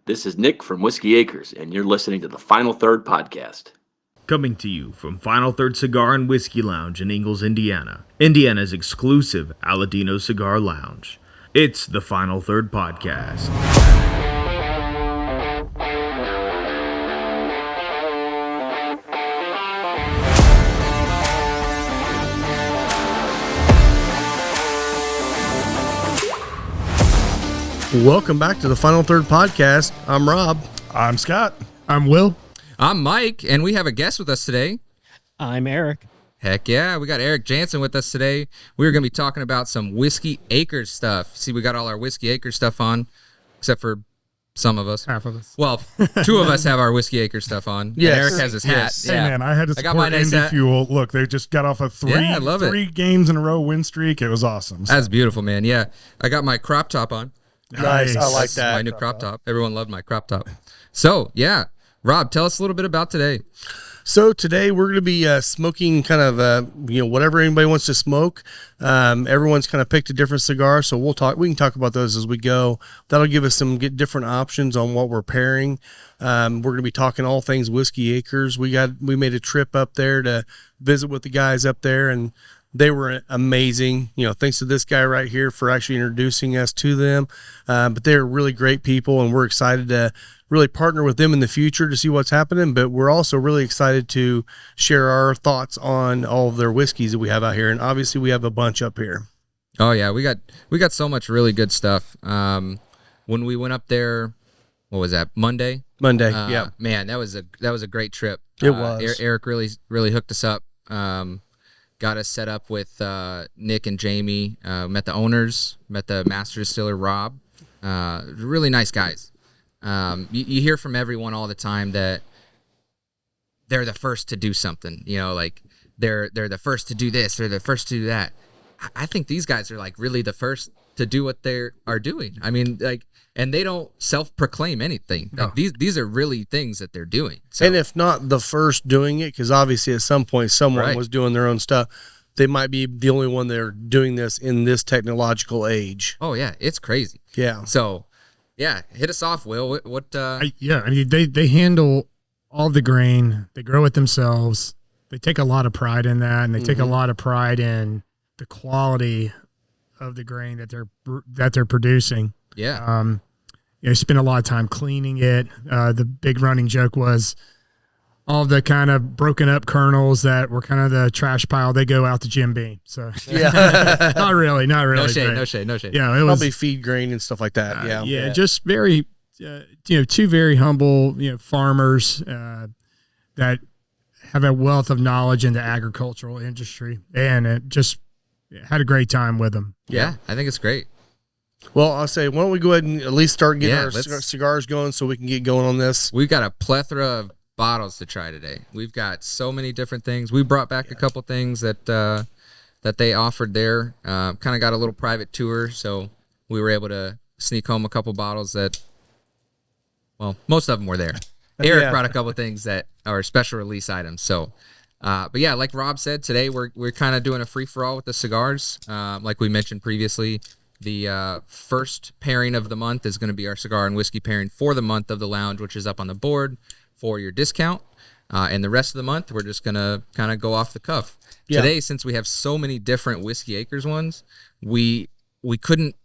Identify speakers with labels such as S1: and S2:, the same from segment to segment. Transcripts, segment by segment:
S1: This is Nick from Whiskeyacres, and you're listening to the Final Third Podcast.
S2: Coming to you from Final Third Cigar and Whiskey Lounge in Ingalls, Indiana. Indiana's exclusive Aladino Cigar Lounge. It's the Final Third Podcast.
S3: Welcome back to the Final Third Podcast. I'm Rob.
S4: I'm Scott.
S5: I'm Will.
S6: I'm Mike, and we have a guest with us today.
S7: I'm Eric.
S6: Heck yeah, we got Eric Janssen with us today. We're going to be talking about some Whiskeyacres stuff. See, we got all our Whiskeyacres stuff on, except for some of us.
S5: Half of us.
S6: Well, two of us have our Whiskeyacres stuff on.
S3: Yes.
S6: And Eric has his hat.
S3: Yes.
S4: Hey, man, I had to
S6: I got
S4: support
S6: my nice
S4: Indy
S6: hat.
S4: Fuel. Look, they just got off a
S6: Yeah, I love it.
S4: three games in a row win streak. It was awesome. So,
S6: That's beautiful, man. Yeah, I got my crop top on.
S3: Nice. I like
S6: That's
S3: that.
S6: my new crop top. Everyone loved my crop top. So, yeah. Rob, tell us a little bit about today.
S3: So today we're going to be smoking kind of whatever anybody wants to smoke. Everyone's kind of picked a different cigar, so we can talk about those as we go. That'll give us some different options on what we're pairing. We're going to be talking all things Whiskeyacres. We made a trip up there to visit with the guys up there, and they were amazing. Thanks to this guy right here for actually introducing us to them. But they're really great people, and we're excited to really partner with them in the future to see what's happening. But we're also really excited to share our thoughts on all of their whiskeys that we have out here. And obviously we have a bunch up here.
S6: Oh yeah, we got so much really good stuff. When we went up there, what was that? Monday.
S3: Yeah.
S6: Man, that was a great trip.
S3: It was.
S6: Eric really hooked us up. Got us set up with Nick and Jamie. Met the owners. Met the master distiller Rob. Really nice guys. You hear from everyone all the time that they're the first to do something. Like they're the first to do this. They're the first to do that. I think these guys are like really the first to do what they are doing. I mean, like, and they don't self-proclaim anything. Like, these are really things that they're doing. So,
S3: And if not the first doing it, because obviously at some point someone
S6: Right.
S3: was doing their own stuff, they might be the only one that are doing this in this technological age.
S6: oh yeah, it's crazy.
S3: Yeah.
S6: So, yeah, hit us off, Will. What
S5: I mean, they handle all the grain. They grow it themselves. They take a lot of pride in that, and they take a lot of pride in the quality of the grain that they're producing.
S6: yeah.
S5: Spend a lot of time cleaning it. The big running joke was all the kind of broken up kernels that were kind of the trash pile. They go out to Jim Beam. So
S3: Yeah.
S5: not really.
S6: No
S5: but,
S6: shade. It
S5: was
S3: Probably feed grain and stuff like that. Yeah.
S5: just very, two very humble, farmers that have a wealth of knowledge in the agricultural industry, and it just had a great time with them.
S6: Yeah, I think it's great.
S3: Well, I'll say, why don't we go ahead and at least start getting
S6: Yeah,
S3: our
S6: let's-
S3: cigars going so we can get going on this.
S6: We've got a plethora of bottles to try today. We've got so many different things. We brought back a couple things that they offered there. Kind of got a little private tour, so we were able to sneak home a couple bottles that, well, most of them were there. Eric
S3: Yeah.
S6: brought a couple things that are special release items. So, but yeah, like Rob said, today we're kind of doing a free for all with the cigars. Like we mentioned previously, the first pairing of the month is going to be our cigar and whiskey pairing for the month of the lounge, which is up on the board for your discount. And the rest of the month, we're just going to kind of go off the cuff.
S3: Yeah.
S6: Today, since we have so many different Whiskeyacres ones, we couldn't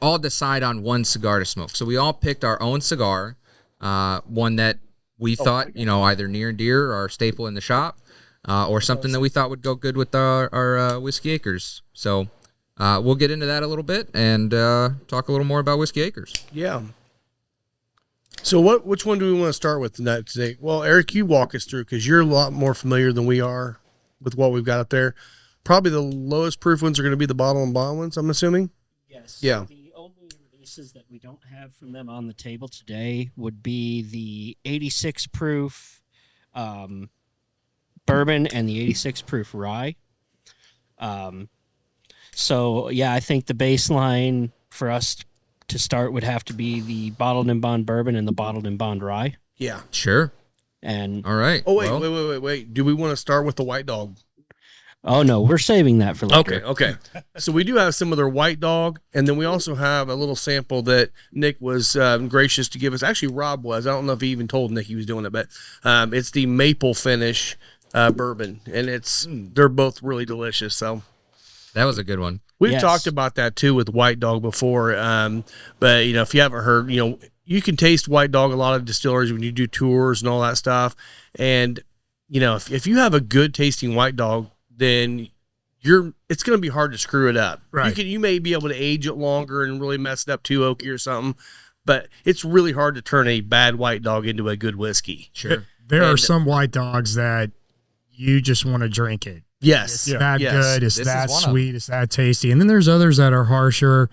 S6: all decide on one cigar to smoke. So we all picked our own cigar, one that we thought, either near and dear or staple in the shop, or something that we thought would go good with our Whiskeyacres. So we'll get into that a little bit and talk a little more about Whiskeyacres.
S3: Yeah. So which one do we want to start with today? Well, Eric, you walk us through, because you're a lot more familiar than we are with what we've got up there. Probably the lowest proof ones are going to be the bottle and bond ones, I'm assuming.
S7: Yes.
S3: Yeah.
S7: The only releases that we don't have from them on the table today would be the 86 proof bourbon and the 86 proof rye. So yeah, I think the baseline for us to start would have to be the bottled and bond bourbon and the bottled and bond rye.
S3: Yeah.
S6: Sure.
S7: And
S6: All right.
S3: Oh,
S6: Well,
S3: wait. Do we want to start with the white dog?
S7: Oh no, we're saving that for later.
S3: Okay. So we do have some of their White Dog, and then we also have a little sample that Nick was gracious to give us. Actually, Rob was. I don't know if he even told Nick he was doing it, but it's the maple finish bourbon, and they're both really delicious. So
S6: That was a good one.
S3: we've
S7: Yes.
S3: talked about that too with White Dog before. But if you haven't heard, you can taste White Dog a lot of distilleries when you do tours and all that stuff. And if you have a good tasting White Dog, then it's going to be hard to screw it up.
S5: Right.
S3: You may be able to age it longer and really mess it up too oaky or something, but it's really hard to turn a bad White Dog into a good whiskey.
S6: Sure.
S5: There are
S3: And-
S5: some white dogs that you just want to drink it.
S3: Yes.
S5: It's that good. It's
S6: This
S5: that
S6: is one of 'em.
S5: sweet. It's that tasty. And then there's others that are harsher,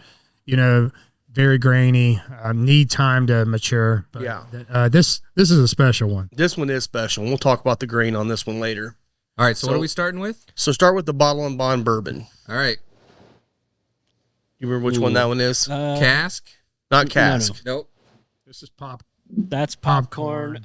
S5: very grainy, need time to mature. But
S3: Yeah.
S5: this is a special one.
S3: This one is special. And we'll talk about the grain on this one later.
S6: All right, so what
S3: So-
S6: are we starting with?
S3: So start with the Bottle and Bond bourbon.
S6: All right.
S3: You remember which one that one is?
S6: Cask?
S3: Not cask.
S6: Nope.
S5: This is pop.
S7: That's popcorn.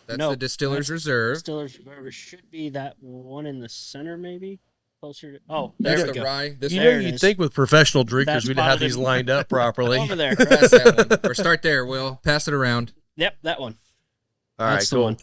S6: That's
S7: no,
S6: the Distiller's
S7: that's
S6: Reserve.
S7: Distiller's Reserve should be that one in the center, maybe closer to. Oh,
S6: That's
S7: there we
S6: the
S7: go.
S6: rye. This
S3: You
S6: one.
S3: know,
S7: it
S3: you'd
S7: is.
S3: think with professional drinkers
S7: That's
S3: we'd have
S7: bottled
S3: these
S7: in-
S3: lined up properly.
S7: Over there.
S6: Pass that one. Or start there, Will. Pass it around.
S7: Yep, that one.
S3: All right,
S7: That's the
S3: cool.
S7: one.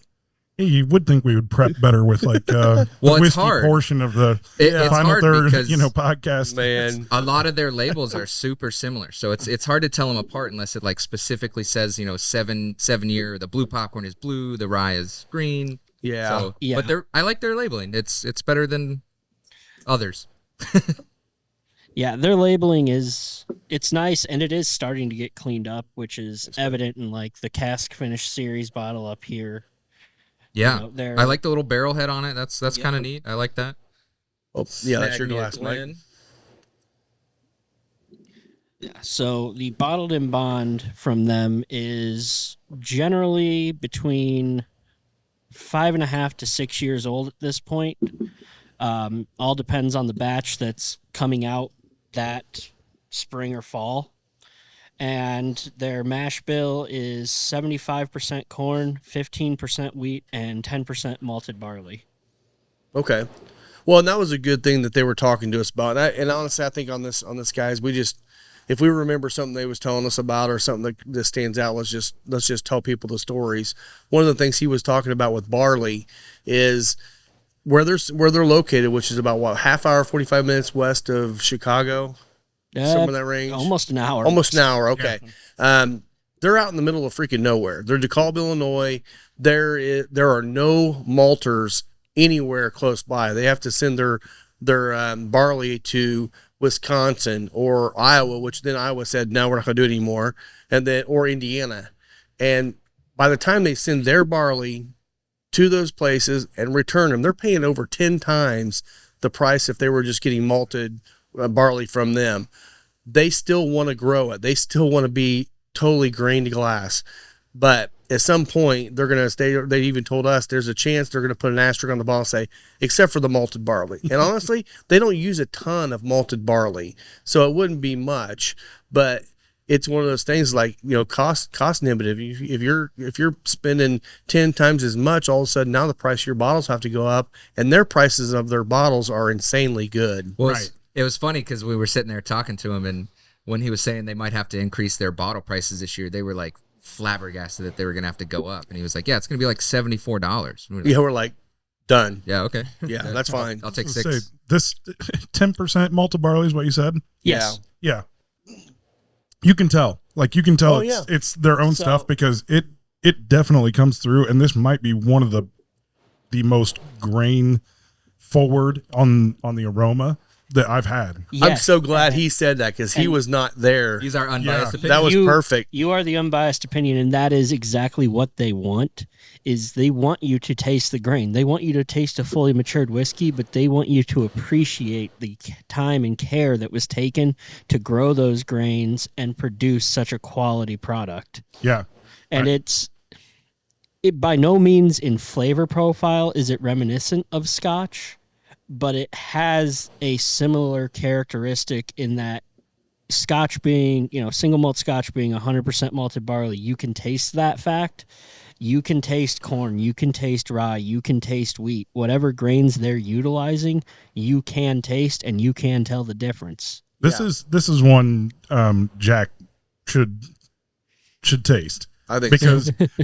S4: Hey, you would think we would prep better with like the
S6: Well, it's
S4: whiskey
S6: hard.
S4: portion of the
S6: It's
S4: final
S6: hard
S4: third,
S6: because
S4: podcast.
S3: Man,
S6: a lot of their labels are super similar, so it's hard to tell them apart unless it like specifically says 7 year. The blue popcorn is blue, the rye is green.
S3: yeah.
S6: So,
S7: Yeah.
S6: but I like their labeling. It's better than others.
S7: Yeah, their labeling it's nice, and it is starting to get cleaned up, which is evident in like the cask finish series bottle up here.
S6: Yeah,
S7: They're
S6: I like the little barrel head on it. That's kind of neat. I like that.
S3: Oh, yeah, that's your
S6: Magnia
S3: glass, Mike.
S6: Glen.
S7: So the bottled in bond from them is generally between 5.5 to 6 years old at this point. All depends on the batch that's coming out that spring or fall. And their mash bill is 75% corn, 15% wheat, and 10% malted barley.
S3: Okay. Well, and that was a good thing that they were talking to us about. And honestly, I think on this guys, if we remember something they was telling us about or something that stands out, let's just tell people the stories. One of the things he was talking about with barley is where they're located, which is about half hour, 45 minutes west of Chicago, somewhere in that range.
S7: Almost an hour.
S3: Almost an hour. Okay. They're out in the middle of freaking nowhere. They're Dekalb, Illinois. There are no malters anywhere close by. They have to send their barley to Wisconsin or Iowa, which then Iowa said, no, we're not going to do it anymore. Or Indiana. And by the time they send their barley to those places and return them, they're paying over 10 times the price if they were just getting malted barley from them. They still want to grow it. They still want to be totally grained glass. But at some point, they're going to stay. They even told us there's a chance they're going to put an asterisk on the bottle and say, except for the malted barley. And honestly, they don't use a ton of malted barley, so it wouldn't be much. But it's one of those things like, cost inhibitive. If you're spending 10 times as much, all of a sudden now the price of your bottles have to go up, and their prices of their bottles are insanely good.
S6: Well,
S5: Right.
S6: it was funny because we were sitting there talking to him, and when he was saying they might have to increase their bottle prices this year, they were like flabbergasted that they were going to have to go up. And he was like, yeah, it's going to be like $74. And we were like,
S3: Yeah, we're like, done.
S6: yeah, okay.
S3: Yeah, that's fine.
S6: I'll take
S4: Say,
S6: 6.
S4: this 10% malted barley is what you said.
S7: Yes.
S4: Yeah, you can tell. Like you can tell
S3: Oh,
S4: it's their own
S7: So-
S4: stuff because it definitely comes through, and this might be one of the most grain forward on the aroma that I've had.
S3: I'm
S7: Yes.
S3: so glad he said that because he
S7: And-
S3: was not there.
S6: He's our unbiased
S4: Yeah.
S6: opinion.
S3: That was perfect.
S7: You are the unbiased opinion, and that is exactly what they want. Is they want you to taste the grain. They want you to taste a fully matured whiskey, but they want you to appreciate the time and care that was taken to grow those grains and produce such a quality product.
S4: Yeah,
S7: And it by no means in flavor profile is it reminiscent of Scotch, but it has a similar characteristic in that Scotch being, single malt Scotch being 100% malted barley, you can taste that fact. You can taste corn, you can taste rye, you can taste wheat. Whatever grains they're utilizing, you can taste and you can tell the difference.
S4: This is one Jack should taste.
S3: I think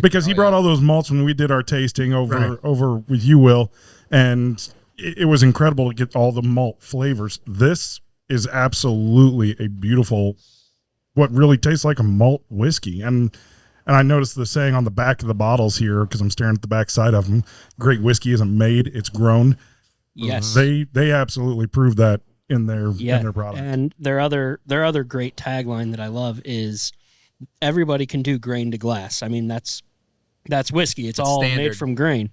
S4: because he brought all those malts when we did our tasting over with you, Will, and it was incredible to get all the malt flavors. This is absolutely a beautiful, what really tastes like a malt whiskey. And I noticed the saying on the back of the bottles here, because I'm staring at the back side of them, great whiskey isn't made, it's grown.
S7: Yes.
S4: They absolutely prove that in their product.
S7: And their other great tagline that I love is everybody can do grain to glass. I mean, that's whiskey. It's all
S6: standard.
S7: made from grain.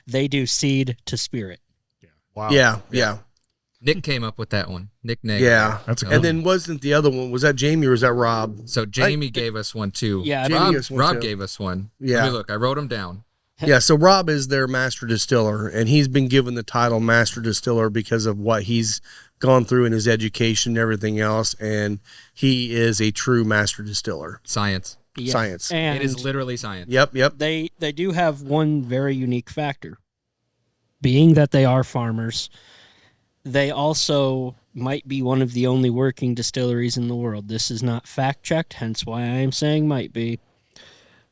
S7: They do seed to spirit.
S4: Wow.
S3: Yeah.
S6: Nick came up with that one. Nick Nagel.
S3: Yeah.
S4: That's a good
S3: And then wasn't the other one, was that Jamie or was that Rob?
S6: So Jamie gave us one too.
S7: Yeah,
S3: Jamie
S6: Rob,
S3: gave us one,
S6: Rob
S3: too.
S6: gave us one.
S3: Yeah.
S6: Let me look, I wrote them down.
S3: Yeah, so Rob is their master distiller, and he's been given the title master distiller because of what he's gone through in his education and everything else, and he is a true master distiller.
S6: Science.
S7: Yeah.
S3: Science.
S7: And
S6: It is literally science.
S3: Yep.
S7: they do have one very unique factor. Being that they are farmers, they also might be one of the only working distilleries in the world. This is not fact checked, hence why I am saying might be.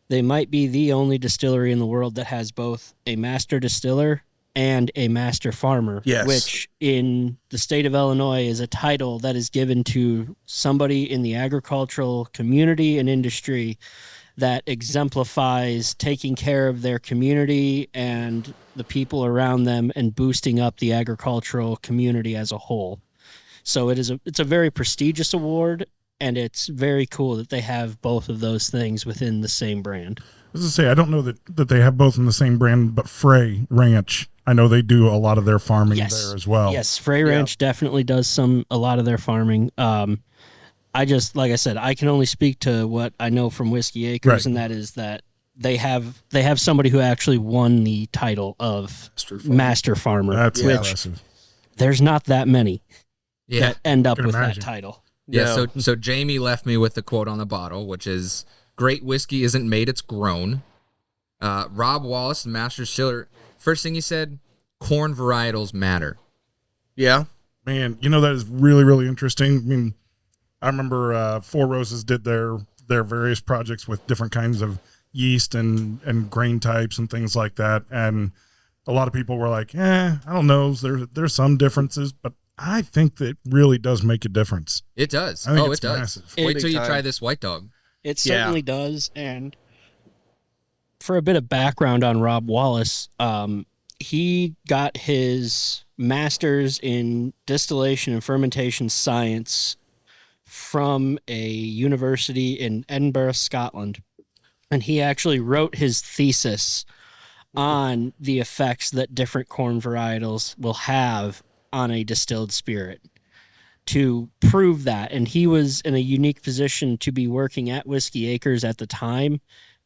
S7: They might be the only distillery in the world that has both a master distiller and a master farmer,
S3: Yes.
S7: which in the state of Illinois is a title that is given to somebody in the agricultural community and industry that exemplifies taking care of their community and the people around them and boosting up the agricultural community as a whole. So it's a very prestigious award, and it's very cool that they have both of those things within the same brand.
S4: I was going to say, I don't know that they have both in the same brand, but Frey Ranch, I know they do a lot of their farming there as well.
S7: Yes, Frey Ranch definitely does a lot of their farming. Like I said, I can only speak to what I know from Whiskeyacres,
S4: Right.
S7: and that is that they have somebody who actually won the title of Master Farmer,
S4: That's
S7: which
S4: impressive.
S7: there's not that many
S6: Yeah.
S7: that end up
S5: Can
S7: with
S5: imagine.
S7: that title.
S6: Yeah.
S3: No.
S6: So Jamie left me with the quote on the bottle, which is, "Great whiskey isn't made, it's grown." Rob Wallace, the master distiller, first thing he said, corn varietals matter.
S3: Yeah.
S4: Man, that is really, really interesting. I mean, I remember Four Roses did their various projects with different kinds of yeast and grain types and things like that. And a lot of people were like, I don't know. There's some differences, but I think that it really does make a difference.
S6: It does.
S4: I think
S6: Oh,
S4: it's
S6: it does.
S4: massive.
S6: Wait
S3: Big
S6: till you
S3: time.
S6: try this white dog.
S7: It
S3: Yeah.
S7: certainly does. And for a bit of background on Rob Wallace, he got his master's in distillation and fermentation science from a university in Edinburgh, Scotland. And he actually wrote his thesis on the effects that different corn varietals will have on a distilled spirit to prove that. And he was in a unique position to be working at Whiskeyacres at the time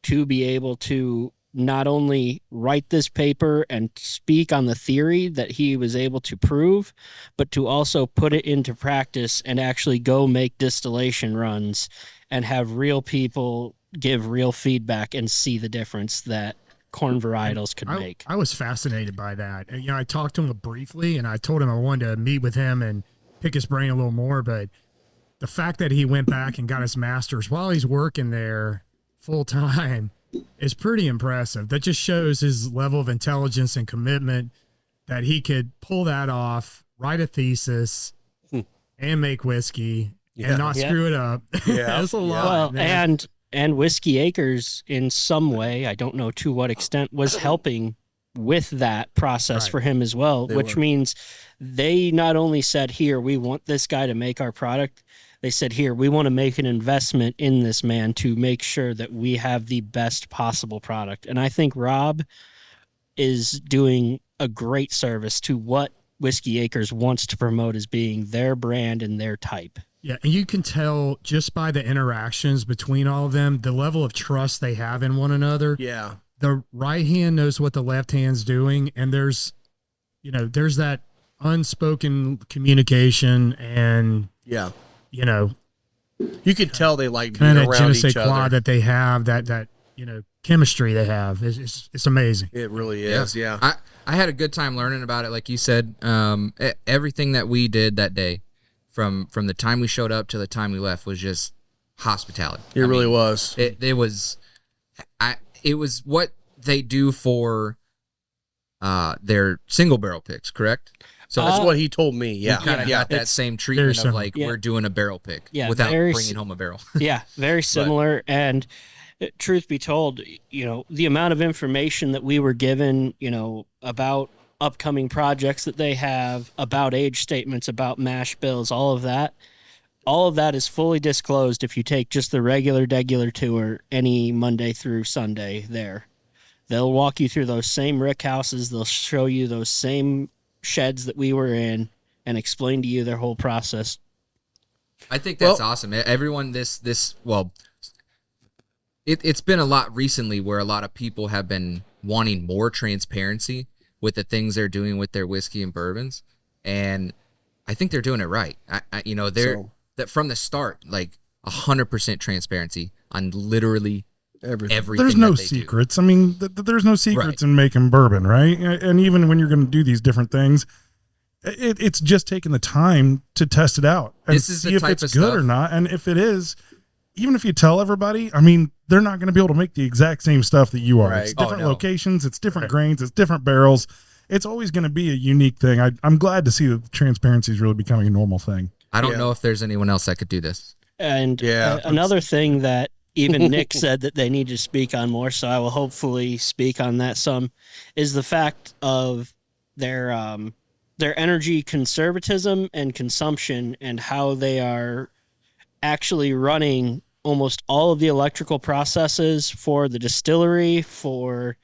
S7: to be able to not only write this paper and speak on the theory that he was able to prove, but to also put it into practice and actually go make distillation runs and have real people give real feedback and see the difference that corn varietals could make.
S5: I was fascinated by that. And, I talked to him briefly, and I told him I wanted to meet with him and pick his brain a little more. But the fact that he went back and got his master's while he's working there full time is pretty impressive. That just shows his level of intelligence and commitment that he could pull that off, write a thesis, and make whiskey and not screw it up.
S3: Yeah.
S5: That's a lot.
S7: Well,
S5: man.
S7: and Whiskeyacres, in some way, I don't know to what extent, was helping with that process
S5: Right.
S7: for him as well,
S3: They
S7: which
S3: were.
S7: means they not only said, here, we want this guy to make our product. They said, here, we want to make an investment in this man to make sure that we have the best possible product. And I think Rob is doing a great service to what Whiskeyacres wants to promote as being their brand and their type.
S5: Yeah, and you can tell just by the interactions between all of them, the level of trust they have in one another.
S3: Yeah.
S5: The right hand knows what the left hand's doing, and there's that unspoken communication and,
S3: Yeah.
S5: you know,
S3: You could tell they like being
S5: kind of je
S3: around
S5: ne
S3: each
S5: sais quoi
S3: other.
S5: that they have that chemistry they have. It's amazing.
S3: It really is. Yeah.
S6: I had a good time learning about it. Like you said, everything that we did that day, from the time we showed up to the time we left, was just hospitality.
S3: It really was.
S6: It was what they do for their single barrel picks, correct? So
S3: That's what he told me. Yeah.
S6: kind of got that same treatment of like we're doing a barrel pick without bringing home a barrel.
S7: Yeah, very similar. And truth be told, the amount of information that we were given, about upcoming projects that they have, about age statements, about mash bills, all of that is fully disclosed if you take just the regular tour any Monday through Sunday there. They'll walk you through those same rick houses. They'll show you those same sheds that we were in and explain to you their whole process.
S6: I think that's awesome. Everyone, it's been a lot recently where a lot of people have been wanting more transparency with the things they're doing with their whiskey and bourbons, and I think they're doing it right. That from the start, like 100% transparency on literally everything.
S4: There's no secrets. I mean, there's no secrets in making bourbon, right? And even when you're going to do these different things, it's just taking the time to test it out and see if it's good or not. And if it is, even if you tell everybody, I mean, they're not going to be able to make the exact same stuff that you are. Right. It's different locations, it's different grains, it's different barrels. It's always going to be a unique thing. I'm glad to see that transparency is really becoming a normal thing.
S6: I don't know if there's anyone else that could do this.
S7: And another thing that even Nick said that they need to speak on more, so I will hopefully speak on that some, is the fact of their energy conservatism and consumption, and how they are actually running almost all of the electrical processes for the distillery, for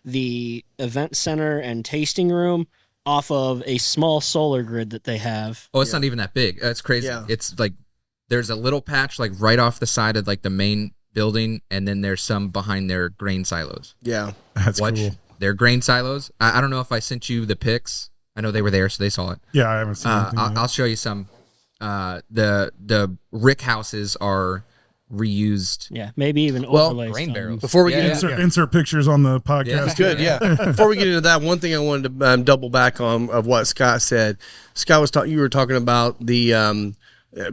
S7: the event center and tasting room, off of a small solar grid that they have.
S6: Oh, it's not even that big. That's crazy. Yeah. It's like there's a little patch like right off the side of like the main building, and then there's some behind their grain silos.
S3: Yeah.
S4: That's cool.
S6: Their grain silos. I don't know if I sent you the pics. I know they were there, so they saw it.
S4: Yeah, I haven't seen anything yet.
S6: I'll show you some. The rick houses are reused.
S7: Yeah, maybe even overlays.
S6: Grain barrels.
S3: Before we get
S4: insert pictures on the podcast.
S3: That's good. Yeah. Before we get into that, one thing I wanted to double back on of what Scott said. Scott was you were talking about the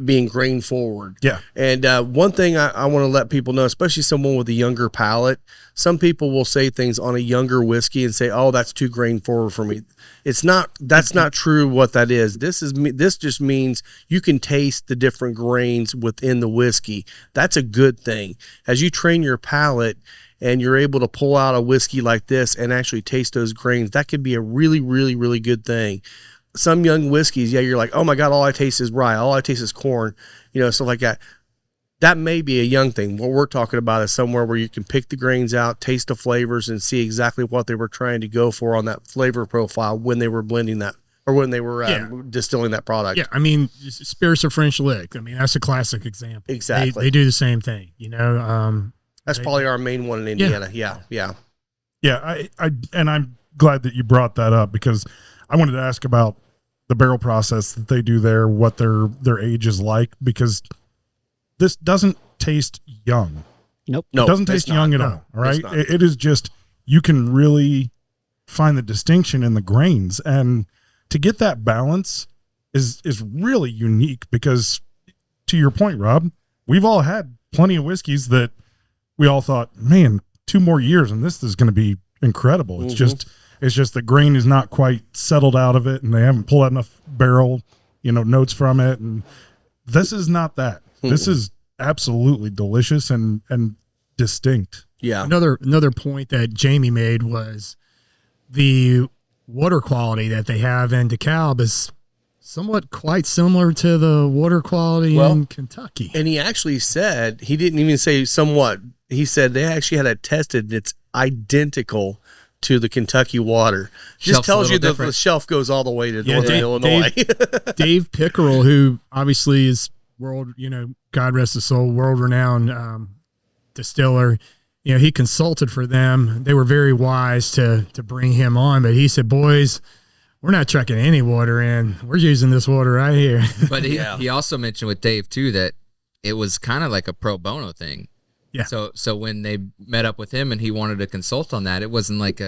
S3: being grain forward.
S4: Yeah.
S3: And one thing I want to let people know, especially someone with a younger palate, some people will say things on a younger whiskey and say, "Oh, that's too grain forward for me." That's not true. What that is, this just means you can taste the different grains within the whiskey. That's a good thing. As you train your palate and you're able to pull out a whiskey like this and actually taste those grains, that could be a really, really, really good thing. Some young whiskeys, you're like, oh my God, all I taste is rye, all I taste is corn, stuff like that. That may be a young thing. What we're talking about is somewhere where you can pick the grains out, taste the flavors, and see exactly what they were trying to go for on that flavor profile when they were blending that, or when they were distilling that product.
S5: Yeah, I mean, spirits of French lick. I mean, that's a classic example.
S3: Exactly.
S5: They do the same thing,
S3: That's probably our main one in Indiana. Yeah.
S4: And I'm glad that you brought that up, because I wanted to ask about the barrel process that they do there, what their age is like, because this doesn't taste young.
S7: Nope.
S4: It doesn't taste young at all. All right. It is just, you can really find the distinction in the grains, and to get that balance is really unique, because to your point, Rob, we've all had plenty of whiskeys that we all thought, man, 2 more years and this is going to be incredible. It's just the grain is not quite settled out of it, and they haven't pulled out enough barrel, notes from it. And this is not that. This is absolutely delicious and distinct.
S3: Yeah.
S5: Another point that Jamie made was the water quality that they have in DeKalb is somewhat quite similar to the water quality in Kentucky.
S3: And he actually said, he didn't even say somewhat. He said they actually had it tested. It's identical to the Kentucky water. Just tells you that the shelf goes all the way to northern Illinois.
S5: Dave Pickerel, who obviously is world, God rest his soul, world-renowned distiller, he consulted for them. They were very wise to bring him on, but he said, boys, we're not chucking any water in. We're using this water right here.
S6: But he also mentioned with Dave, too, that it was kind of like a pro bono thing.
S5: Yeah.
S6: So when they met up with him and he wanted to consult on that, it wasn't like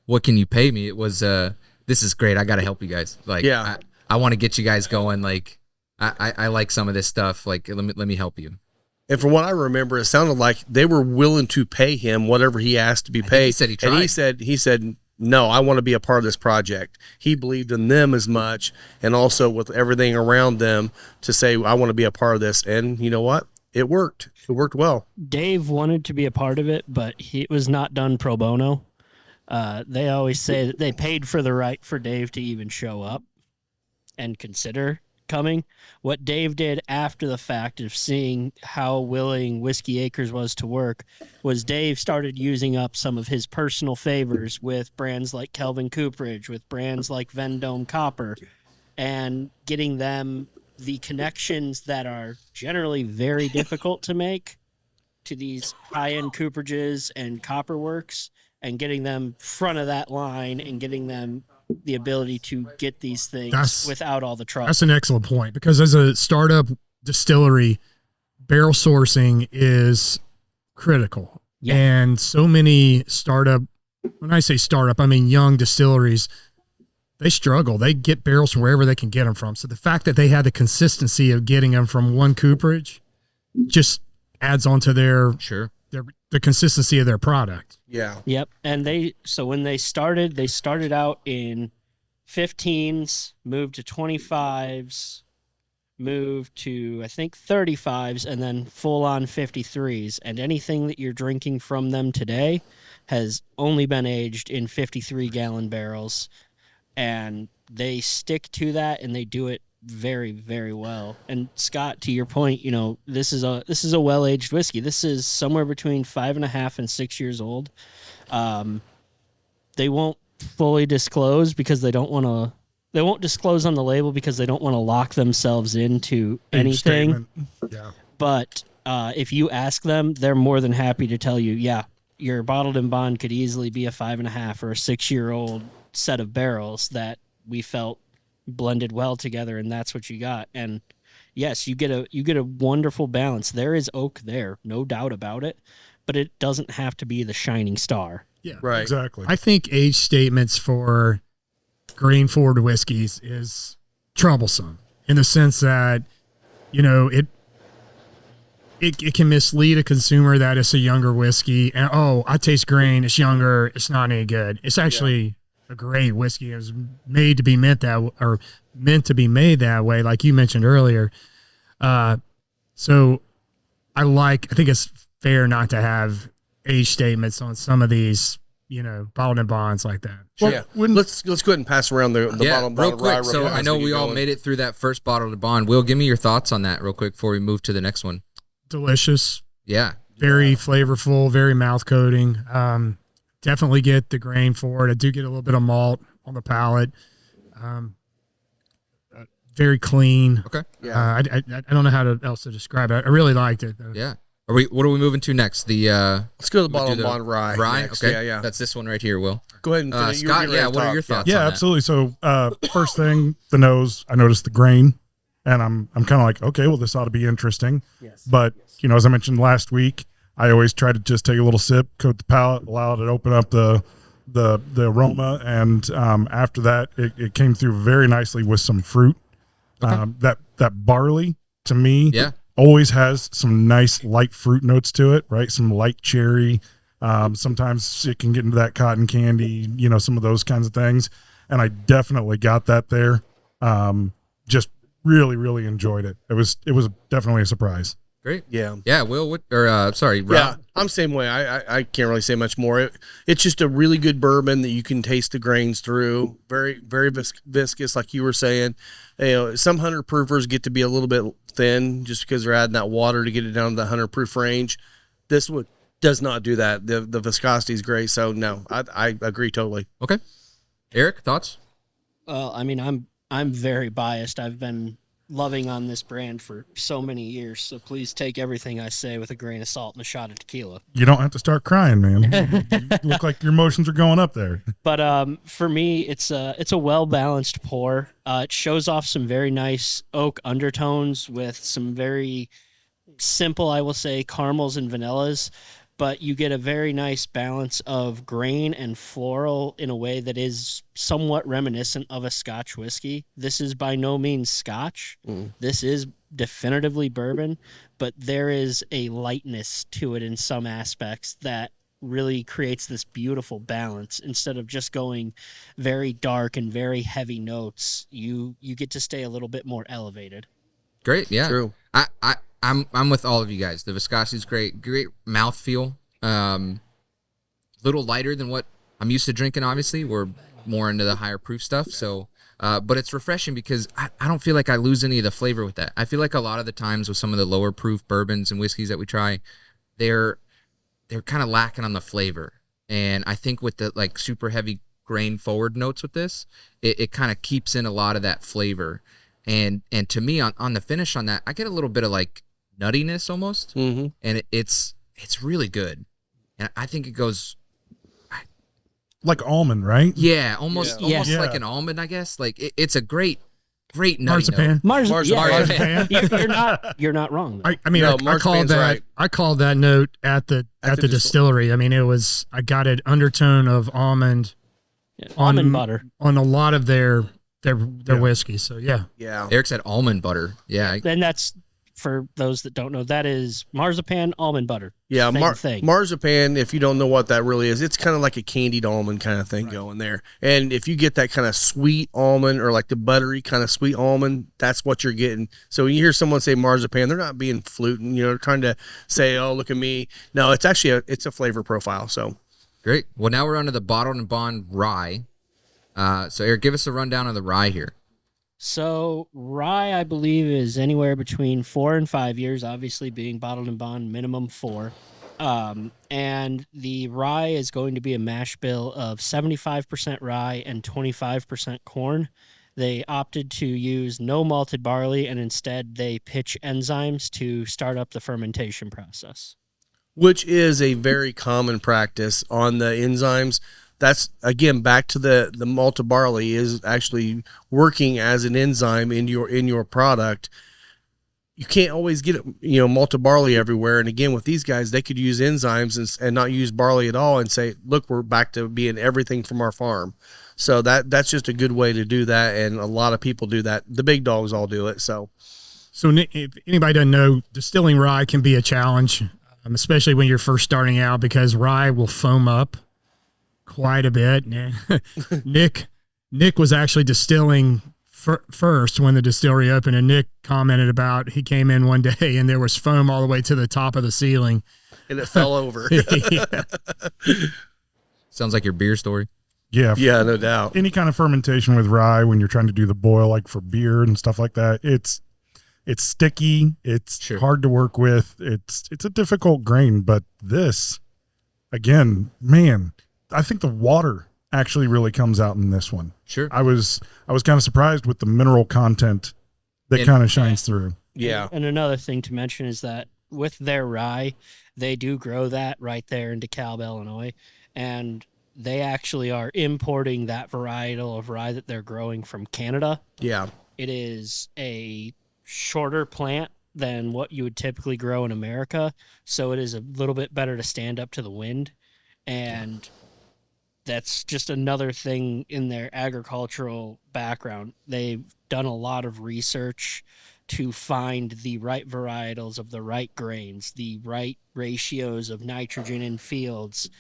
S6: what can you pay me? It was this is great. I got to help you guys. Like,
S3: Yeah.
S6: I want to get you guys going. Like, I like some of this stuff. Like, let me help you.
S3: And from what I remember, it sounded like they were willing to pay him whatever he asked to be paid.
S6: He said he tried.
S3: And he said, no, I want to be a part of this project. He believed in them as much, and also with everything around them to say, I want to be a part of this. And you know what? It worked. It worked well.
S7: Dave wanted to be a part of it, but it was not done pro bono. They always say that they paid for the right for Dave to even show up and consider coming. What Dave did after the fact of seeing how willing Whiskeyacres was to work was Dave started using up some of his personal favors with brands like Kelvin Cooperage, with brands like Vendome Copper, and getting them the connections that are generally very difficult to make to these high-end cooperages and copper works, and getting them front of that line and getting them the ability to get these things without all the trouble.
S5: That's an excellent point, because as a startup distillery, barrel sourcing is critical.
S7: Yeah.
S5: And so many when I say startup, I mean young distilleries, they struggle. They get barrels from wherever they can get them from. So the fact that they had the consistency of getting them from one cooperage just adds on to the consistency of their product.
S3: Yeah.
S7: Yep. And when they started out in 15s, moved to 25s, moved to, I think, 35s, and then full on 53s. And anything that you're drinking from them today has only been aged in 53-gallon barrels. And they stick to that, and they do it very, very well. And Scott, to your point, this is a well-aged whiskey. This is somewhere between 5.5 and 6 years old. They won't fully disclose because they won't disclose on the label because they don't want to lock themselves into anything.
S5: Yeah.
S7: But if you ask them, they're more than happy to tell you, yeah, your bottled and bond could easily be a 5.5 or a 6-year-old set of barrels that we felt blended well together, and that's what you got. And yes, you get a wonderful balance. There is oak there, no doubt about it, but it doesn't have to be the shining star.
S5: Yeah.
S3: Right.
S4: Exactly.
S5: I think age statements for grain forward whiskeys is troublesome in the sense that, it can mislead a consumer that it's a younger whiskey and, I taste grain, it's younger, it's not any good. It's actually a great whiskey. It was made to be meant to be made that way, like you mentioned earlier. So I think it's fair not to have age statements on some of these, bottled and bonds like that.
S3: Well, yeah. Let's go ahead and pass around the bottle
S6: real quick.
S3: rye
S6: So I know we all made it through that first bottle of bond. Will, give me your thoughts on that real quick before we move to the next one.
S5: Delicious.
S6: Yeah.
S5: Very flavorful, very mouth coating. Definitely get the grain for it. I do get a little bit of malt on the palate. Very clean.
S6: Okay.
S5: I don't know how else to describe it. I really liked it.
S6: Yeah. What are we moving to next?
S3: Let's go to the bottle of bond rye.
S6: Rye?
S3: Next.
S6: Okay.
S3: Yeah.
S6: That's this one right here, Will.
S3: Go ahead and finish.
S6: Scott, what are your thoughts on
S4: Yeah,
S6: that?
S4: absolutely. So first thing, the nose, I noticed the grain, and I'm kind of like, okay, well, this ought to be interesting.
S3: Yes.
S4: But, as I mentioned last week, I always try to just take a little sip, coat the palate, allow it to open up the aroma, and after that, it came through very nicely with some fruit.
S6: Okay.
S4: That barley, to me,
S6: Yeah.
S4: always has some nice light fruit notes to it, right? Some light cherry. Sometimes it can get into that cotton candy, some of those kinds of things. And I definitely got that there. Just really, really enjoyed it. It was definitely a surprise.
S6: Great.
S3: Yeah.
S6: Yeah, Will, Rob.
S3: Yeah, I'm same way. I can't really say much more. It's just a really good bourbon that you can taste the grains through. Very, very viscous, like you were saying. Some 100 proofers get to be a little bit thin just because they're adding that water to get it down to the 100 proof range. This one does not do that. The viscosity is great. So no, I agree totally.
S6: Okay. Eric, thoughts?
S7: Well, I mean, I'm very biased. I've been loving on this brand for so many years, so please take everything I say with a grain of salt and a shot of tequila.
S4: You don't have to start crying, man. You look like your emotions are going up there.
S7: But for me, it's a well-balanced pour. It shows off some very nice oak undertones with some very simple, I will say, caramels and vanillas, but you get a very nice balance of grain and floral in a way that is somewhat reminiscent of a Scotch whiskey. This is by no means Scotch. This is definitively bourbon, but there is a lightness to it in some aspects that really creates this beautiful balance. Instead of just going very dark and very heavy notes, you get to stay a little bit more elevated.
S6: Great, yeah.
S3: True.
S6: I'm with all of you guys. The viscosity's great mouthfeel. Little lighter than what I'm used to drinking. Obviously, we're more into the higher proof stuff. So, but it's refreshing because I don't feel like I lose any of the flavor with that. I feel like a lot of the times with some of the lower proof bourbons and whiskeys that we try, they're kind of lacking on the flavor. And I think with the like super heavy grain forward notes with this, it kind of keeps in a lot of that flavor. And to me, on the finish on that, I get a little bit of like nuttiness almost, and it's really good. And I think it goes
S4: Like almond, right?
S6: almost
S4: Yeah.
S6: like an almond, I guess. Like it's a great nutty note.
S5: Marzipan.
S7: Marzipan. You're not wrong. Though.
S5: I mean,
S3: No,
S5: I called
S3: marzipan's
S5: that.
S3: right.
S5: I called that note at the distillery. I mean, I got an undertone of almond
S7: Almond butter.
S5: on a lot of their whiskey. So yeah,
S6: Eric said almond butter. Yeah.
S7: And that's, for those that don't know, that is marzipan, almond butter.
S3: Yeah,
S7: Same thing.
S3: marzipan, if you don't know what that really is, it's kind of like a candied almond kind of thing going there. And if you get that kind of sweet almond or like the buttery kind of sweet almond, that's what you're getting. So when you hear someone say marzipan, they're not being fluting, trying to say, oh, look at me. No, it's actually it's a flavor profile. So
S6: Great. Well, now we're on to the bottled and bond rye. So Eric, give us a rundown of the rye here.
S7: So rye, I believe, is anywhere between 4 and 5 years, obviously being bottled and bond, minimum 4. And the rye is going to be a mash bill of 75% rye and 25% corn. They opted to use no malted barley, and instead they pitch enzymes to start up the fermentation process.
S3: which is a very common practice on the enzymes. That's, again, back to the malted barley is actually working as an enzyme in your product. You can't always get malted barley everywhere. And again, with these guys, they could use enzymes and not use barley at all and say, look, we're back to being everything from our farm. So that's just a good way to do that. And a lot of people do that. The big dogs all do it. So
S5: Nick, if anybody doesn't know, distilling rye can be a challenge, especially when you're first starting out, because rye will foam up quite a bit. Nick was actually distilling first when the distillery opened, and Nick commented about he came in one day and there was foam all the way to the top of the ceiling.
S3: And it fell over.
S5: Yeah.
S6: Sounds like your beer story.
S4: Yeah.
S3: Yeah, no doubt.
S4: Any kind of fermentation with rye, when you're trying to do the boil, like for beer and stuff like that, it's sticky. It's hard to work with. It's a difficult grain, but this, again, man, I think the water actually really comes out in this one.
S6: Sure.
S4: I was kind of surprised with the mineral content that kind of shines through.
S3: Yeah.
S7: And another thing to mention is that with their rye, they do grow that right there in DeKalb, Illinois, and they actually are importing that varietal of rye that they're growing from Canada.
S3: Yeah.
S7: It is a shorter plant than what you would typically grow in America, so it is a little bit better to stand up to the wind, and that's just another thing in their agricultural background. They've done a lot of research to find the right varietals of the right grains, the right ratios of nitrogen in fields,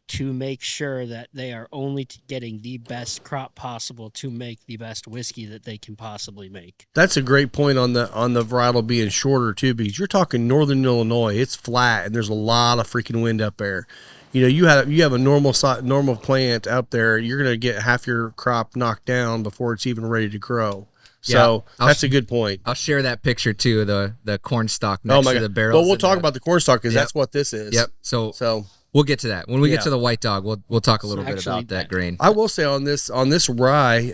S7: to make sure that they are only getting the best crop possible to make the best whiskey that they can possibly make.
S3: That's a great point on the varietal being shorter too, because you're talking northern Illinois. It's flat and there's a lot of freaking wind up there. You have a normal plant out there, you're going to get half your crop knocked down before it's even ready to grow. So that's a good point.
S6: I'll share that picture too, the corn stalk next to the barrels.
S3: Well, we'll talk about the corn stalk because that's what this is.
S6: Yep. So we'll get to that. When we get to the white dog, we'll talk a little bit about that grain.
S3: I will say on this rye,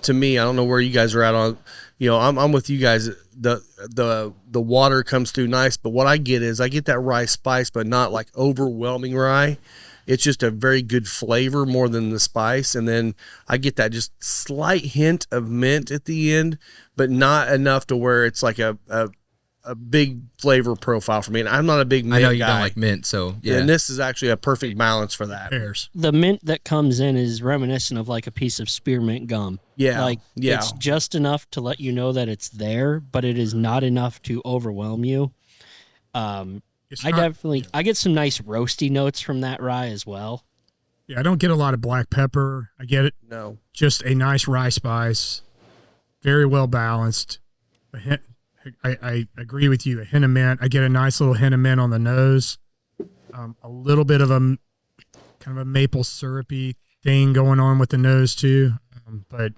S3: to me, I don't know where you guys are at on, I'm with you guys. The water comes through nice, but what I get is I get that rye spice, but not like overwhelming rye. It's just a very good flavor more than the spice. And then I get that just slight hint of mint at the end, but not enough to where it's like a a big flavor profile for me, and I'm not a big mint
S6: I know you
S3: guy.
S6: don't like mint, so yeah.
S3: And this is actually a perfect balance for that.
S5: Pears.
S7: The mint that comes in is reminiscent of like a piece of spearmint gum.
S3: Yeah,
S7: Like
S3: yeah.
S7: it's just enough to let you know that it's there, but it is not enough to overwhelm you.
S5: It's
S7: I
S5: not-
S7: definitely I get some nice roasty notes from that rye as well.
S5: Yeah, I don't get a lot of black pepper. I get it.
S3: No,
S5: Just a nice rye spice, very well balanced. A hint, I agree with you. A hint of mint. I get a nice little hint of mint on the nose. A little bit of a kind of a maple syrupy thing going on with the nose too, but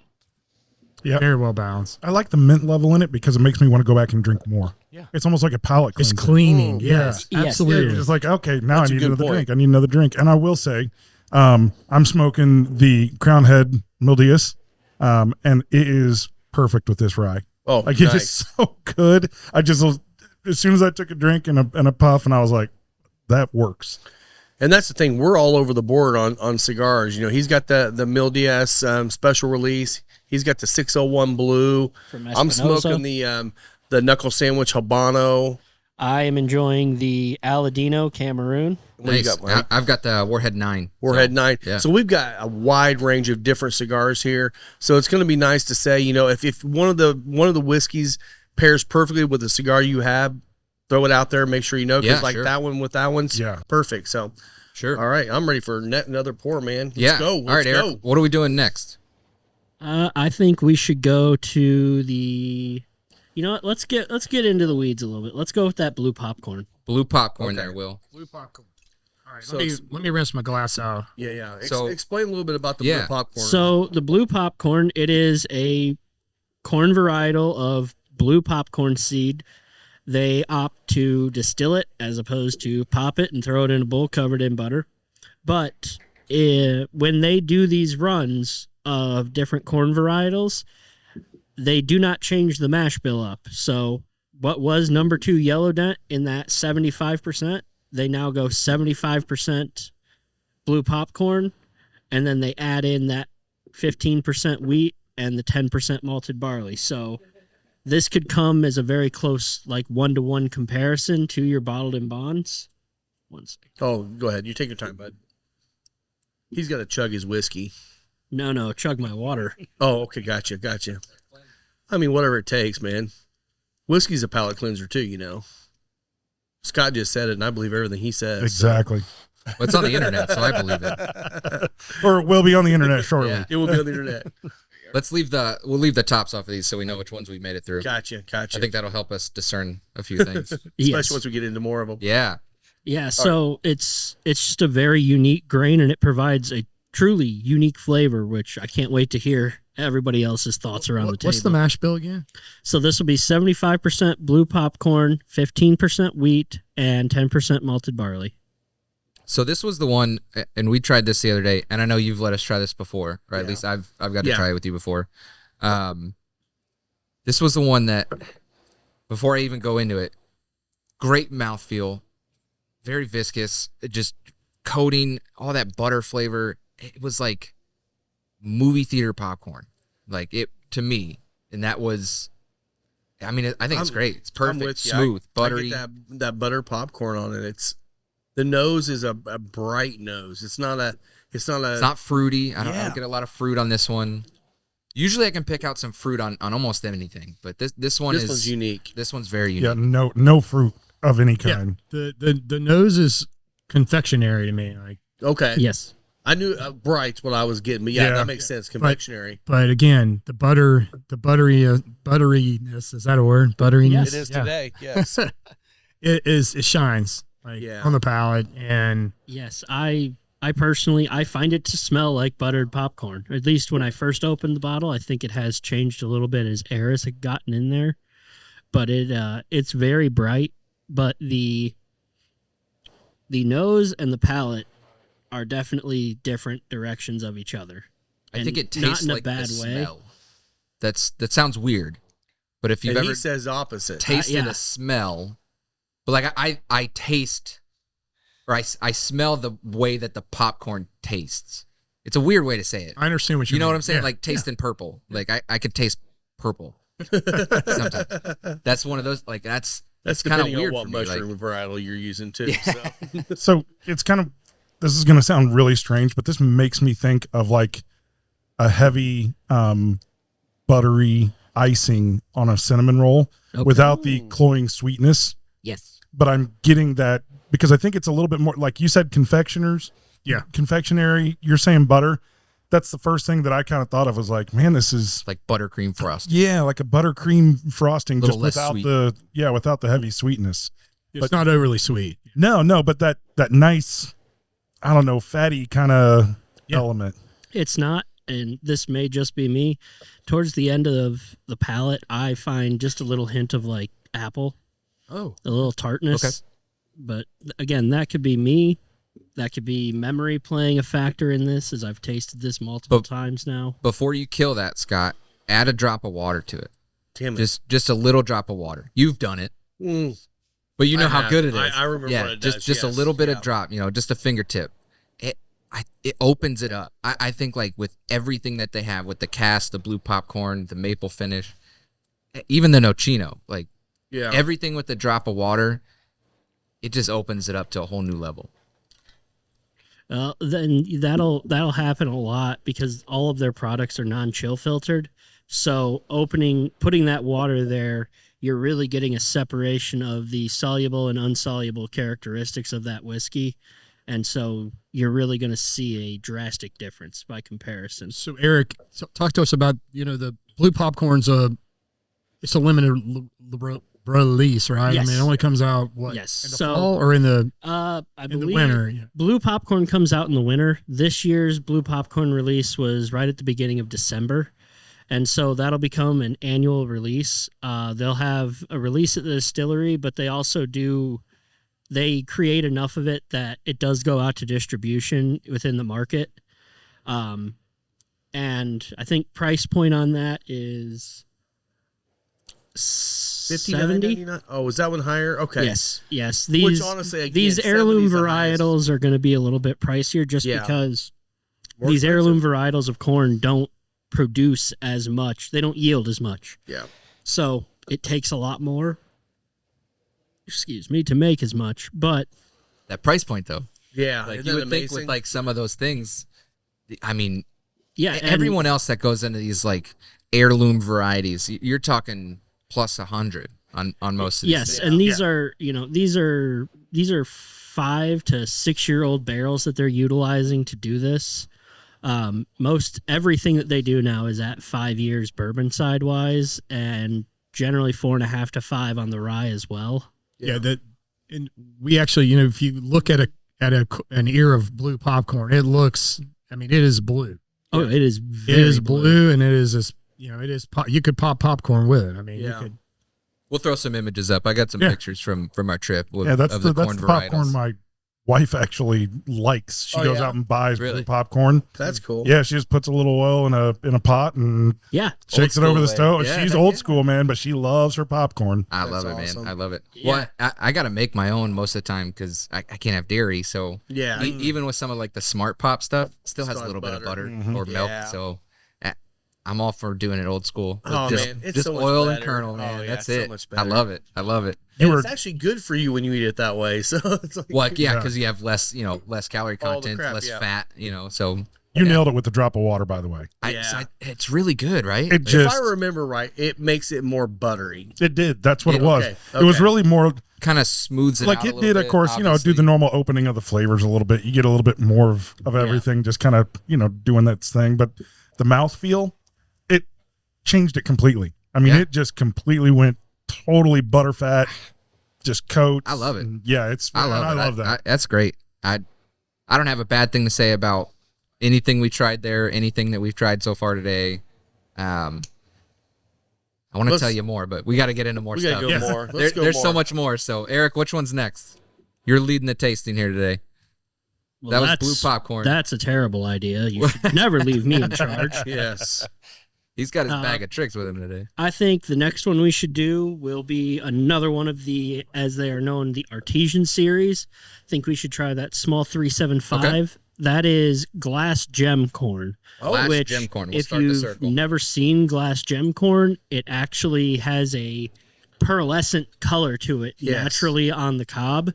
S4: Yeah.
S5: very well balanced.
S4: I like the mint level in it because it makes me want to go back and drink more.
S3: Yeah.
S4: It's almost like a palate
S5: It's
S4: cleanser.
S5: cleaning.
S3: Oh,
S5: Yes,
S7: yes.
S5: absolutely.
S4: It's just like, okay, now
S3: That's a
S4: I need
S3: good
S4: another
S3: point.
S4: drink. I need another drink. And I will say, I'm smoking the Crown Head Mildias, and it is perfect with this rye.
S3: oh,
S4: Like
S3: nice.
S4: it's just so good. I just was, as soon as I took a drink and a puff, and I was like, that works.
S3: And that's the thing. We're all over the board on cigars. You know, he's got the Mildias special release. He's got the 601 Blue.
S7: From
S3: I'm
S7: Espinosa.
S3: smoking the Knuckle Sandwich Habano.
S7: I am enjoying the Aladino Cameroon.
S3: What do you
S6: Nice.
S3: got, Mike?
S6: I've got the Warhead 9.
S3: Warhead
S6: so,
S3: 9.
S6: yeah.
S3: So we've got a wide range of different cigars here. So it's going to be nice to say, you know, if one of the whiskeys pairs perfectly with the cigar you have, throw it out there. Make sure you know, because
S6: Yeah,
S3: like
S6: sure.
S3: that one with that one's perfect. So
S6: Sure.
S3: all right, I'm ready for another pour, man. Let's
S6: Yeah.
S3: go.
S6: All right,
S3: Let's
S6: Eric.
S3: go.
S6: What are we doing next?
S7: I think we should go to the. You know what? Let's get into the weeds a little bit. Let's go with that blue popcorn.
S6: Blue popcorn there, Will.
S5: Blue popcorn. All right,
S3: So
S5: let me rinse my glass out.
S3: Yeah.
S6: So-
S3: Explain a little bit about the
S6: Yeah.
S3: blue popcorn.
S7: So the blue popcorn, it is a corn varietal of blue popcorn seed. They opt to distill it as opposed to pop it and throw it in a bowl covered in butter. But when they do these runs of different corn varietals, they do not change the mash bill up. So what was number 2 yellow dent in that 75%, they now go 75% blue popcorn, and then they add in that 15% wheat and the 10% malted barley. So this could come as a very close, like 1-to-1 comparison to your bottled in bonds. One second.
S3: Oh, go ahead. You take your time, bud. He's got to chug his whiskey.
S7: No, chug my water.
S3: Oh, okay. Gotcha. I mean, whatever it takes, man. Whiskey's a palate cleanser too, you know. Scott just said it, and I believe everything he says.
S4: Exactly.
S6: Well, it's on the internet, so I believe it.
S4: Or it will be on the internet shortly.
S6: Yeah.
S3: It will be on the internet.
S6: We'll leave the tops off of these so we know which ones we've made it through.
S3: Gotcha.
S6: I think that'll help us discern a few things.
S3: Especially
S7: Yes.
S3: once we get into more of them.
S6: Yeah.
S7: Yeah, so it's just a very unique grain, and it provides a truly unique flavor, which I can't wait to hear everybody else's thoughts around the table.
S5: What's the mash bill again?
S7: So this will be 75% blue popcorn, 15% wheat, and 10% malted barley.
S6: So this was the one, and we tried this the other day, and I know you've let us try this before, or at least I've got to
S3: Yeah.
S6: try it with you before. This was the one that, before I even go into it, great mouthfeel, very viscous, just coating, all that butter flavor. It was like movie theater popcorn, like it to me, and that was. I mean, I think it's great. It's
S3: I'm
S6: perfect,
S3: with you.
S6: smooth,
S3: I
S6: buttery.
S3: get that butter popcorn on it. It's the nose is a bright nose. It's not
S6: Fruity. I don't
S3: Yeah.
S6: get a lot of fruit on this one. Usually I can pick out some fruit on almost anything, but this one's
S3: unique.
S6: This one's very unique.
S4: Yeah, no fruit of any kind.
S5: The nose is confectionery to me. Like,
S3: Okay.
S7: Yes.
S3: I knew bright's what I was getting, but that makes sense. Confectionery.
S5: but again, the butteriness, is that a word? Butteriness.
S7: Yes.
S3: It is
S5: Yeah.
S3: today. Yes.
S5: It shines like on the palate, and
S7: Yes, I personally I find it to smell like buttered popcorn. At least when I first opened the bottle, I think it has changed a little bit as air has gotten in there. But it's very bright. But the nose and the palate are definitely different directions of each other.
S6: I think it
S7: not
S6: tastes
S7: in a
S6: like
S7: bad
S6: the
S7: way.
S6: smell. That sounds weird, but if you've
S3: And
S6: ever
S3: he says opposite.
S6: tasted
S7: yeah.
S6: a smell, but like I taste, or I smell the way that the popcorn tastes. It's a weird way to say it.
S5: I understand what
S6: You know
S5: mean.
S6: what I'm saying?
S5: Yeah.
S6: Like tasting purple. Like I could taste purple sometimes. That's one of those. Like that's
S3: That's
S6: kinda
S3: depending on
S6: weird
S3: what
S6: for me, like-
S3: mushroom varietal you're using too. So.
S4: So it's kind of, this is going to sound really strange, but this makes me think of like a heavy, buttery icing on a cinnamon roll without the cloying sweetness.
S7: Yes.
S4: But I'm getting that because I think it's a little bit more like you said, confectioners.
S5: Yeah.
S4: Confectionery. You're saying butter. That's the first thing that I kind of thought of was like, man, this is
S6: Like buttercream frost.
S4: yeah, like a buttercream frosting,
S6: Little
S4: just
S6: less
S4: without
S6: sweet.
S4: without the heavy sweetness.
S5: It's not overly sweet.
S4: No, but that nice, I don't know, fatty kind of element.
S7: It's not, and this may just be me. Towards the end of the palate, I find just a little hint of like apple,
S6: Oh.
S7: a little tartness.
S6: Okay.
S7: But again, that could be me. That could be memory playing a factor in this, as I've tasted this multiple times now.
S6: Before you kill that, Scott, add a drop of water to it.
S3: Damn it.
S6: Just a little drop of water. You've done it, but you know
S3: I
S6: how
S3: have.
S6: good it is.
S3: I remember
S6: yeah,
S3: what it
S6: just
S3: does,
S6: just a
S3: yes.
S6: little bit
S3: Yeah.
S6: of drop. Just a fingertip. It opens it up. I think like with everything that they have with the cast, the blue popcorn, the maple finish, even the nocino, like everything with the drop of water, it just opens it up to a whole new level.
S7: Then that'll happen a lot because all of their products are non-chill filtered. So putting that water there, you're really getting a separation of the soluble and unsoluble characteristics of that whiskey. And so you're really going to see a drastic difference by comparison.
S5: So Eric, talk to us about, the blue popcorn's it's a limited release, right?
S7: Yes.
S5: I mean, it only comes out
S7: Yes.
S5: in the
S7: So,
S5: fall or in the
S7: I
S5: in
S7: believe
S5: the winter. Yeah.
S7: blue popcorn comes out in the winter. This year's blue popcorn release was right at the beginning of December. And so that'll become an annual release. They'll have a release at the distillery, but they also they create enough of it that it does go out to distribution within the market. And I think price point on that is $70.
S3: Oh, is that one higher? Okay.
S7: Yes.
S3: Which honestly, again,
S7: these heirloom
S3: 70's the highest.
S7: varietals are going to be a little bit pricier just
S3: Yeah.
S7: because
S3: More
S7: these
S3: expensive.
S7: heirloom varietals of corn don't produce as much. They don't yield as much.
S3: Yeah.
S7: So it takes a lot more, to make as much. But
S6: That price point though,
S3: Yeah.
S6: like
S3: Isn't
S6: you
S3: that
S6: would think
S3: amazing?
S6: with like some of those things, I mean,
S7: yeah, and
S6: everyone else that goes into these like heirloom varieties, you're talking plus 100 on most of these.
S7: yes,
S6: things.
S7: and these are 5 to 6 year old barrels that they're utilizing to do this. Most everything that they do now is at 5 years bourbon side wise, and generally 4.5 to 5 on the rye as well.
S5: Yeah, and we actually, if you look at an ear of blue popcorn, it looks. I mean, it is blue.
S7: Oh, it is.
S5: It
S7: Very
S5: is blue, and it is this. It is. You could pop popcorn with it. I mean, you
S3: Yeah.
S5: could.
S6: We'll throw some images up. I got some
S5: Yeah.
S6: pictures from our trip with,
S4: Yeah, that's
S6: of
S4: the
S6: corn
S4: popcorn
S6: varietals.
S4: my wife actually likes. She
S3: Oh,
S4: goes
S3: yeah?
S4: out and buys
S6: Really?
S4: blue popcorn.
S3: That's cool.
S4: Yeah, she just puts a little oil in a pot and
S7: Yeah.
S4: shakes it
S6: school
S4: over the
S6: way.
S4: stove.
S6: Yeah.
S4: She's old school, man, but she loves her popcorn.
S6: I love
S3: That's
S6: it,
S3: awesome.
S6: man. I love it.
S7: Yeah.
S6: Well, I got to make my own most of the time because I can't have dairy. So
S3: Yeah.
S6: even with some of like the Smart Pop stuff, still has a
S3: Still
S6: little bit of
S3: butter.
S6: butter or milk.
S3: Yeah.
S6: So I'm all for doing it old school.
S3: Oh,
S6: just,
S3: man, it's
S6: just
S3: so much
S6: oil and
S3: better.
S6: kernel,
S3: Oh,
S6: man.
S3: yeah,
S6: That's
S3: it's so
S6: it.
S3: much
S6: I
S3: better.
S6: love it. I love it.
S3: And
S4: You
S3: it's
S4: were
S3: actually good for you when you eat it that way. So it's like,
S6: Well, yeah,
S3: Yeah.
S6: because you have less, less calorie
S3: All the
S6: content,
S3: crap,
S6: less
S3: yeah.
S6: fat, So
S4: You
S6: Yeah.
S4: nailed it with the drop of water, by the way.
S3: Yeah.
S6: it's really good, right?
S4: It
S3: if
S4: just
S3: I remember right, it makes it more buttery.
S4: it did. That's what it
S6: Yeah,
S4: was.
S3: okay,
S4: It was
S3: okay.
S4: really more
S6: kind of smooths it
S4: like
S6: out a
S4: it
S6: little
S4: did, of
S6: bit,
S4: course, do
S6: obviously.
S4: the normal opening of the flavors a little bit. You get a little bit more of everything, just kind of, doing that thing. But the mouthfeel, it changed it completely. I mean,
S6: Yeah.
S4: it just completely went totally butterfat, just coats.
S6: I love it.
S4: and yeah,
S6: I love it.
S4: I love that.
S6: That's great. I don't have a bad thing to say about anything we tried there, anything that we've tried so far today. I want to
S3: Let's-
S6: tell you more, but we got to get into more
S3: We
S6: stuff.
S3: gotta go more. Let's
S6: There-
S3: go
S6: there's
S3: more.
S6: so much more. So, Eric, which one's next? You're leading the tasting here today.
S7: Well,
S6: That was
S7: that's-
S6: blue popcorn.
S7: That's a terrible idea. You should never leave me in charge.
S3: Yes.
S6: He's got his bag of tricks with him today.
S7: I think the next one we should do will be another one of the, as they are known, the Artesian series. I think we should try that small 375.
S6: Okay.
S7: That is glass gem corn.
S6: Glass
S7: which,
S6: gem corn. We'll
S7: if
S6: start the
S7: you've
S6: circle.
S7: never seen glass gem corn, it actually has a pearlescent color to it
S3: Yes.
S7: naturally on the cob,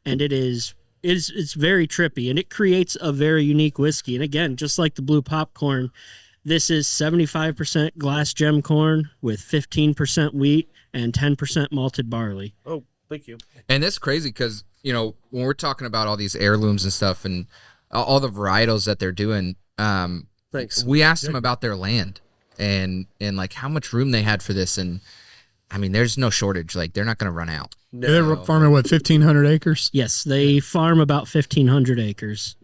S7: and it's very trippy, and it creates a very unique whiskey. And again, just like the blue popcorn, this is 75% glass gem corn with 15% wheat and 10% malted barley.
S3: Oh, thank you.
S6: And that's crazy because, you know, when we're talking about all these heirlooms and stuff and all the varietals that they're doing,
S3: Thanks.
S6: we asked them about their land and like how much room they had for this. And I mean, there's no shortage. Like, they're not going to run out.
S5: They're farming, what, 1,500 acres?
S7: Yes, they farm about 1,500 acres.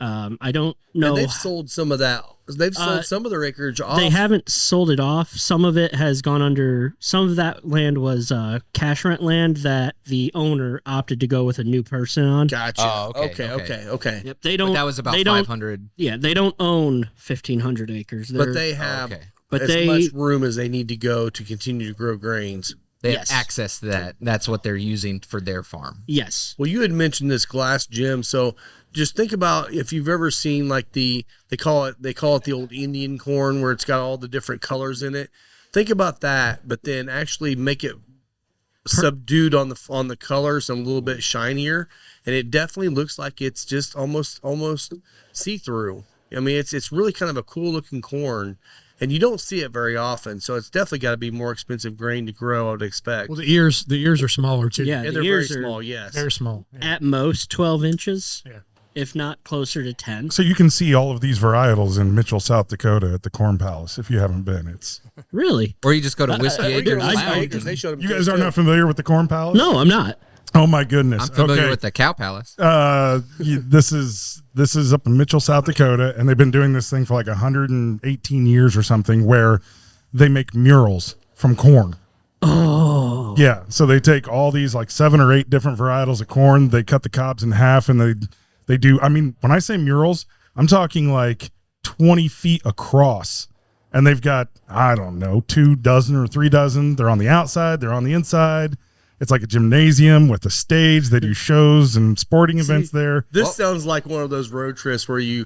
S7: I don't know.
S3: And they've sold some of that. They've sold some of their acreage off.
S7: They haven't sold it off. Some of it has gone under. Some of that land was cash rent land that the owner opted to go with a new person on.
S3: Gotcha.
S6: Oh, okay.
S7: Yep, they don't.
S6: But that was about
S7: they don't-
S6: 500.
S7: Yeah, they don't own 1,500 acres.
S3: But they have
S6: okay.
S7: But
S3: as
S7: they-
S3: much room as they need to go to continue to grow grains.
S6: They
S7: Yes.
S6: have access to that. That's what they're using for their farm.
S7: Yes.
S3: Well, you had mentioned this glass gem, so just think about if you've ever seen like they call it the old Indian corn where it's got all the different colors in it. Think about that, but then actually make it subdued on the colors and a little bit shinier, and it definitely looks like it's just almost see-through. I mean, it's really kind of a cool looking corn. And you don't see it very often, so it's definitely got to be more expensive grain to grow, I would expect.
S5: Well, the ears are smaller too.
S7: Yeah,
S3: and
S7: the
S3: they're very
S7: ears are
S3: small, yes.
S5: Very small. Yeah.
S7: at most 12 inches,
S5: Yeah.
S7: if not closer to 10.
S4: So you can see all of these varietals in Mitchell, South Dakota at the Corn Palace if you haven't been. It's
S7: Really?
S6: Or you just go to
S3: Or
S6: Whiskey
S3: you go
S6: Acres
S3: to Whiskey
S6: Lounge.
S3: Acres, they showed them
S4: you
S3: to
S4: guys
S3: us,
S4: are
S3: too.
S4: not familiar with the Corn Palace?
S7: No, I'm not.
S4: Oh my goodness.
S6: I'm familiar
S4: Okay.
S6: with the Cow Palace.
S4: This is up in Mitchell, South Dakota, and they've been doing this thing for like 118 years or something, where they make murals from corn.
S7: Oh.
S4: Yeah, so they take all these like 7 or 8 different varietals of corn, they cut the cobs in half, and they do. I mean, when I say murals, I'm talking like 20 feet across, and they've got, I don't know, 2 dozen or 3 dozen. They're on the outside, they're on the inside. It's like a gymnasium with a stage. They do shows and sporting events there.
S3: This sounds like one of those road trips where you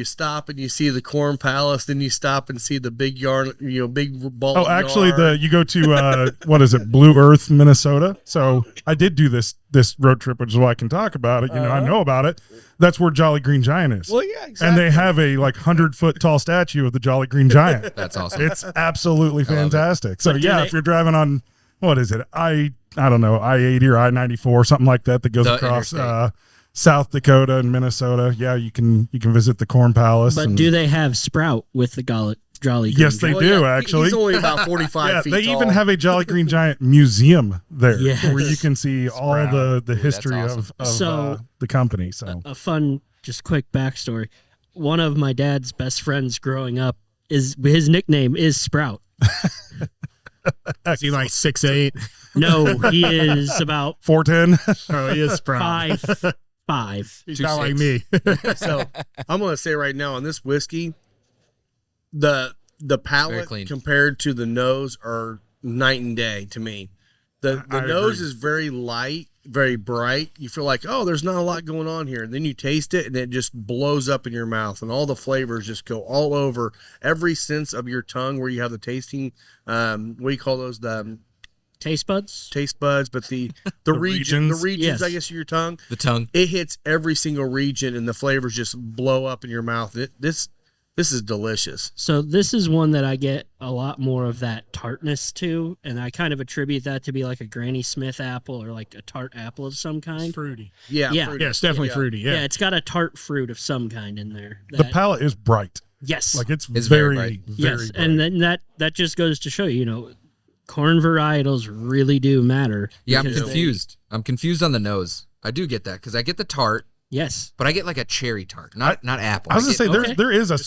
S3: stop and you see the Corn Palace, then you stop and see the big yarn, big ball.
S4: Oh, actually, you go to what is it, Blue Earth, Minnesota. So I did do this road trip, which is why I can talk about it. I know about it. That's where Jolly Green Giant is.
S3: Well, yeah, exactly.
S4: And they have a like 100-foot tall statue of the Jolly Green Giant.
S6: That's awesome.
S4: It's absolutely fantastic. So
S7: But do
S4: yeah,
S7: they-
S4: if you're driving on, what is it, I don't know, I-80 or I-94, something like that goes
S6: The
S4: across
S6: interstate.
S4: South Dakota and Minnesota. Yeah, you can visit the Corn Palace.
S7: But
S4: and-
S7: do they have Sprout with the Jolly Green
S4: Yes, they
S7: Giant?
S4: do,
S3: yeah,
S4: actually.
S3: He's only about 45
S4: Yeah,
S3: feet
S4: they
S3: tall.
S4: even have a Jolly Green Giant museum there,
S7: Yes.
S4: where you can see all the
S6: that's
S4: history
S6: awesome.
S4: of
S7: So-
S4: the company. So
S7: A fun, just quick backstory. One of my dad's best friends growing up his nickname is Sprout.
S5: Is he like 6'8"?
S7: No, he is about
S4: 410.
S5: Oh, he is sprout.
S7: 5'5".
S5: He's not like me.
S3: So I'm going to say right now on this whiskey, the palate
S6: clean.
S3: compared to the nose are night and day to me. The
S4: I
S3: nose
S4: agree.
S3: is very light, very bright. You feel like, oh, there's not a lot going on here. And then you taste it and it just blows up in your mouth and all the flavors just go all over every sense of your tongue where you have the tasting, what do you call those? The
S7: Taste buds?
S3: taste buds, but the
S4: regions?
S3: regions,
S7: Yes.
S3: I guess, of your tongue.
S6: The tongue.
S3: It hits every single region and the flavors just blow up in your mouth. This is delicious.
S7: So this is one that I get a lot more of that tartness to, and I kind of attribute that to be like a Granny Smith apple or like a tart apple of some
S5: It's
S7: kind.
S5: fruity.
S3: Yeah,
S7: Yeah.
S3: fruity.
S5: Yeah, it's definitely
S3: Yeah.
S5: fruity.
S7: Yeah.
S5: Yeah.
S7: It's got a tart fruit of some kind in there.
S4: The
S7: That-
S4: palate is bright.
S7: yes.
S4: Like it's
S6: very
S4: very,
S6: bright.
S4: very
S7: yes.
S4: bright.
S7: And then that just goes to show you, corn varietals really do matter.
S6: Yeah, I'm
S7: because they-
S6: confused. I'm confused on the nose. I do get that because I get the tart,
S7: Yes.
S6: but I get like a cherry tart, not apple.
S4: I was gonna say
S7: okay.
S4: there is a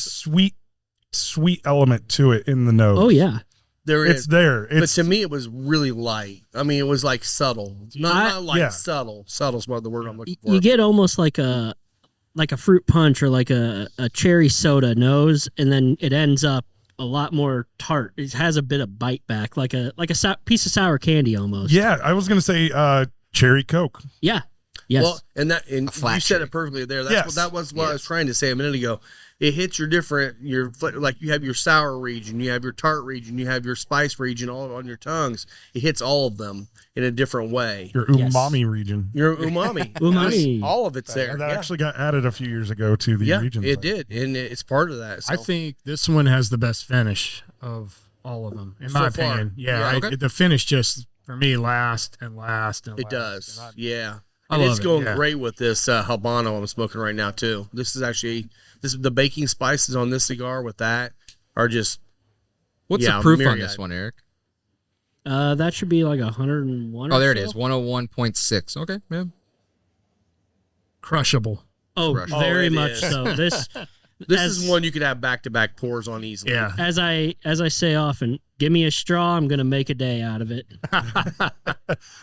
S4: sweet element to it in the nose.
S7: Oh yeah.
S3: There
S4: It's
S3: is.
S4: there.
S3: But
S4: It's
S3: to me, it was really light. I mean, it was like subtle. Not like
S4: Yeah.
S3: subtle. Subtle's what the word I'm looking for.
S7: You get almost like a fruit punch or like a cherry soda nose, and then it ends up a lot more tart. It has a bit of bite back, like a piece of sour candy almost.
S4: yeah. I was gonna say cherry Coke.
S7: Yeah. Yes.
S3: Well, and you
S6: flat
S3: said
S6: tree.
S3: it perfectly there.
S4: Yes.
S3: That was what I was trying to say a minute ago. It hits like you have your sour region, you have your tart region, you have your spice region all on your tongues. It hits all of them in a different way.
S4: Your
S7: Yes.
S4: umami region.
S3: Your umami.
S7: Umami.
S3: All of it's there.
S4: That
S3: Yeah.
S4: actually got added a few years ago to the
S3: Yeah,
S4: region.
S3: it did. And it's part of that. So.
S5: I think this one has the best finish of all of them, in
S3: So
S5: my
S3: far.
S5: opinion. Yeah,
S3: Yeah,
S6: okay.
S5: the finish just for me last and last and
S3: It
S5: last.
S3: does.
S5: And
S3: Yeah.
S5: I
S3: And
S5: love
S3: it's
S5: it,
S3: going
S5: yeah.
S3: great with this Habano I'm smoking right now too. This is the baking spices on this cigar with that are just
S6: What's
S3: Yeah,
S6: the proof on
S3: myriad.
S6: this one, Eric?
S7: That should be like 101.
S6: Oh,
S7: or
S6: there it
S7: so.
S6: is, 101.6. Okay, yeah.
S5: crushable.
S7: Oh,
S6: Crush.
S7: very
S3: it
S7: much
S3: is.
S7: so. This
S3: is one you could have back-to-back pours on easily.
S5: Yeah.
S7: as I say often, give me a straw, I'm gonna make a day out of it.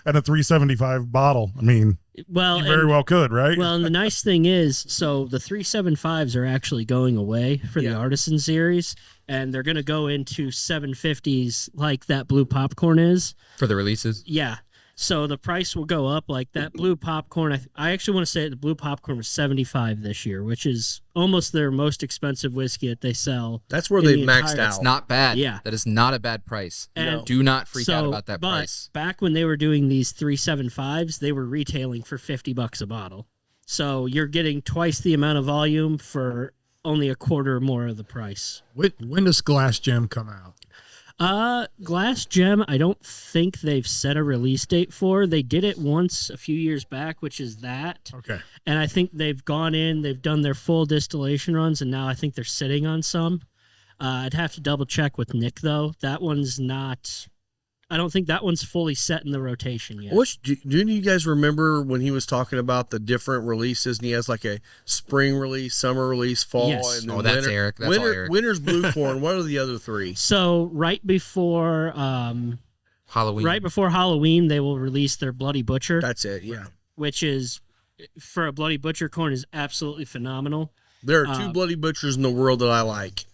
S4: And a 375 bottle. I mean,
S7: Well,
S4: you very
S7: and-
S4: well could, right?
S7: Well, and the nice thing is, so the 375s are actually going away for the Artisan series, and they're going to go into 750s like that blue popcorn is.
S6: For the releases.
S7: Yeah. So the price will go up like that blue popcorn. I actually want to say the blue popcorn was 75 this year, which is almost their most expensive whiskey that they sell.
S3: That's where
S7: in
S3: they've
S7: the
S3: maxed
S7: entire-
S3: out.
S6: It's not bad.
S7: Yeah.
S6: That is not a bad price.
S7: And
S6: Do not freak out
S7: so,
S6: about that
S7: but
S6: price.
S7: back when they were doing these 375s, they were retailing for $50 a bottle. So you're getting twice the amount of volume for only a quarter more of the price.
S5: When does Glass Gem come out?
S7: Glass Gem, I don't think they've set a release date for. They did it once a few years back, which is that.
S5: Okay.
S7: And I think they've gone in, they've done their full distillation runs, and now I think they're sitting on some. I'd have to double check with Nick, though. That one's not, I don't think that one's fully set in the rotation yet.
S3: Do you guys remember when he was talking about the different releases and he has like a spring release, summer release, fall,
S7: Yes.
S3: and then
S6: Oh, that's
S3: winter,
S6: Eric. That's all Eric.
S3: Winter's blue corn. What are the other three?
S7: So right before
S6: Halloween.
S7: they will release their Bloody Butcher,
S3: That's it. Yeah.
S7: which is for a Bloody Butcher corn is absolutely phenomenal.
S3: There are two Bloody Butchers in the world that I like.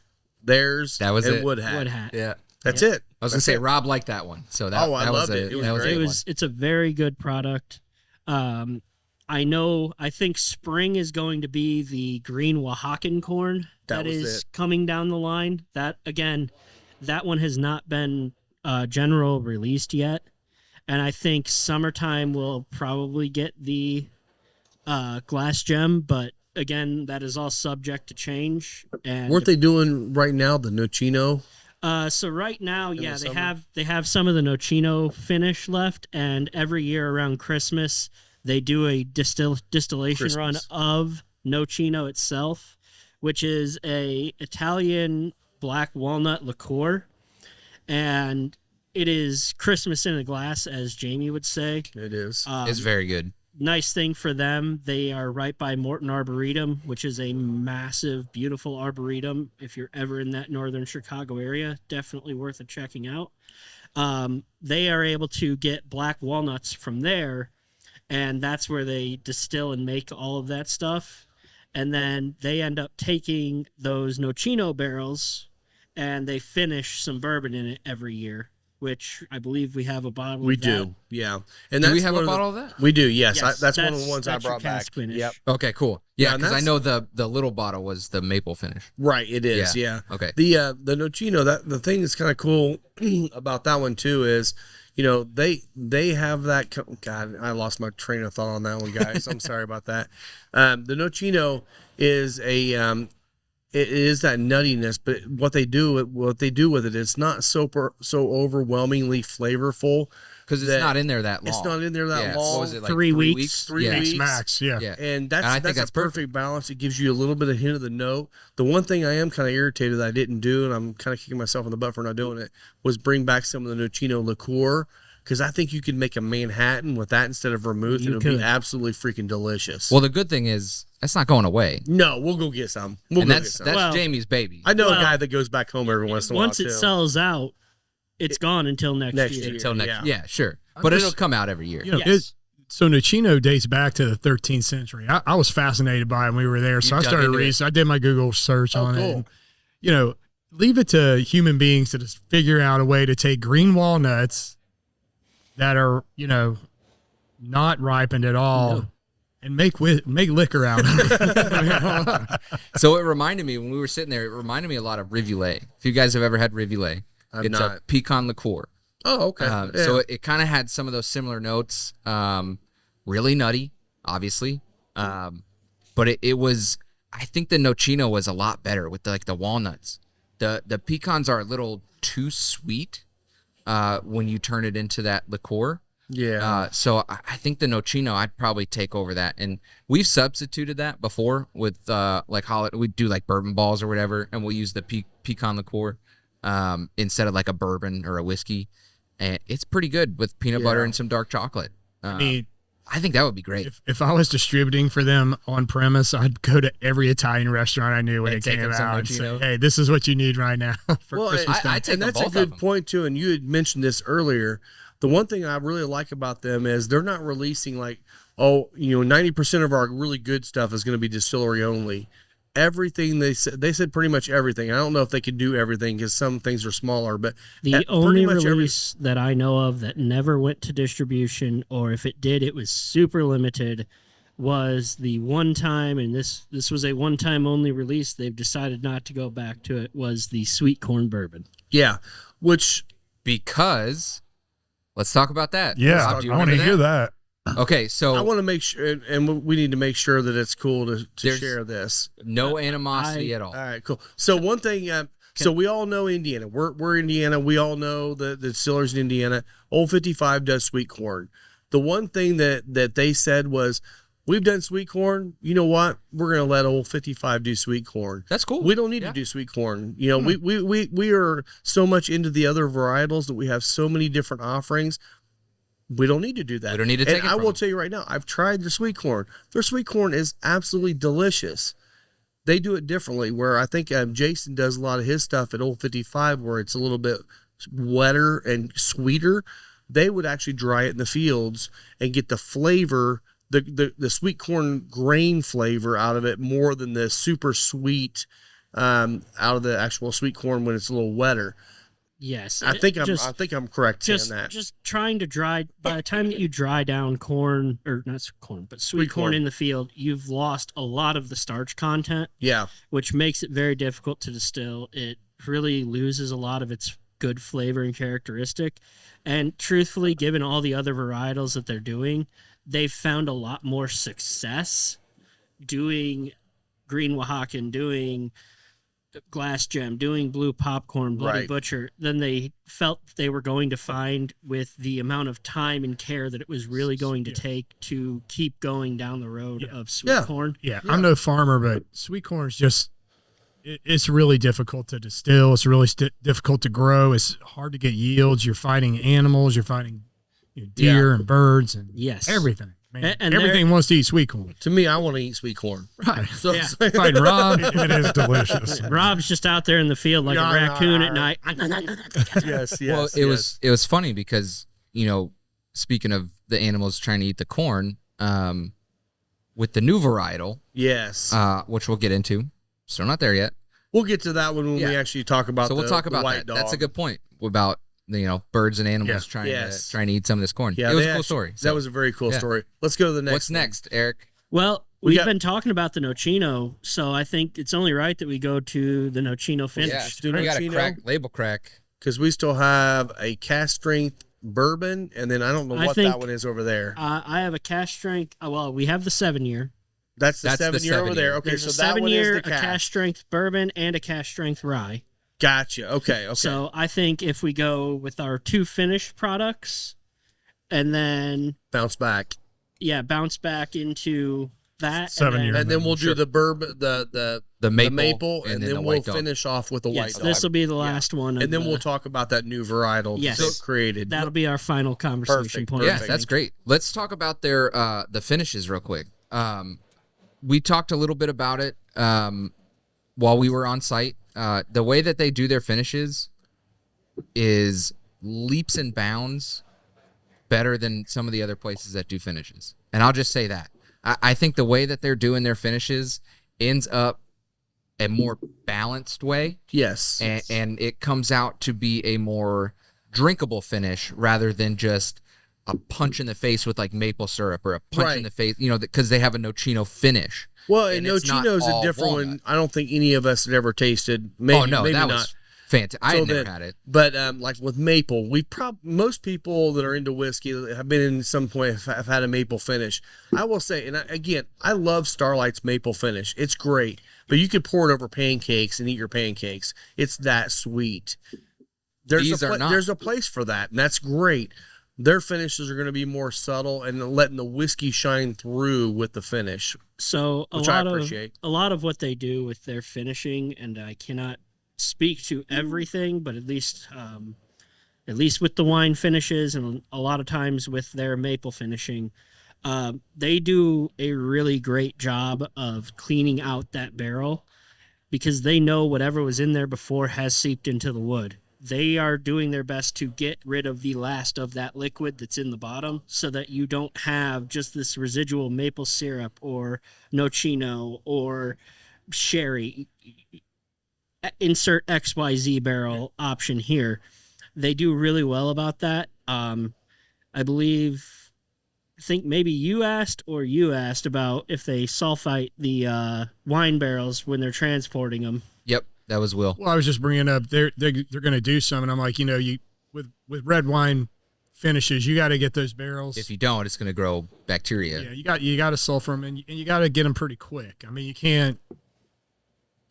S3: Theirs
S6: That was
S3: and
S6: it.
S3: Wood Hat.
S7: Wood Hat.
S6: Yeah.
S3: That's it.
S6: I was gonna say Rob liked that one, so that,
S3: Oh, I
S6: that was
S3: loved it. It was
S6: that was a
S3: great.
S6: good one.
S7: It's a very good product. I think spring is going to be the green Oaxacan corn
S3: That
S7: that
S3: was
S7: is
S3: it.
S7: coming down the line. That again, that one has not been general released yet, and I think summertime will probably get the Glass Gem, but again, that is all subject to change. And
S3: Weren't they doing right now the Nocino?
S7: so right now,
S3: the
S7: yeah,
S3: summer?
S7: they have some of the Nocino finish left, and every year around Christmas they do a distillation run
S3: Christmas.
S7: of Nocino itself, which is a Italian black walnut liqueur, and it is Christmas in a glass, as Jamie would say.
S3: It is.
S6: It's very good.
S7: Nice thing for them, they are right by Morton Arboretum, which is a massive, beautiful arboretum. If you're ever in that northern Chicago area, definitely worth it checking out. They are able to get black walnuts from there, and that's where they distill and make all of that stuff. And then they end up taking those Nocino barrels, and they finish some bourbon in it every year, which I believe we have a bottle
S3: We
S7: of that.
S3: do. Yeah. And
S6: Do we
S3: that's
S6: have
S3: one
S6: a
S3: of the-
S6: bottle of that?
S3: We do. Yes.
S7: Yes,
S3: That's one of the ones I
S7: that's your
S3: brought back.
S7: cask finish.
S3: Yep.
S6: Okay, cool.
S3: Yeah,
S6: Yeah,
S3: and
S6: because I
S3: that's-
S6: know the little bottle was the maple finish.
S3: Right. It is.
S6: Yeah.
S3: Yeah.
S6: Okay.
S3: The Nocino, that the thing that's kind of cool about that one too is, they have that. God, I lost my train of thought on that one, guys. I'm sorry about that. The Nocino is it is that nuttiness, but what they do with it, it's not so overwhelmingly flavorful.
S6: Because it's
S3: that-
S6: not in there that long.
S3: It's not in there that
S6: Yeah,
S3: long.
S6: What was it, like
S7: 3 weeks?
S3: 3
S6: yeah.
S3: weeks.
S5: Max, yeah.
S6: Yeah.
S3: And
S6: I think
S3: that's a
S6: that's
S3: perfect balance. It gives you a little bit of hint of the note. The one thing I am kind of irritated that I didn't do, and I'm kind of kicking myself in the butt for not doing it, was bring back some of the Nocino liqueur, because I think you could make a Manhattan with that instead of vermouth, and
S7: You
S3: it would be
S7: could.
S3: absolutely freaking delicious.
S6: Well, the good thing is that's not going away.
S3: No, we'll go get some. We'll
S6: And
S3: go
S6: that's
S3: get some.
S6: that's
S7: Well,
S6: Jamie's baby.
S3: I know
S7: well,
S3: a guy that goes back home every once in a while
S7: Once it
S3: too.
S7: sells out, it's gone until next year.
S3: year.
S6: Until next,
S3: yeah.
S6: yeah, sure. But
S5: just-
S6: it'll come out every year.
S5: You know,
S7: Yes.
S5: so Nocino dates back to the 13th century. I was fascinated by it when we were there, so
S6: You
S5: I
S6: dug
S5: started
S6: into it.
S5: reading. I did my Google search on
S3: cool.
S5: it. And, leave it to human beings to just figure out a way to take green walnuts that are, not ripened at all, and make liquor out of it.
S6: So it reminded me when we were sitting there. It reminded me a lot of Rivulet. If you guys have ever had Rivulet, it's a pecan liqueur.
S3: Oh, okay.
S6: So it kind of had some of those similar notes. Really nutty, obviously, but it was. I think the Nocino was a lot better with the walnuts. The pecans are a little too sweet when you turn it into that liqueur.
S3: Yeah.
S6: So I think the Nocino I'd probably take over that, and we've substituted that before with we do like bourbon balls or whatever, and we'll use the pecan liqueur instead of like a bourbon or a whiskey, and it's pretty good with peanut butter and some dark chocolate. I think that would be great.
S5: If I was distributing for them on premise, I'd go to every Italian restaurant I knew when it came out and say, "Hey, this is what you need right now for Christmas time."
S3: And that's a good point too. And you had mentioned this earlier. The one thing I really like about them is they're not releasing 90% of our really good stuff is going to be distillery only. Everything they said pretty much everything. I don't know if they could do everything because some things are smaller, but
S7: the only release that I know of that never went to distribution, or if it did, it was super limited, was the one time, and this was a one-time only release. They've decided not to go back to it. Was the sweet corn bourbon?
S3: Yeah,
S6: because let's talk about that.
S4: Yeah,
S6: Rob,
S4: I want to hear that.
S6: Okay, so
S3: I want to make sure, and we need to make sure that it's cool to share this.
S6: No animosity at all.
S3: All right, cool. So one thing, so we all know Indiana. We're Indiana. We all know the distillers in Indiana. Old 55 does sweet corn. The one thing that they said was, we've done sweet corn. You know what? We're going to let Old 55 do sweet corn.
S6: That's cool.
S3: We don't need to do sweet corn. You know, we are so much into the other varietals that we have so many different offerings. We don't need to do that.
S6: We don't need to take it
S3: I will tell you right now, I've tried their sweet corn. Their sweet corn is absolutely delicious. They do it differently, where I think Jason does a lot of his stuff at Old 55 where it's a little bit wetter and sweeter. They would actually dry it in the fields and get the flavor, the sweet corn grain flavor out of it more than the super sweet out of the actual sweet corn when it's a little wetter.
S7: Yes,
S3: I think I'm correct in that.
S7: Just trying to dry. By the time that you dry down corn, or not corn, but sweet corn in the field, you've lost a lot of the starch content.
S3: Yeah,
S7: which makes it very difficult to distill. It really loses a lot of its good flavor and characteristic. And truthfully, given all the other varietals that they're doing, they've found a lot more success doing green Oaxacan, doing glass gem, doing blue popcorn, bloody butcher, than they felt they were going to find with the amount of time and care that it was really going to take to keep going down the road of sweet corn.
S5: Yeah, I'm no farmer, but sweet corn is just, it's really difficult to distill. It's really difficult to grow. It's hard to get yields. You're fighting animals. You're fighting deer and birds and everything. Man, and everything wants to eat sweet corn.
S3: To me, I want to eat sweet corn.
S5: Right.
S3: So
S5: find Rob.
S4: It is delicious.
S7: Rob's just out there in the field like a raccoon at night.
S3: Yes.
S6: Well, it was funny because, speaking of the animals trying to eat the corn, with the new varietal, which we'll get into, still not there yet.
S3: We'll get to that one when we actually talk about.
S6: So we'll talk about that.
S3: Dog.
S6: That's a good point about birds and animals trying to eat some of this corn.
S3: Yeah,
S6: it was a cool story.
S3: That was a very cool story. Let's go to the next.
S6: What's next, Eric?
S7: Well, we've been talking about the Nocino, so I think it's only right that we go to the Nocino finish.
S6: Yeah, we got a label crack
S3: because we still have a cast strength bourbon, and then I don't know what that one is over there.
S7: I have a cast strength. Well, we have the 7-year.
S3: That's the 7-year over there. Okay,
S7: there's
S3: so that one is the cast.
S7: A cast strength bourbon and a cast strength rye.
S3: Gotcha. Okay.
S7: So I think if we go with our 2 finished products, and then
S3: bounce back
S7: into that
S3: 7-year, and then we'll do the bourbon, the maple, and then we'll finish off with the white dog.
S7: This will be the last one,
S3: and then we'll talk about that new varietal that's created.
S7: That'll be our final conversation point.
S6: Yeah, that's great. Let's talk about their the finishes real quick. We talked a little bit about it while we were on site. The way that they do their finishes is leaps and bounds better than some of the other places that do finishes. And I'll just say that. I think the way that they're doing their finishes ends up a more balanced way.
S3: Yes.
S6: And it comes out to be a more drinkable finish rather than just a punch in the face with like maple syrup or a punch
S3: Right.
S6: in the face, because they have a nocino finish.
S3: Well, and
S6: it's not
S3: Nocino's a
S6: all
S3: different
S6: walnut.
S3: one. I don't think any of us had ever tasted. Maybe,
S6: Oh no,
S3: maybe
S6: that
S3: not.
S6: was fantastic. I had never had it.
S3: But like with maple, most people that are into whiskey have been in some point have had a maple finish. I will say, and again, I love Starlight's maple finish. It's great, but you could pour it over pancakes and eat your pancakes. It's that sweet.
S6: These are not.
S3: There's a place for that, and that's great. Their finishes are going to be more subtle and letting the whiskey shine through with the finish.
S7: So
S3: Which I appreciate.
S7: a lot of what they do with their finishing, and I cannot speak to everything, but at least with the wine finishes, and a lot of times with their maple finishing, they do a really great job of cleaning out that barrel, because they know whatever was in there before has seeped into the wood. They are doing their best to get rid of the last of that liquid that's in the bottom, so that you don't have just this residual maple syrup or nocino or sherry. Insert XYZ barrel option here. They do really well about that. I think maybe you asked about if they sulfite the wine barrels when they're transporting them.
S6: Yep, that was Will.
S5: Well, I was just bringing up they're going to do some, and I'm like, you with red wine finishes, you got to get those barrels.
S6: If you don't, it's going to grow bacteria.
S5: Yeah, you got to sulfur them, and you got to get them pretty quick. I mean, you can't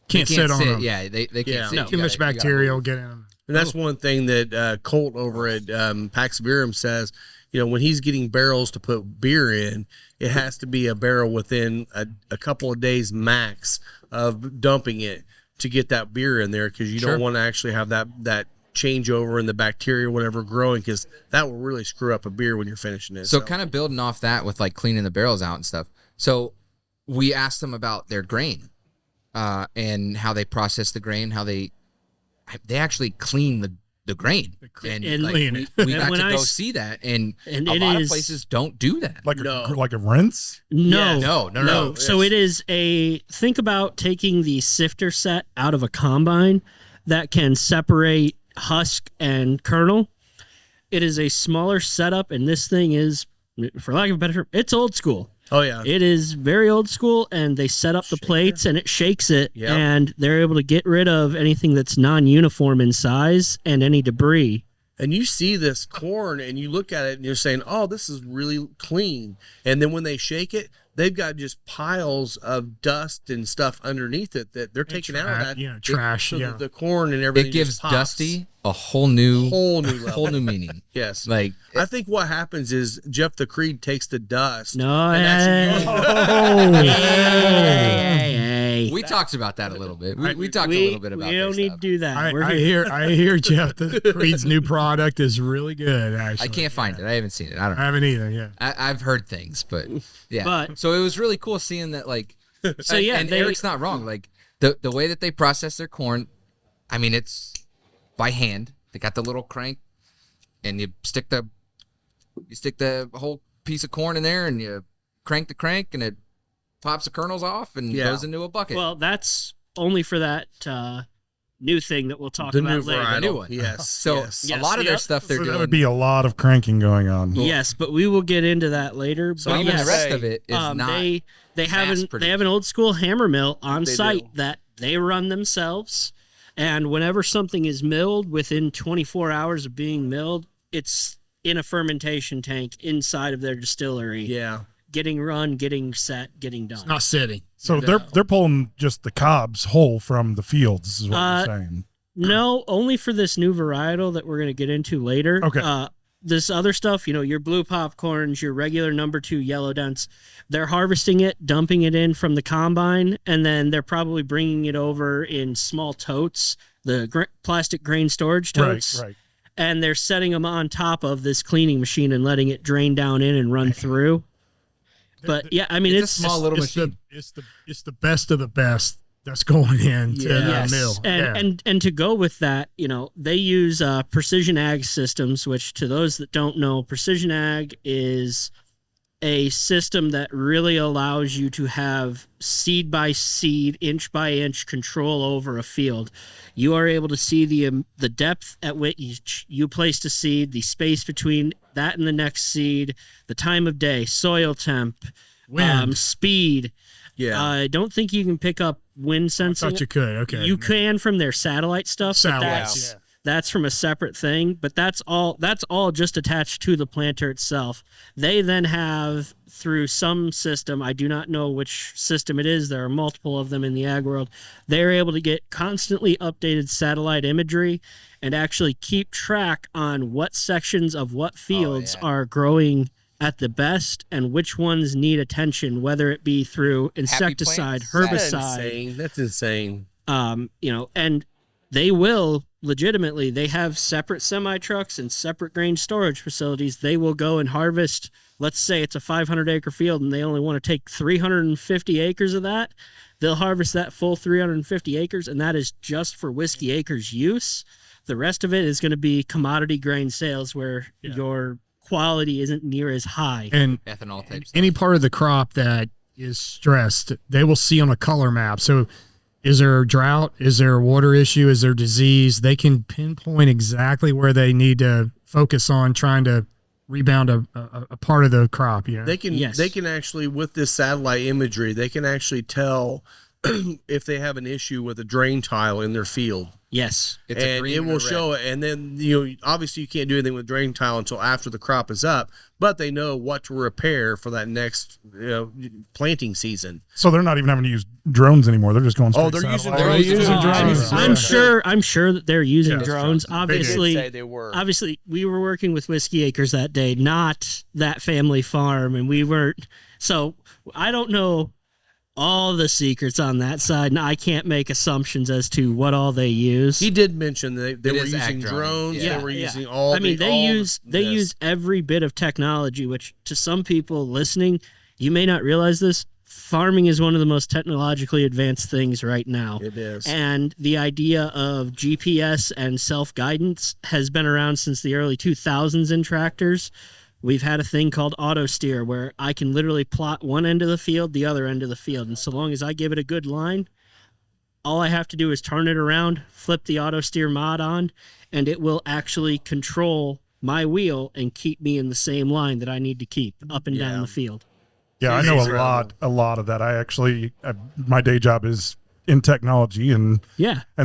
S5: sit on them.
S6: Yeah, they can't
S3: Yeah.
S6: sit.
S5: No,
S6: You
S5: too much
S6: gotta- you gotta
S5: bacteria will
S6: move.
S5: get in them.
S3: And that's one thing that Colt over at Pax Beerum says, when he's getting barrels to put beer in, it has to be a barrel within a couple of days max of dumping it to get that beer in there, because you
S6: Sure.
S3: don't want to actually have that changeover in the bacteria, whatever, growing, because that will really screw up a beer when you're finishing it.
S6: So kind of building off that with like cleaning the barrels out and stuff. So we asked them about their grain and how they process the grain, how they actually clean the grain. And
S7: And
S6: like,
S5: clean it.
S6: we
S7: And
S6: got
S7: when
S6: to
S7: I
S6: go
S7: s-
S6: see that, and
S7: and
S6: a
S7: it
S6: lot
S7: is-
S6: of places don't do that.
S4: Like
S3: No.
S4: like a rinse.
S7: No,
S6: No.
S7: So it is think about taking the sifter set out of a combine that can separate husk and kernel. It is a smaller setup, and this thing is, for lack of a better term, it's old school.
S3: Oh, yeah.
S7: It is very old school, and they set up the plates and it shakes it,
S3: Yep.
S7: and they're able to get rid of anything that's non-uniform in size and any debris.
S3: And you see this corn and you look at it and you're saying, oh, this is really clean. And then when they shake it, they've got just piles of dust and stuff underneath it that they're taking out of that.
S5: Trash.
S3: So
S5: Yeah.
S3: that the corn and everything
S6: It gives
S3: just pops.
S6: Dusty a whole new
S3: level.
S6: whole new meaning.
S3: Yes.
S6: Like
S3: I think what happens is Jeff the Creed takes the dust.
S7: No,
S3: and
S7: hey,
S3: actually
S7: hey.
S6: we talked about that a little bit. We talked a
S7: We
S6: little bit about
S7: we don't
S6: this
S7: need
S6: stuff.
S7: to do that. We're
S5: I
S7: here.
S5: hear Jeff. The Creed's new product is really good. Actually,
S6: I can't find it. I haven't seen it. I don't
S5: I
S6: know.
S5: haven't either. Yeah.
S6: I've heard things, but yeah.
S7: But-
S6: so it was really cool seeing that, like,
S7: So, yeah,
S6: and
S7: they-
S6: Eric's not wrong. Like the way that they process their corn, I mean, it's by hand. They got the little crank, and you stick the whole piece of corn in there, and you crank the crank, and it pops the kernels off and
S3: Yeah.
S6: goes into a bucket.
S7: Well, that's only for that new thing that we'll talk
S3: the
S7: about
S3: new
S7: later.
S3: varietal.
S6: new one.
S3: Yes.
S6: so
S3: yes.
S6: a lot of their
S7: Yep.
S6: stuff they're
S4: So
S6: doing.
S4: that would be a lot of cranking going on.
S7: Yes, but we will get into that later.
S3: So
S7: but
S3: I'm
S6: even
S3: gonna
S6: the rest
S3: say,
S6: of it is not.
S7: they have
S6: mass-produced.
S7: an old school hammer mill on
S3: They
S7: site
S3: do.
S7: that they run themselves, and whenever something is milled within 24 hours of being milled, it's in a fermentation tank inside of their distillery,
S3: Yeah.
S7: getting run, getting set, getting done.
S5: Not sitting.
S4: So they're pulling just the cobs whole from the fields, is what you're saying.
S7: No, only for this new varietal that we're going to get into later.
S4: Okay.
S7: This other stuff, your blue popcorns, your regular number 2 yellow dents, they're harvesting it, dumping it in from the combine, and then they're probably bringing it over in small totes, the plastic grain storage totes,
S4: Right.
S7: and they're setting them on top of this cleaning machine and letting it drain down in and run through. But yeah, I mean,
S6: It's a small little
S5: It's the
S6: machine.
S5: it's the best of the best that's going into
S3: Yes.
S5: the mill.
S7: And to go with that, they use precision ag systems, which to those that don't know, precision ag is a system that really allows you to have seed by seed, inch by inch control over a field. You are able to see the depth at which you placed a seed, the space between that and the next seed, the time of day, soil temp,
S5: Wind.
S7: speed.
S3: Yeah.
S7: I don't think you can pick up wind
S5: I
S7: sensing.
S5: thought you could. Okay.
S7: You can from their satellite stuff. But
S5: Satellites.
S7: that's from a separate thing, but that's all just attached to the planter itself. They then have, through some system, I do not know which system it is, there are multiple of them in the ag world, they're able to get constantly updated satellite imagery and actually keep track on what sections of what fields are growing at the best and which ones need attention, whether it be through insecticide, herbicide.
S3: That's insane.
S7: And they will legitimately, they have separate semi trucks and separate grain storage facilities. They will go and harvest, let's say it's a 500 acre field and they only want to take 350 acres of that. They'll harvest that full 350 acres, and that is just for Whiskeyacres use. The rest of it is going to be commodity grain sales where your quality isn't near as high.
S5: And
S6: Ethanol type stuff.
S5: any part of the crop that is stressed, they will see on a color map. So is there a drought? Is there a water issue? Is there disease? They can pinpoint exactly where they need to focus on trying to rebound a part of the crop. You know?
S3: They can actually, with this satellite imagery, they can actually tell if they have an issue with a drain tile in their field.
S7: Yes.
S3: And it will show it. And then, obviously you can't do anything with drain tile until after the crop is up, but they know what to repair for that next planting season.
S4: So they're not even having to use drones anymore. They're just going straight
S3: they're using
S4: drones.
S7: I'm sure that they're using drones. Obviously,
S3: They did say they were.
S7: Obviously, we were working with Whiskeyacres that day, not that family farm, and we weren't. So I don't know all the secrets on that side, and I can't make assumptions as to what all they use.
S3: He did mention that they were
S6: is
S3: using
S6: ag
S3: drones.
S6: droning.
S3: They were using all.
S7: They use every bit of technology, which to some people listening, you may not realize this. Farming is one of the most technologically advanced things right now.
S3: It is.
S7: And the idea of GPS and self-guidance has been around since the early 2000s in tractors. We've had a thing called auto steer where I can literally plot one end of the field, the other end of the field. And so long as I give it a good line, all I have to do is turn it around, flip the auto steer mod on, and it will actually control my wheel and keep me in the same line that I need to keep up and down the field.
S4: Yeah, I know a lot of that. My day job is in technology, and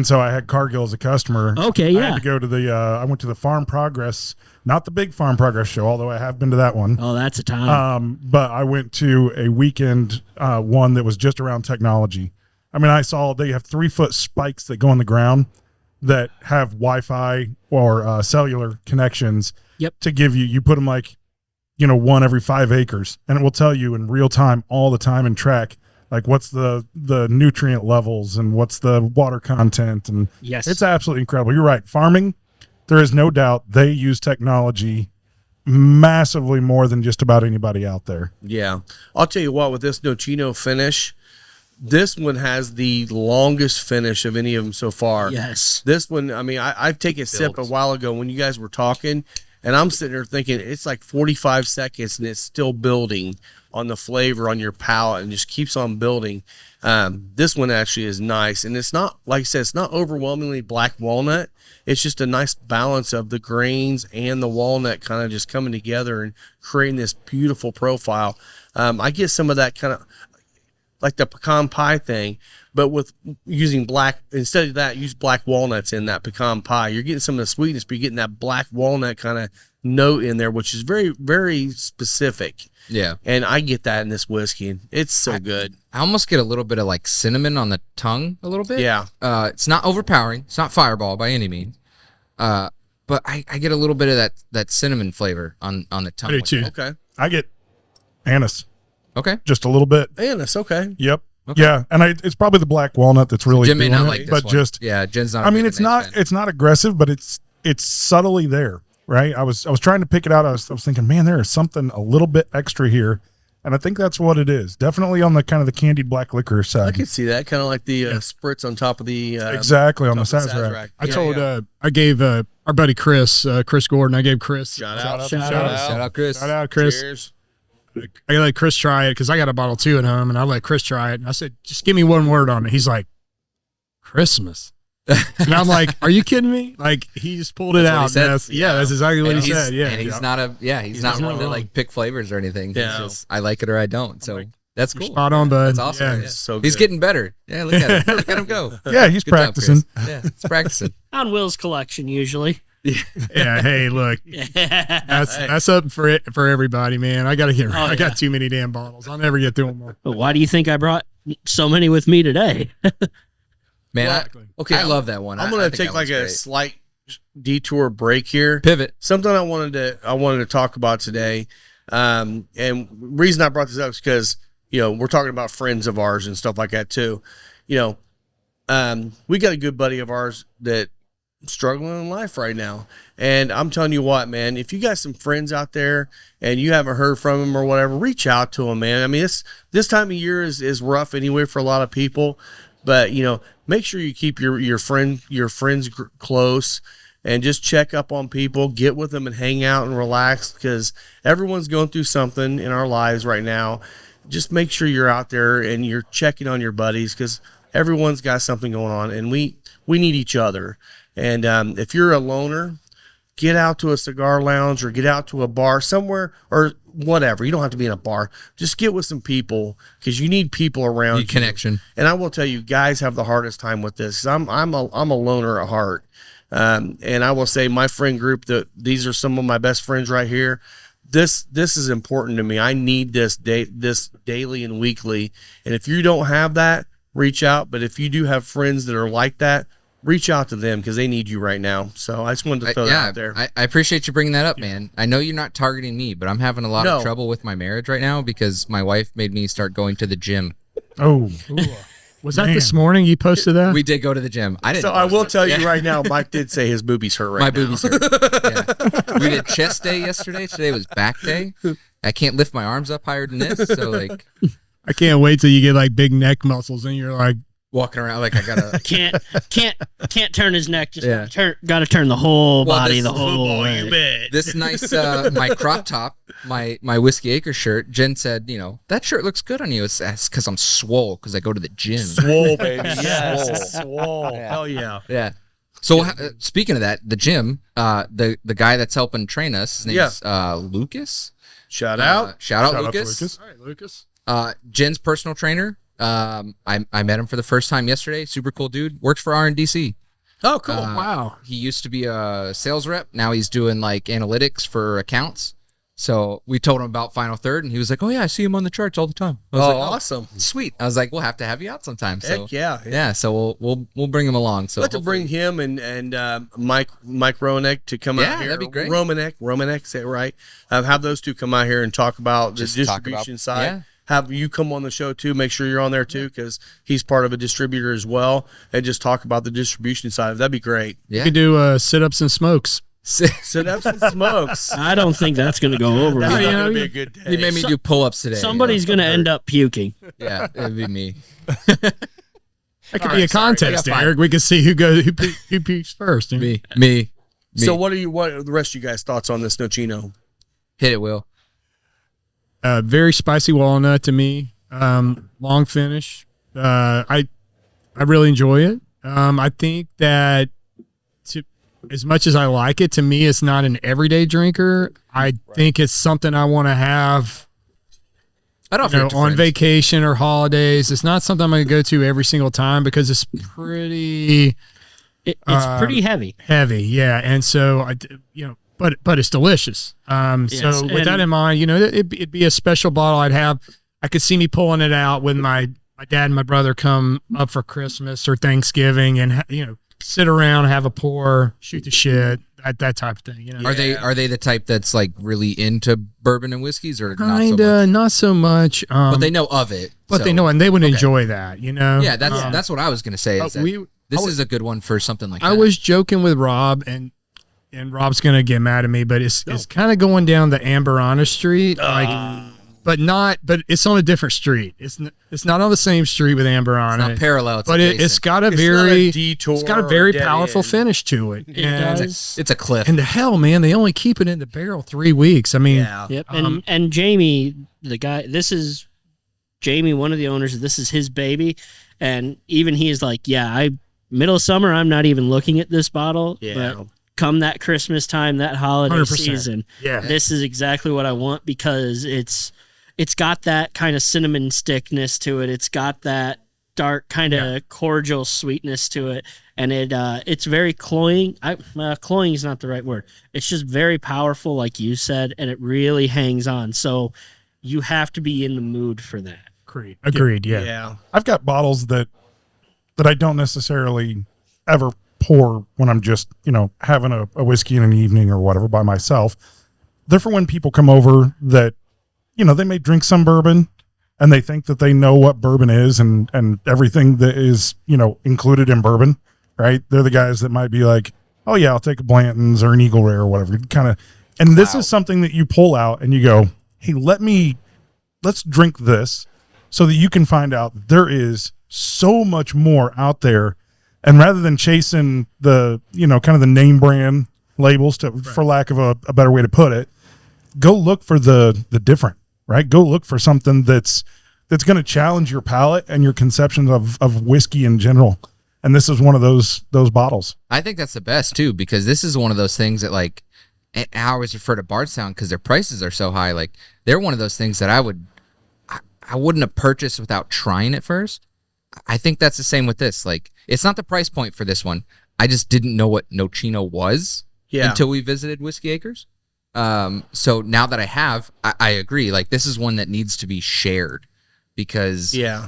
S4: so I had Cargill as a customer.
S7: Okay,
S4: I had to go to I went to the Farm Progress, not the big Farm Progress show, although I have been to that one.
S7: Oh, that's a time.
S4: But I went to a weekend one that was just around technology. I mean, I saw they have 3-foot spikes that go on the ground that have Wi-Fi or cellular connections.
S7: Yep.
S4: To give you put them like, one every 5 acres, and it will tell you in real time all the time and track like what's the nutrient levels and what's the water content. And
S7: yes,
S4: it's absolutely incredible. You're right. Farming, there is no doubt they use technology massively more than just about anybody out there.
S3: Yeah. I'll tell you what, with this Nocino finish, this one has the longest finish of any of them so far.
S7: Yes.
S3: This one, I mean, I take a sip a while ago when you guys were talking, and I'm sitting there thinking it's like 45 seconds and it's still building on the flavor on your palate and just keeps on building. This one actually is nice, and it's not, like I said, it's not overwhelmingly black walnut. It's just a nice balance of the grains and the walnut kind of just coming together and creating this beautiful profile. I get some of that kind of like the pecan pie thing, but with using black, instead of that, use black walnuts in that pecan pie. You're getting some of the sweetness, but you're getting that black walnut kind of note in there, which is very, very specific.
S6: Yeah.
S3: And I get that in this whiskey, and it's so good.
S6: I almost get a little bit of like cinnamon on the tongue a little bit.
S3: Yeah.
S6: It's not overpowering. It's not Fireball by any means. But I get a little bit of that cinnamon flavor on the tongue.
S5: I do too.
S3: Okay.
S4: I get anise.
S6: Okay.
S4: Just a little bit.
S3: Anise, okay.
S4: Yep.
S6: Okay.
S4: Yeah, and it's probably the black walnut that's really
S6: Jen may
S4: doing
S6: not
S4: it,
S6: like this
S4: but
S6: one.
S4: just
S6: Jen's not.
S4: I mean, it's not aggressive, but it's subtly there, right? I was trying to pick it out. I was thinking, man, there is something a little bit extra here, and I think that's what it is. Definitely on the kind of the candied black liquor
S3: I
S4: side.
S3: can see that, kind of like the spritz on top of the
S4: Exactly on the
S3: top of
S4: Sazerac.
S5: I gave our buddy Chris Gordon. I gave Chris
S3: Shout out.
S6: Shout out, Chris.
S5: Shout out, Chris.
S3: Cheers.
S5: I let Chris try it because I got a bottle too at home, and I let Chris try it. And I said, just give me one word on it. He's like, Christmas. And I'm like, are you kidding me? Like, he just pulled it out. That's exactly what he said. Yeah.
S6: And he's not one to like pick flavors or anything.
S3: Yeah.
S6: He's just, I like it or I don't. So that's cool.
S5: Spot on, bud.
S6: That's awesome.
S5: Yeah.
S3: So
S6: He's
S3: good.
S6: getting better. Yeah, look at him. Look at him go.
S4: Yeah, he's
S6: Good job,
S4: practicing.
S6: Chris. Yeah, he's practicing.
S7: On Will's collection, usually.
S5: Yeah. Hey, look, that's up for everybody, man. I gotta get. I got too many damn bottles. I'll never get through them all.
S7: But why do you think I brought so many with me today?
S6: Man, I love that one.
S3: I'm
S6: I
S3: going to
S6: think
S3: take
S6: that
S3: like
S6: one's
S3: a
S6: great.
S3: slight detour break here.
S6: Pivot.
S3: Something I wanted to talk about today. And reason I brought this up is because, we're talking about friends of ours and stuff like that too. We got a good buddy of ours that struggling in life right now. And I'm telling you what, man, if you got some friends out there and you haven't heard from them or whatever, reach out to them, man. I mean, this time of year is rough anyway for a lot of people, but make sure you keep your friends close and just check up on people, get with them and hang out and relax, because everyone's going through something in our lives right now. Just make sure you're out there and you're checking on your buddies, because everyone's got something going on, and we need each other. And if you're a loner, get out to a cigar lounge or get out to a bar somewhere or whatever. You don't have to be in a bar. Just get with some people, because you need people around you.
S6: Connection.
S3: And I will tell you, guys have the hardest time with this. 'Cause I'm a loner at heart. And I will say my friend group, these are some of my best friends right here. This is important to me. I need this daily and weekly. And if you don't have that, reach out. But if you do have friends that are like that, reach out to them, because they need you right now. So I just wanted to throw that out there.
S6: I appreciate you bringing that up, man. I know you're not targeting me, but I'm having a lot of trouble with my marriage right now because my wife made me start going to the gym.
S4: Oh,
S5: Was that this morning you posted that?
S6: We did go to the gym. I didn't.
S3: So I will tell you right now, Mike did say his boobies hurt right
S6: My
S3: now.
S6: boobies hurt. Yeah. We did chest day yesterday. Today was back day. I can't lift my arms up higher than this. So like,
S5: I can't wait till you get like big neck muscles and you're like
S6: walking around like I gotta.
S7: Can't turn his neck. Just got to turn the whole body, the whole way.
S6: This nice my crop top, my Whiskeyacres shirt. Jen said, that shirt looks good on you. It's because I'm swole because I go to the gym.
S3: Swole, baby. Yes. Swole. Hell yeah.
S6: Yeah. So speaking of that, the gym, the guy that's helping train us, his name's Lucas.
S3: Shout out.
S6: Shout out,
S4: to
S6: Lucas.
S5: all right, Lucas.
S6: Jen's personal trainer. I met him for the first time yesterday. Super cool dude. Works for RNDC.
S3: Oh, cool.
S5: Wow.
S6: He used to be a sales rep. Now he's doing like analytics for accounts. So we told him about Final Third, and he was like, "Oh yeah, I see him on the charts all the time." I was like,
S3: awesome.
S6: Sweet. I was like, "We'll have to have you out sometime." So
S3: Heck yeah.
S6: yeah. So we'll bring him along. So
S3: I'd like to bring him and Mike Romanek to come out here.
S6: that'd be great.
S3: Romanek, say it right. Have those two come out here and talk about
S6: Just
S3: the
S6: talk
S3: distribution
S6: about-
S3: side.
S6: yeah.
S3: Have you come on the show too. Make sure you're on there too, because he's part of a distributor as well, and just talk about the distribution side. That'd be great.
S6: Yeah.
S5: You could do sit-ups and smokes.
S3: Sit ups and smokes.
S7: I don't think that's going to go over.
S3: That's
S7: well.
S3: not gonna be a good day.
S6: He made me do pull-ups today.
S7: Somebody's going to end up puking.
S6: Yeah, it'd be me.
S5: That could be a contest,
S6: Yeah, fine.
S5: Eric. We could see who peaks first.
S6: Me.
S3: So what are the rest of you guys' thoughts on this Nocino?
S6: Hit it, Will.
S5: Very spicy walnut to me. Long finish. I really enjoy it. I think that as much as I like it, to me, it's not an everyday drinker. I think it's something I want to have
S6: I'd offer it to
S5: on
S6: friends.
S5: vacation or holidays. It's not something I'm going to go to every single time because it's pretty
S7: It's pretty heavy.
S5: heavy. Yeah. And so, but it's delicious. So with that in mind, it'd be a special bottle I'd have. I could see me pulling it out when my dad and my brother come up for Christmas or Thanksgiving and, sit around, have a pour, shoot the shit, that type of thing.
S6: Are they the type that's like really into bourbon and whiskeys, or
S5: Not so much.
S6: But they know of it.
S5: But
S6: so-
S5: they know, and they would enjoy that.
S6: Yeah, that's what I was gonna say. Is that this
S5: I
S6: is a good one for something like that.
S5: I was joking with Rob, and Rob's gonna get mad at me, but it's kind of going down the Amberana Street, but it's on a different street. It's not on the same street with Amberana.
S6: It's not parallel. It's
S5: but it's
S6: adjacent.
S5: got a
S3: It's not
S5: very
S3: a detour
S5: it's got a
S3: or
S5: very
S3: dead
S5: powerful
S3: end.
S5: finish to it.
S6: It's a cliff.
S5: And the hell, man, they only keep it in the barrel 3 weeks. I mean,
S3: Yeah.
S7: Yep. And Jamie, the guy, this is Jamie, one of the owners, this is his baby. And even he's like, yeah, middle of summer, I'm not even looking at this bottle.
S3: Yeah.
S7: But come that Christmas time, that holiday
S5: 100%.
S7: season,
S5: Yeah.
S7: this is exactly what I want, because it's got that kind of cinnamon stickness to it. It's got that dark kind of cordial sweetness to it. And it's very cloying. Cloying is not the right word. It's just very powerful, like you said, and it really hangs on. So you have to be in the mood for that.
S5: Agreed. Yeah.
S3: Yeah.
S4: I've got bottles that I don't necessarily ever pour when I'm just, having a whiskey in an evening or whatever by myself. They're for when people come over that, they may drink some bourbon and they think that they know what bourbon is and everything that is, included in bourbon, right? They're the guys that might be like, oh yeah, I'll take a Blanton's or an Eagle Rare or whatever. And this is something that you pull out and you go, hey, let's drink this so that you can find out there is so much more out there. And rather than chasing the, kind of the name brand labels for lack of a better way to put it, go look for the different, right? Go look for something that's going to challenge your palate and your conceptions of whiskey in general. And this is one of those bottles.
S6: I think that's the best too, because this is one of those things that, like, I always refer to Bardstown because their prices are so high. Like, they're one of those things that I wouldn't have purchased without trying it first. I think that's the same with this. Like, it's not the price point for this one. I just didn't know what Nocino was until we visited Whiskeyacres. So now that I have, I agree. Like, this is one that needs to be shared because, I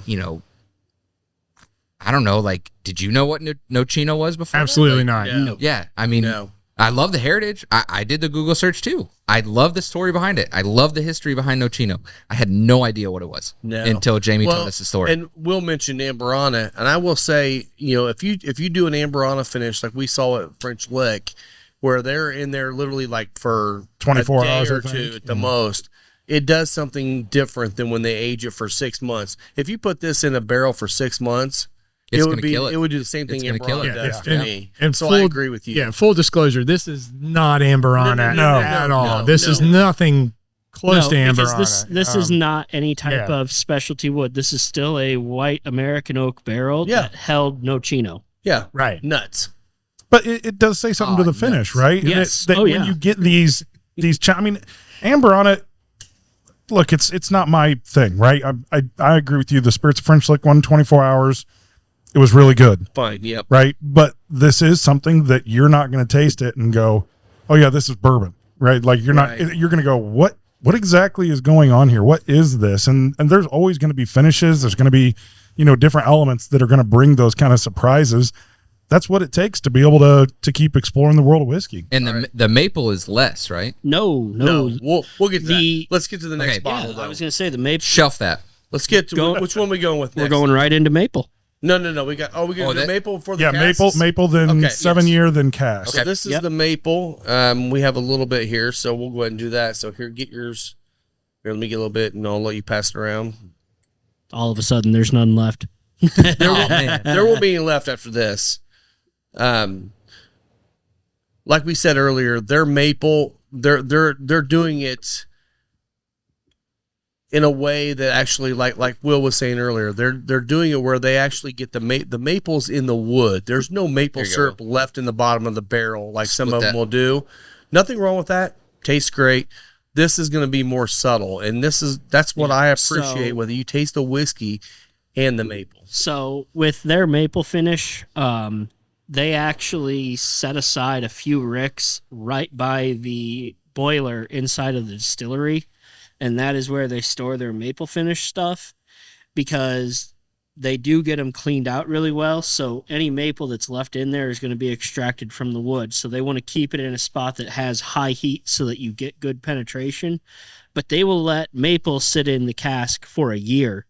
S6: don't know. Like, did you know what Nocino was before?
S5: Absolutely not.
S3: No.
S6: Yeah. I mean, I love the heritage. I did the Google search too. I love the story behind it. I love the history behind Nocino. I had no idea what it was until Jamie told us the story.
S3: And Will mentioned Amberana, and I will say, if you do an Amberana finish like we saw at French Lick, where they're in there literally like for
S4: 24
S3: a day
S4: hours
S3: or two at the most, it does something different than when they age it for 6 months. If you put this in a barrel for 6 months,
S6: It's
S3: it would
S6: gonna kill it.
S3: It would do the same thing
S6: It's gonna kill
S3: Amberana
S6: it.
S3: does to me.
S5: And
S3: so
S5: full,
S3: I agree with you.
S5: Yeah, full disclosure, this is not Amberana at all.
S3: no,
S5: This is nothing close to
S7: because
S5: Amberana.
S7: This is not any type of specialty wood. This is still a white American oak barrel that held Nocino.
S3: Yeah.
S5: Right.
S3: Nuts.
S4: But it does say something to the finish, right?
S7: Yes.
S4: That when you get these Amberana, look, it's not my thing, right? I agree with you. The Spirits of French Lick 124 hours, it was really good.
S3: Fine. Yep.
S4: Right. But this is something that you're not going to taste it and go, oh yeah, this is bourbon, right? Like you're going to go, what exactly is going on here? What is this? And there's always going to be finishes. There's going to be, different elements that are going to bring those kind of surprises. That's what it takes to be able to keep exploring the world of whiskey.
S6: And the maple is less, right?
S7: No.
S3: We'll get to that. Let's get to the next bottle.
S7: I was going to say the maple.
S6: Shelf that.
S3: Let's get to which one we going with next?
S7: We're going right into maple.
S3: No. We got. We got the maple for the
S4: maple, then 7 year, then cast.
S3: So this is the maple. We have a little bit here, so we'll go ahead and do that. So here, get yours. Here, let me get a little bit, and I'll let you pass it around.
S7: All of a sudden, there's none left.
S3: There won't be any left after this. Like we said earlier, their maple, they're doing it in a way that actually, like Will was saying earlier, they're doing it where they actually get the maples in the wood. There's no maple syrup left in the bottom of the barrel like some of them will do. Nothing wrong with that. Tastes great. This is going to be more subtle, and that's what I appreciate. Whether you taste the whiskey and the maple.
S7: So with their maple finish, they actually set aside a few ricks right by the boiler inside of the distillery, and that is where they store their maple finish stuff, because they do get them cleaned out really well. So any maple that's left in there is going to be extracted from the wood. So they want to keep it in a spot that has high heat so that you get good penetration. But they will let maple sit in the cask for a year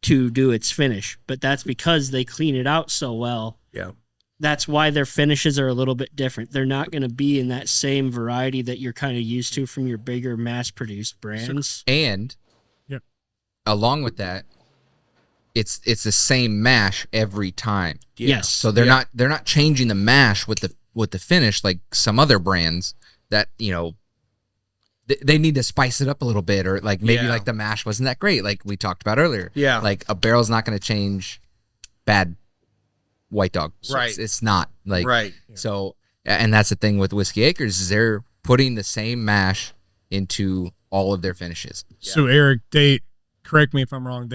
S7: to do its finish. But that's because they clean it out so well.
S3: Yeah.
S7: That's why their finishes are a little bit different. They're not going to be in that same variety that you're kind of used to from your bigger mass-produced brands.
S6: And along with that, it's the same mash every time.
S7: Yes.
S6: So they're not changing the mash with the finish like some other brands that they need to spice it up a little bit, or like maybe
S3: Yeah.
S6: like the mash wasn't that great, like we talked about earlier.
S3: Yeah.
S6: Like a barrel's not going to change bad white dog.
S3: Right.
S6: It's not like
S3: Right.
S6: So, and that's the thing with Whiskeyacres is they're putting the same mash into all of their finishes.
S5: So Eric, they correct me if I'm wrong.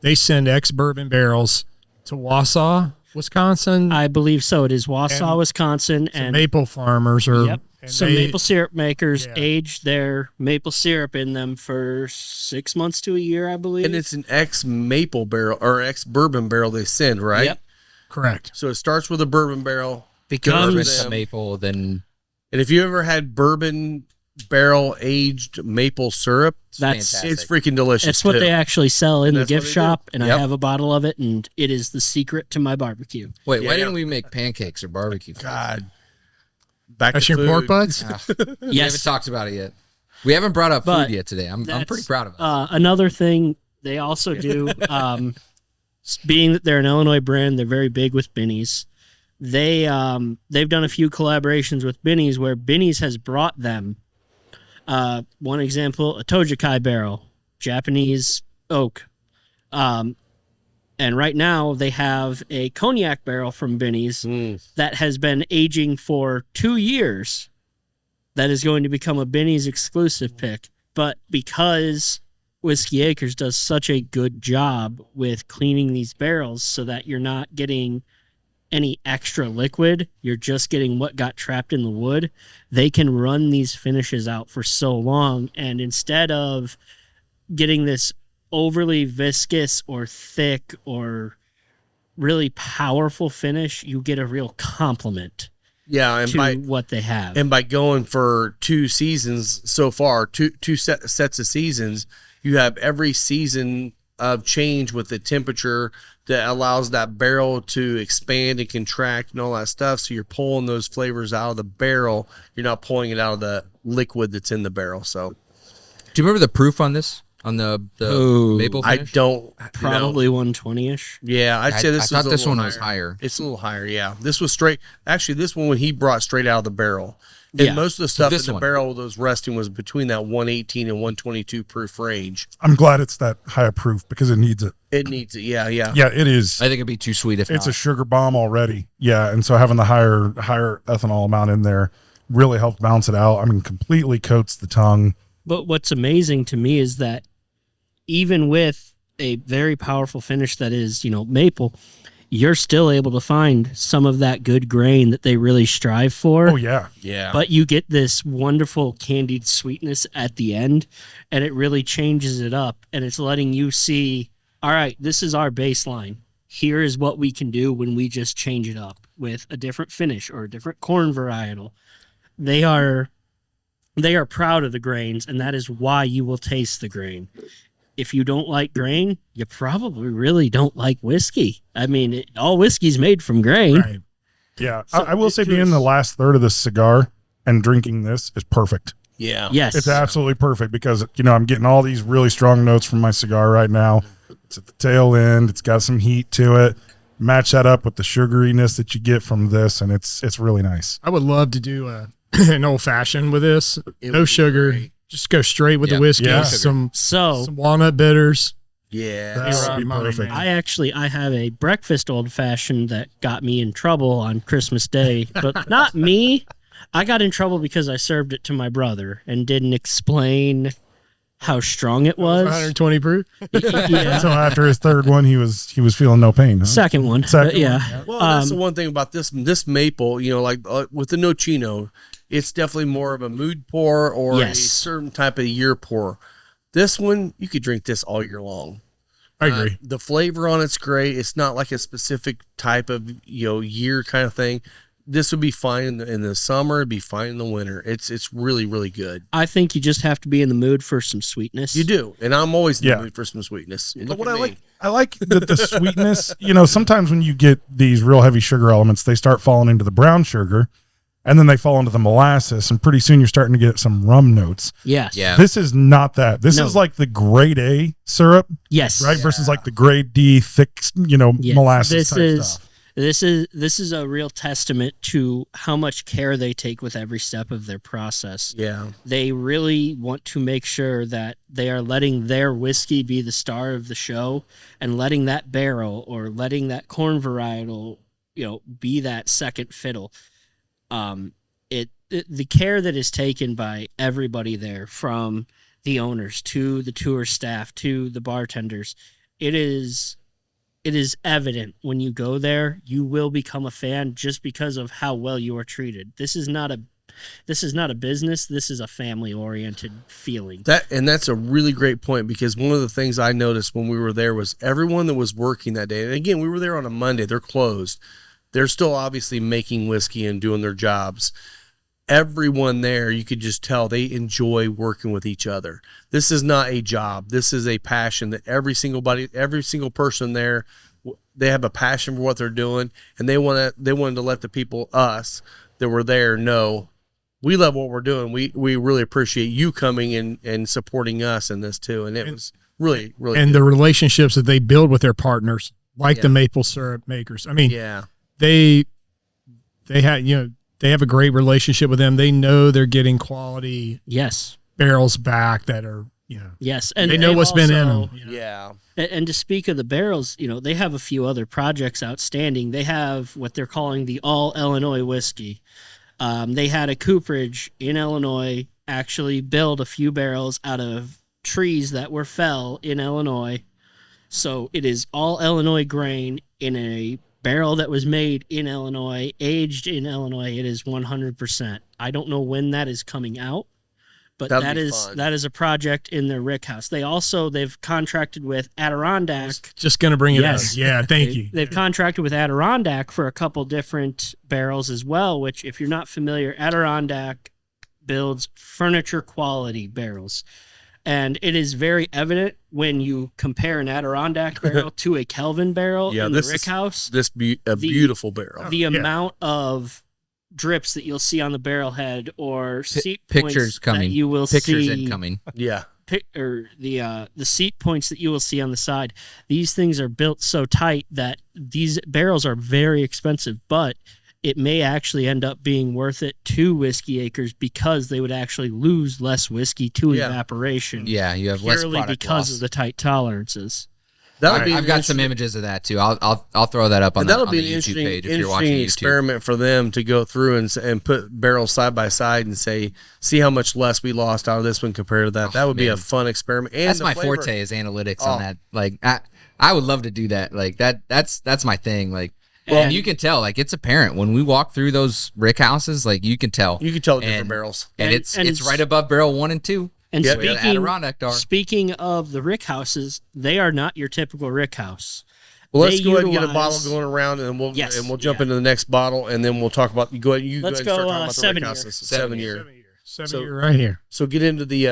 S5: They send ex-bourbon barrels to Wausau, Wisconsin.
S7: I believe so. It is Wausau,
S5: And
S7: Wisconsin,
S5: some
S7: and
S5: maple farmers or
S7: yep, some
S5: they-
S7: maple syrup makers
S5: Yeah.
S7: age their maple syrup in them for 6 months to a year, I believe.
S3: And it's an ex-maple barrel or ex-bourbon barrel they send, right?
S7: Yep.
S5: correct.
S3: So it starts with a bourbon barrel.
S7: Becomes-
S3: goes
S6: With
S3: with
S6: the
S3: them.
S6: maple, then
S3: And if you ever had bourbon barrel aged maple syrup,
S7: That's
S6: fantastic.
S3: it's freaking delicious.
S7: It's what
S3: too.
S7: they actually sell in
S3: And
S7: the
S3: that's what
S7: gift
S3: they do.
S7: shop, and
S3: Yep.
S7: I have a bottle of it, and it is the secret to my barbecue.
S6: wait.
S3: Yeah,
S6: Why
S3: yeah.
S6: didn't we make pancakes or barbecue?
S3: God. Back
S5: That's
S3: to
S5: your pork
S3: food.
S5: butts?
S6: We haven't
S7: Yes.
S6: talked about it yet. We haven't brought up
S7: But
S6: food yet today. I'm
S7: That's,
S6: pretty proud of us.
S7: Another thing they also do, being that they're an Illinois brand, they're very big with Binny's. They've done a few collaborations with Binny's where Binny's has brought them. One example, a Tojikai barrel, Japanese oak. And right now they have a cognac barrel from Binny's that has been aging for 2 years. That is going to become a Binny's exclusive pick. But because Whiskeyacres does such a good job with cleaning these barrels so that you're not getting any extra liquid, you're just getting what got trapped in the wood, they can run these finishes out for so long. And instead of getting this overly viscous or thick or really powerful finish, you get a real compliment
S3: Yeah, and
S7: to what they have.
S3: by going for 2 seasons so far, two sets of seasons, you have every season of change with the temperature that allows that barrel to expand and contract and all that stuff. So you're pulling those flavors out of the barrel. You're not pulling it out of the liquid that's in the barrel. So
S6: Do you remember the proof on this? On the
S7: Oh,
S6: maple
S3: I
S6: finish?
S3: don't
S7: Probably 120-ish.
S3: Yeah, I'd say this
S6: I
S3: was
S6: thought
S3: a
S6: this
S3: little
S6: one was
S3: higher.
S6: higher.
S3: It's a little higher, yeah. This was straight. Actually, this one when he brought straight out of the barrel. And
S7: Yeah.
S3: most of the stuff in
S6: this
S3: the
S6: one.
S3: barrel that was resting was between that 118 and 122 proof range.
S4: I'm glad it's that high of proof because it needs it.
S3: It needs it. Yeah, yeah.
S4: Yeah, it is.
S6: I think it'd be too sweet if
S4: It's
S6: not.
S4: a sugar bomb already. Yeah, and so having the higher ethanol amount in there really helps balance it out. I mean, completely coats the tongue.
S7: But what's amazing to me is that even with a very powerful finish that is, maple, you're still able to find some of that good grain that they really strive for.
S4: Oh yeah,
S3: Yeah.
S7: But you get this wonderful candied sweetness at the end, and it really changes it up. And it's letting you see, all right, this is our baseline. Here is what we can do when we just change it up with a different finish or a different corn varietal. They are proud of the grains, and that is why you will taste the grain. If you don't like grain, you probably really don't like whiskey. I mean, all whiskey's made from grain.
S5: Right.
S4: yeah.
S7: So
S4: I will say
S7: it
S4: being
S7: was-
S4: the last third of this cigar and drinking this is perfect.
S3: yeah.
S7: Yes.
S4: It's absolutely perfect because I'm getting all these really strong notes from my cigar right now. It's at the tail end. It's got some heat to it. Match that up with the sugariness that you get from this, and it's really nice.
S5: I would love to do an old fashioned with this.
S3: It
S5: No
S3: would be
S5: sugar.
S3: great.
S5: Just go straight with
S6: Yeah.
S5: the whiskey.
S4: Yeah.
S5: Some
S7: So
S5: walnut bitters.
S3: Yeah.
S5: That would be
S4: Money,
S5: perfect.
S4: man.
S7: I have a breakfast old fashioned that got me in trouble on Christmas Day, but not me. I got in trouble because I served it to my brother and didn't explain how strong it was.
S5: 120 proof.
S7: Yeah.
S4: So after his third one, he was feeling no pain. Huh?
S7: Second one.
S4: Second
S7: but yeah.
S4: one, yeah.
S3: Well, that's the one thing about this maple, like with the Nocino, it's definitely more of a mood pour or
S7: Yes.
S3: a certain type of year pour. This one, you could drink this all year long.
S5: I agree.
S3: The flavor on it's great. It's not like a specific type of year kind of thing. This would be fine in the summer. It'd be fine in the winter. It's really, really good.
S7: I think you just have to be in the mood for some sweetness.
S3: You do, and I'm always in
S4: Yeah.
S3: the mood for some sweetness.
S4: But
S3: Look
S4: what
S3: at
S4: I
S3: me.
S4: like, the sweetness. Sometimes when you get these real heavy sugar elements, they start falling into the brown sugar, and then they fall into the molasses, and pretty soon you're starting to get some rum notes.
S7: Yes.
S6: Yeah.
S4: This is not that. This
S7: No.
S4: is like the grade A syrup,
S7: Yes.
S4: right? Versus like the grade D thick,
S7: Yes.
S4: molasses
S7: This
S4: type
S7: is
S4: stuff.
S7: This is a real testament to how much care they take with every step of their process.
S3: Yeah.
S7: They really want to make sure that they are letting their whiskey be the star of the show, and letting that barrel or letting that corn varietal, be that second fiddle. The care that is taken by everybody there, from the owners to the tour staff to the bartenders, it is evident when you go there. You will become a fan just because of how well you are treated. This is not a business. This is a family-oriented feeling.
S3: That's a really great point, because one of the things I noticed when we were there was everyone that was working that day. And again, we were there on a Monday. They're closed. They're still obviously making whiskey and doing their jobs. Everyone there, you could just tell they enjoy working with each other. This is not a job. This is a passion that every single person there, they have a passion for what they're doing, and they wanted to let the people, us that were there, know we love what we're doing. We really appreciate you coming and supporting us in this too. And it was really, really
S5: and
S3: good.
S5: the relationships that they build with their partners, like the maple syrup makers. I mean, they have a great relationship with them. They know they're getting quality barrels back that are,
S7: yes, and
S5: they know what's been in them.
S3: Yeah.
S7: And to speak of the barrels, they have a few other projects outstanding. They have what they're calling the All Illinois Whiskey. They had a cooperage in Illinois actually build a few barrels out of trees that were fell in Illinois. So it is all Illinois grain in a barrel that was made in Illinois, aged in Illinois. It is 100%. I don't know when that is coming out, but that is a project in their rick house. They've contracted with Adirondack.
S5: Just going to bring it up. Yeah, thank you.
S7: They've contracted with Adirondack for a couple different barrels as well, which, if you're not familiar, Adirondack builds furniture quality barrels. And it is very evident when you compare an Adirondack barrel to a Kelvin barrel in the rick house.
S3: Beautiful barrel.
S7: The amount of drips that you'll see on the barrel head, or seat
S6: pictures
S7: points
S6: coming.
S7: that you will
S6: pictures
S7: see.
S6: incoming.
S3: Yeah.
S7: Or the seat points that you will see on the side. These things are built so tight that these barrels are very expensive, but it may actually end up being worth it to Whiskeyacres, because they would actually lose less whiskey to evaporation.
S6: Yeah, you have less
S7: purely
S6: product
S7: because
S6: loss.
S7: of the tight tolerances.
S6: I've got some images of that too. I'll throw that up on the
S3: be an
S6: YouTube page if you're
S3: interesting
S6: watching YouTube.
S3: experiment for them to go through and put barrels side by side and see how much less we lost out of this one compared to that. That would be a fun experiment. And
S6: that's my forte, is analytics on that. Like I would love to do that. Like that's my thing. Like. Well, you can tell, like, it's apparent when we walk through those rick houses. Like, you can tell.
S3: You can tell different barrels,
S6: and it's right above barrel 1 and 2.
S7: And
S6: speaking
S7: of the rick houses, they are not your typical rick house.
S3: Well, let's go ahead and get a bottle going around, and we'll jump into the next bottle, and then we'll talk about.
S7: Let's go 7 year.
S3: 7 year.
S5: 7 year right here.
S3: So get into the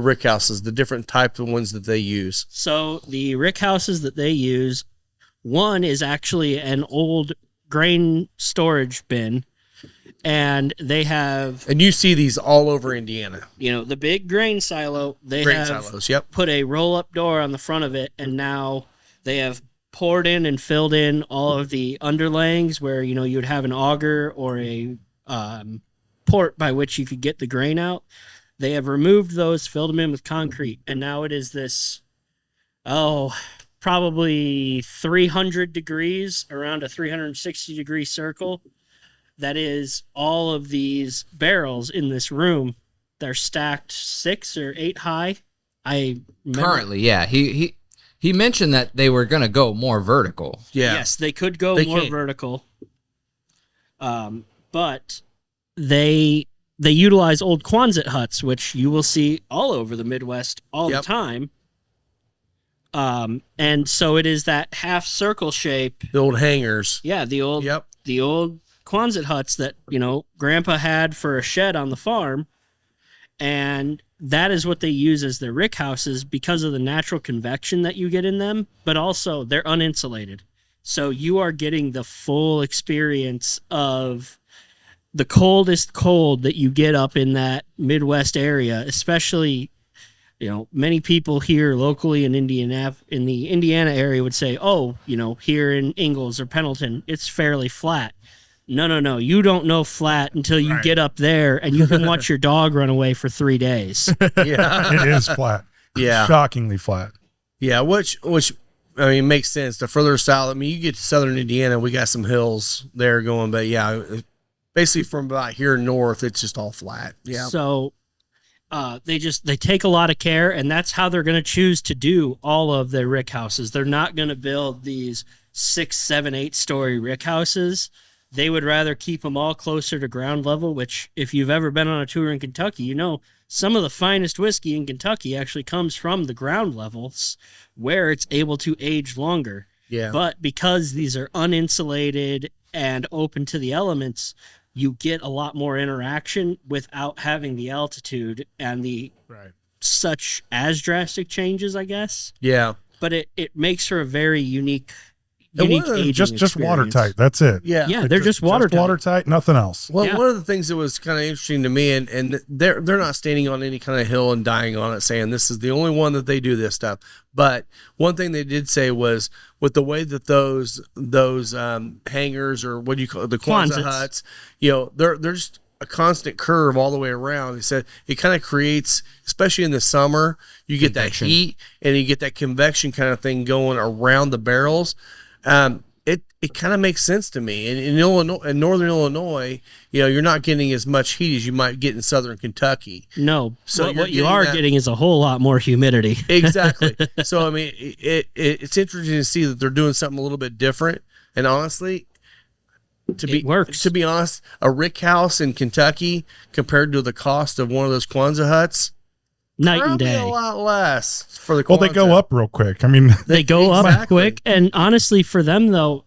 S3: rick houses, the different types of ones that they use.
S7: So the rick houses that they use. One is actually an old grain storage bin, and they have...
S3: And you see these all over Indiana.
S7: The big grain silo,
S3: silos,
S7: put a roll-up door on the front of it, and now they have poured in and filled in all of the underlayings where, you'd have an auger or a port by which you could get the grain out. They have removed those, filled them in with concrete, and now it is this... probably 300 degrees, around a 360-degree circle. That is all of these barrels in this room. They're stacked 6 or 8 high.
S6: Currently, yeah. He mentioned that they were going to go more vertical.
S3: Yeah.
S7: Yes, they could go more vertical. But they utilize old Quonset huts, which you will see all over the Midwest all the time. And so it is that half circle shape.
S3: The old hangers.
S7: Yeah, the old Quonset huts that, Grandpa had for a shed on the farm. And that is what they use as their rick houses because of the natural convection that you get in them, but also they're uninsulated. So you are getting the full experience of the coldest cold that you get up in that Midwest area, especially many people here locally in in the Indiana area would say, oh, here in Ingalls or Pendleton, it's fairly flat. No. You don't know flat until you get up there and you can watch your dog run away for 3 days.
S3: Yeah.
S4: It is flat.
S3: Yeah.
S4: Shockingly flat.
S3: Yeah, which I mean makes sense. The further south, I mean, you get to southern Indiana, we got some hills there going, but yeah, basically from about here north, it's just all flat. Yeah.
S7: So they take a lot of care, and that's how they're going to choose to do all of their rick houses. They're not going to build these 6, 7, 8-story rick houses. They would rather keep them all closer to ground level, which if you've ever been on a tour in Kentucky, some of the finest whiskey in Kentucky actually comes from the ground levels where it's able to age longer.
S3: Yeah.
S7: But because these are uninsulated and open to the elements, you get a lot more interaction without having the altitude and the such as drastic changes, I guess.
S3: Yeah.
S7: But it makes for a very unique
S4: Just
S7: experience.
S4: watertight. That's it.
S3: Yeah.
S7: They're just watertight.
S4: Watertight, nothing else.
S3: Well,
S7: Yeah.
S3: one of the things that was kind of interesting to me, and they're not standing on any kind of hill and dying on it, saying this is the only one that they do this stuff. But one thing they did say was with the way that those hangars, or what do you call it, the Kwanzaa
S7: Kwanzaas.
S3: huts, they're just a constant curve all the way around. He said it kind of creates, especially in the summer, you get
S6: Convection.
S3: that heat and you get that convection kind of thing going around the barrels. It kind of makes sense to me. In Illinois, in northern Illinois, you're not getting as much heat as you might get in southern Kentucky.
S7: No.
S3: So
S7: So what you are getting is a whole lot more humidity.
S3: Exactly. So I mean, it's interesting to see that they're doing something a little bit different. And honestly,
S7: It works.
S3: To be honest, a rick house in Kentucky compared to the cost of one of those Kwanzaa huts,
S7: Night and
S3: probably
S7: day.
S3: a lot less for the.
S4: Well, they go
S3: Kwanzaa.
S4: up real quick. I mean,
S7: They go up
S3: Exactly.
S7: quick. And honestly, for them, though,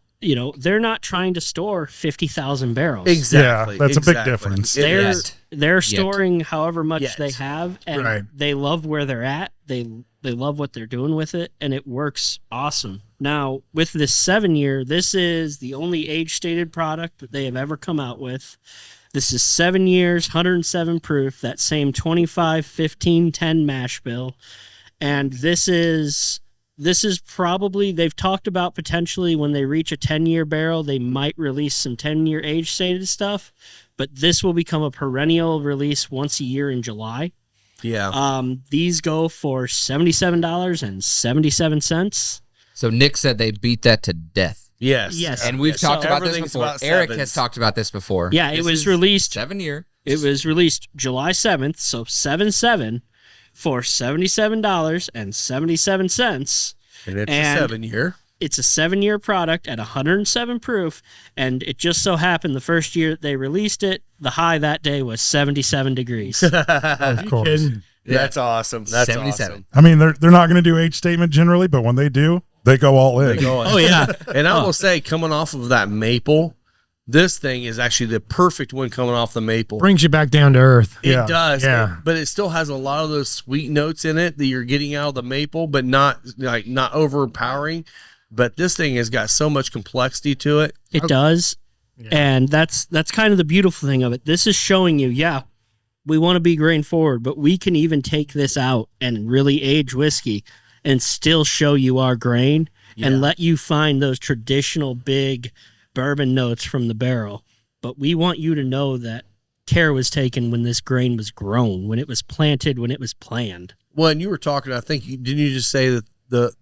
S7: they're not trying to store 50,000 barrels.
S3: Exactly.
S4: Yeah, that's a big
S3: exactly.
S4: difference.
S3: It
S7: They're
S3: is.
S7: they're storing however much
S3: Yet.
S7: they have, and
S4: Right.
S7: they love where they're at. They love what they're doing with it, and it works awesome. Now, with this 7-year, this is the only age-stated product that they have ever come out with. This is 7 years, 107 proof, that same 25, 15, 10 mash bill. And this is probably, they've talked about potentially when they reach a 10-year barrel, they might release some 10-year age-stated stuff. But this will become a perennial release once a year in July.
S3: Yeah.
S7: These go for $77.77.
S6: So Nick said they beat that to death.
S3: Yes.
S7: Yes.
S6: And we've talked about this
S3: everything's
S6: before.
S3: about
S6: Eric
S3: sevens.
S6: has talked about this before.
S7: Yeah, it
S6: This
S7: was
S6: is
S7: released.
S6: 7 year.
S7: It was released July 7th, so 7/7 for $77.77.
S3: And it's
S7: And-
S3: a 7-year.
S7: It's a 7-year product at 107 proof, and it just so happened the first year that they released it, the high that day was 77 degrees.
S4: of course.
S5: Kidding.
S3: That's awesome. That's
S6: 77.
S3: awesome.
S4: I mean, they're not going to do age statement generally, but when they do, they go all in.
S7: Oh yeah,
S3: And I will say, coming off of that maple, this thing is actually the perfect one coming off the maple.
S5: Brings you back down to earth.
S3: It
S4: Yeah.
S3: does,
S5: Yeah.
S3: but it still has a lot of those sweet notes in it that you're getting out of the maple, but not overpowering. But this thing has got so much complexity to it.
S7: it does, and that's kind of the beautiful thing of it. This is showing you, yeah, we want to be grain forward, but we can even take this out and really age whiskey and still show you our grain and let you find those traditional big bourbon notes from the barrel. But we want you to know that care was taken when this grain was grown, when it was planted, when it was planned.
S3: Well, and you were talking, I think, didn't you just say that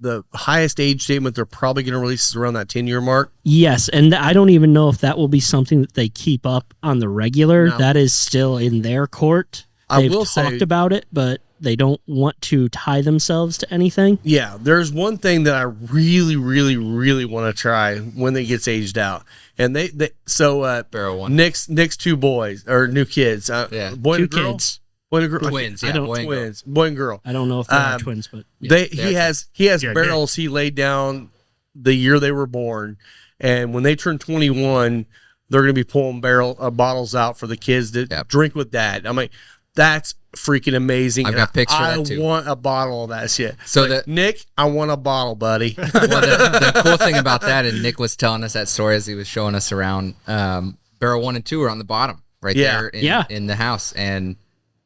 S3: the highest age statement they're probably going to release is around that 10-year mark?
S7: Yes, and I don't even know if that will be something that they keep up on the regular.
S3: No.
S7: That is still in their court.
S3: I
S7: They've
S3: will
S7: talked
S3: say-
S7: about it, but they don't want to tie themselves to anything.
S3: Yeah, there's one thing that I really, really, really want to try when it gets aged out, and
S6: Barrel one.
S3: Nick's two boys or new kids,
S6: Yeah.
S3: boy
S7: Two
S3: and girl,
S7: kids.
S3: boy and girl,
S6: Twins.
S7: I
S6: Yeah,
S7: don't-
S6: boy and girl.
S3: twins, boy and girl.
S7: I don't know if they are
S3: Um,
S7: twins, but
S3: He has
S5: Yeah,
S3: barrels he laid down the year they were born, and when they turn 21, they're going to be pulling bottles out for the kids to
S6: Yep.
S3: drink with dad. I mean, that's freaking amazing.
S6: I've
S3: and
S6: got pics for
S3: I
S6: that, too.
S3: want a bottle of that shit.
S6: So
S3: Like,
S6: that-
S3: Nick, I want a bottle, buddy.
S6: Well, the cool thing about that, and Nick was telling us that story as he was showing us around, barrel 1 and 2 are on the bottom
S3: Yeah.
S6: there in the house. And,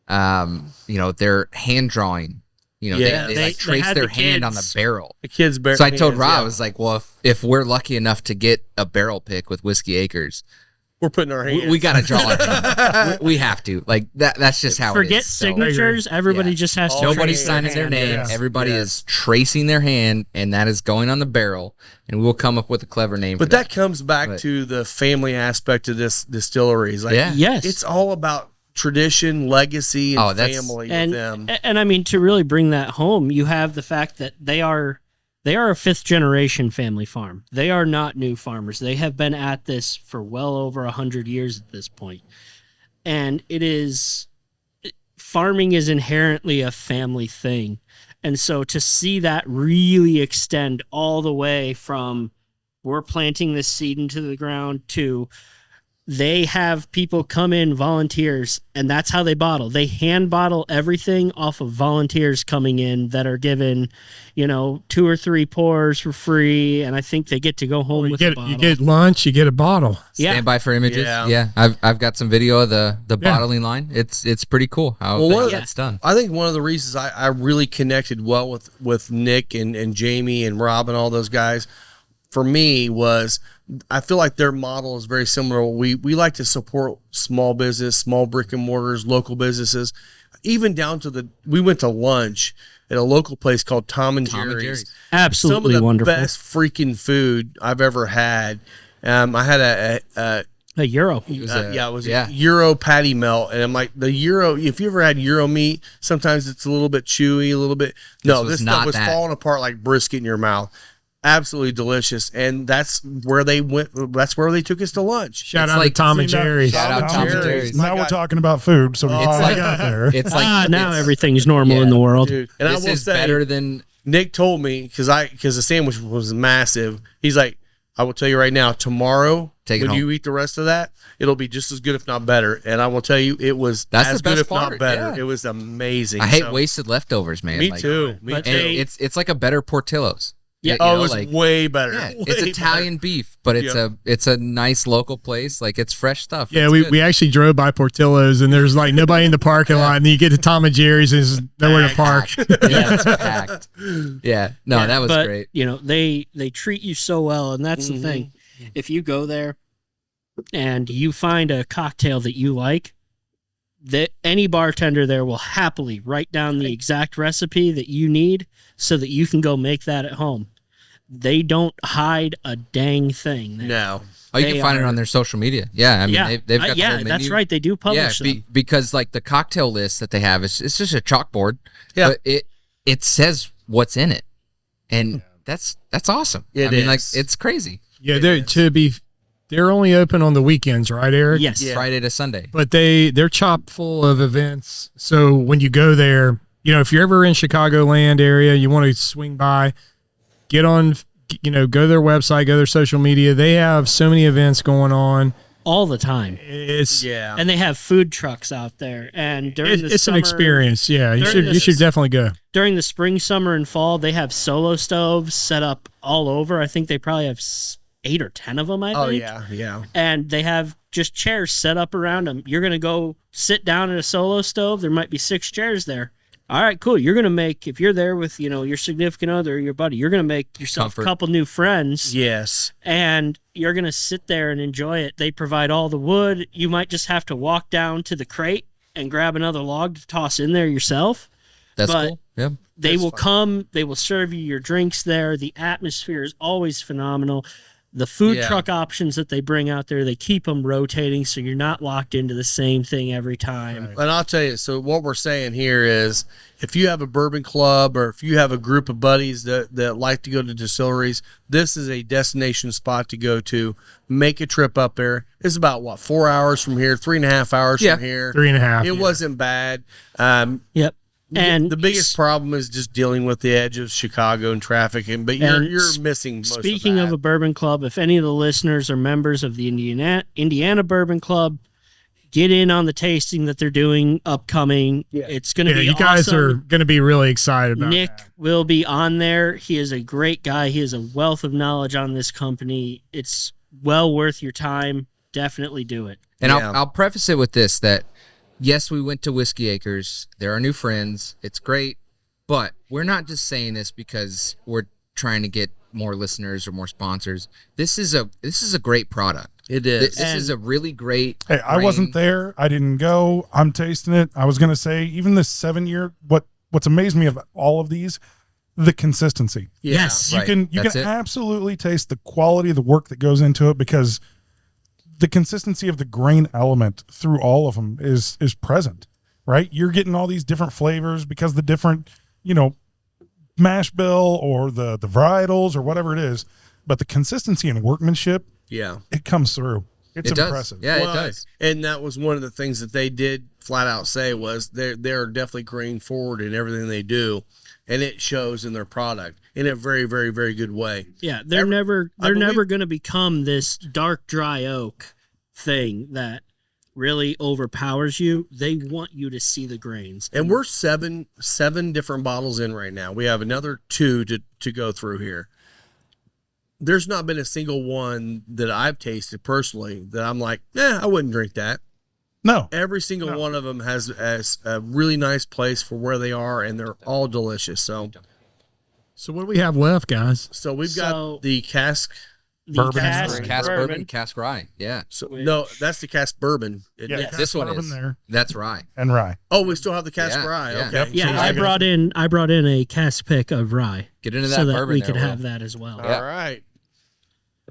S6: they're hand drawing, You know,
S3: Yeah.
S6: they
S7: They
S6: like trace
S7: had
S6: their
S7: the
S6: hand on the
S7: kids.
S6: barrel.
S3: The kids bear.
S6: So I told
S3: hands,
S6: Rob, I
S3: yeah.
S6: was like, well, if we're lucky enough to get a barrel pick with Whiskey Acres,
S3: We're putting our hands.
S6: we got to draw our hand. We have to. Like that's just how it
S7: Forget
S6: is. So,
S7: signatures. Everybody
S6: yeah.
S7: just has to.
S6: nobody's
S7: trace
S6: signing their
S7: hand.
S6: name.
S5: Yeah.
S6: Everybody
S3: Yes.
S6: is tracing their hand, and that is going on the barrel. And we'll come up with a clever name.
S3: But
S6: for
S3: that comes back
S6: But-
S3: to the family aspect of this distilleries. Like,
S6: Yeah.
S7: Yes.
S3: it's all about tradition, legacy, and
S6: Oh, that's-
S3: family
S7: and
S3: with them.
S7: and I mean, to really bring that home, you have the fact that they are a fifth generation family farm. They are not new farmers. They have been at this for well over 100 years at this point. And farming is inherently a family thing. And so to see that really extend all the way from we're planting this seed into the ground to they have people come in, volunteers, and that's how they bottle. They hand bottle everything off of volunteers coming in that are given, 2 or 3 pours for free, and I think they get to go home with a bottle.
S5: You get lunch, you get a bottle.
S7: Yeah.
S6: Stand by for images.
S3: Yeah.
S6: Yeah, I've got some video of the bottling line. It's pretty cool how
S3: Well, one of
S6: that's done.
S3: I think one of the reasons I really connected well with Nick and Jamie and Rob and all those guys, for me, was I feel like their model is very similar. We like to support small business, small brick and mortars, local businesses, even down to we went to lunch at a local place called Tom and Jerry's.
S7: Absolutely
S3: Some of the
S7: wonderful.
S3: best freaking food I've ever had. I had a
S7: A euro.
S6: It was
S3: a Euro patty melt, and I'm like, the Euro. If you ever had Euro meat, sometimes it's a little bit chewy, a little bit. No,
S6: was
S3: this
S6: not
S3: stuff was
S6: that.
S3: falling apart like brisket in your mouth. Absolutely delicious, and that's where they went. That's where they took us to lunch.
S5: Shout
S6: It's
S5: out
S6: like-
S5: to Tom and
S4: See, now-
S5: Jerry's.
S6: Shout out
S3: Tom
S6: Tom and
S3: Jerry's.
S6: Jerry's.
S3: My
S4: Now we're
S3: God.
S4: talking about food, so we
S3: It's
S4: finally
S3: like-
S4: got there.
S6: It's like
S7: Now
S6: it's-
S7: everything's normal in the world.
S3: Dude. And I
S6: this
S3: will
S6: is
S3: say,
S6: better than
S3: Nick told me because the sandwich was massive. He's like, I will tell you right now, tomorrow
S6: Take it
S3: when
S6: home.
S3: you eat the rest of that, it'll be just as good, if not better. And I will tell you, it was
S6: That's
S3: as
S6: the
S3: good,
S6: best
S3: if not
S6: part,
S3: better.
S6: yeah.
S3: It was amazing.
S6: I hate
S3: So-
S6: wasted leftovers, man.
S3: Me
S6: Like,
S3: too. Me
S7: But
S3: too.
S6: And it's like a better Portillo's.
S7: Yeah.
S6: You
S3: Oh,
S6: know,
S3: it was
S6: like,
S3: way better.
S6: yeah,
S3: Way
S6: it's
S3: better.
S6: Italian beef, but it's a nice local place. Like it's fresh stuff.
S5: Yeah,
S6: It's
S5: we,
S6: good.
S5: we actually drove by Portillo's and there's like nobody in the parking lot, and then you get to Tom and Jerry's and there's nowhere to park.
S6: Yeah, it's packed. Yeah, no,
S7: Yeah,
S6: that was
S7: but,
S6: great.
S7: They treat you so well, and that's the thing. If you go there and you find a cocktail that you like, that any bartender there will happily write down the exact recipe that you need so that you can go make that at home. They don't hide a dang thing.
S3: No.
S6: Oh, you
S7: they
S6: can find it
S7: are-
S6: on their social media. Yeah, I mean they've got the
S7: yeah,
S6: whole menu.
S7: that's right. They do publish them.
S6: because like the cocktail list that they have is it's just a chalkboard.
S3: Yeah.
S6: but it says what's in it, and that's awesome.
S3: It
S6: I mean, like
S3: is.
S6: it's crazy.
S5: Yeah, they're only open on the weekends, right, Eric?
S7: Yes.
S6: Friday to Sunday.
S5: But they're chock full of events. So when you go there, if you're ever in Chicagoland area, you want to swing by, get on, go to their website, go to their social media. They have so many events going on.
S7: All the time.
S5: It's
S3: Yeah.
S7: And they have food trucks out there. And during the
S5: it's
S7: summer,
S5: an experience. Yeah, you
S7: during
S5: should definitely go.
S7: During the spring, summer, and fall, they have solo stoves set up all over. I think they probably have 8 or 10 of them, I think.
S3: Oh yeah. Yeah.
S7: And they have just chairs set up around them. You're going to go sit down at a solo stove. There might be 6 chairs there. All right, cool. You're going to make, if you're there with, your significant other, your buddy, you're going to make yourself
S6: Comfort.
S7: a couple new friends.
S3: Yes.
S7: And you're going to sit there and enjoy it. They provide all the wood. You might just have to walk down to the crate and grab another log to toss in there yourself.
S6: That's
S7: But-
S6: cool. Yeah.
S7: They will come. They will serve you your drinks there. The atmosphere is always phenomenal. The food
S3: Yeah.
S7: truck options that they bring out there, they keep them rotating so you're not locked into the same thing every time.
S3: And I'll tell you, so what we're saying here is if you have a bourbon club or if you have a group of buddies that like to go to distilleries, this is a destination spot to go to. Make a trip up there. It's about 4 hours from here, 3.5 hours
S6: Yeah.
S3: from here.
S5: 3.5.
S3: It wasn't bad.
S7: Yep. And
S3: the biggest problem is just dealing with the edge of Chicago and traffic, but you're missing most
S7: speaking
S3: of
S7: of
S3: that.
S7: a bourbon club, if any of the listeners are members of the Indiana Bourbon Club, get in on the tasting that they're doing upcoming.
S3: Yeah.
S7: It's going to
S5: Yeah,
S7: be
S5: you guys
S7: awesome.
S5: are going to be really excited about
S7: Nick
S5: that.
S7: will be on there. He is a great guy. He has a wealth of knowledge on this company. It's well worth your time. Definitely do it.
S6: And
S3: Yeah.
S6: I'll preface it with this: that yes, we went to Whiskeyacres. They're our new friends. It's great, But we're not just saying this because we're trying to get more listeners or more sponsors. This is a great product.
S3: It is.
S6: This is a really great.
S4: Hey, I wasn't there. I didn't go. I'm tasting it. I was going to say, even this 7-year, what's amazed me of all of these, the consistency.
S7: Yes.
S6: Right.
S4: You
S6: That's
S4: can
S6: it.
S4: absolutely taste the quality of the work that goes into it, because the consistency of the grain element through all of them is present, right? You're getting all these different flavors because the different, mash bill or the varietals or whatever it is, but the consistency and workmanship, it comes through. It's
S6: It does.
S4: impressive.
S6: Yeah,
S3: Well,
S6: it does.
S3: And that was one of the things that they did flat out say was they're definitely grain forward in everything they do, and it shows in their product in a very, very, very good way.
S7: Yeah, they're never going to become this dark dry oak thing that really overpowers you. They want you to see the grains.
S3: And we're seven different bottles in right now. We have another 2 to go through here. There's not been a single one that I've tasted personally that I'm like, I wouldn't drink that.
S4: No.
S3: Every single one of them has a really nice place for where they are, and they're all delicious. So
S5: what do we have left, guys?
S3: we've got the cask.
S7: The
S4: Bourbon.
S6: Cask bourbon, cask rye. Yeah.
S3: So no, that's the cask bourbon.
S4: Yeah,
S7: Yes.
S6: This one
S4: bourbon
S6: is.
S4: there
S6: That's rye.
S4: and rye.
S3: Oh, we still have the cask
S6: Yeah,
S3: rye.
S6: yeah.
S3: Okay.
S4: Yep.
S7: Yeah,
S4: So
S7: I
S4: I
S7: brought in a cask pick of rye
S6: Get into that
S7: so that
S6: bourbon
S7: we
S6: there,
S7: could
S6: Will.
S7: have that as well.
S6: Yeah.
S3: All right.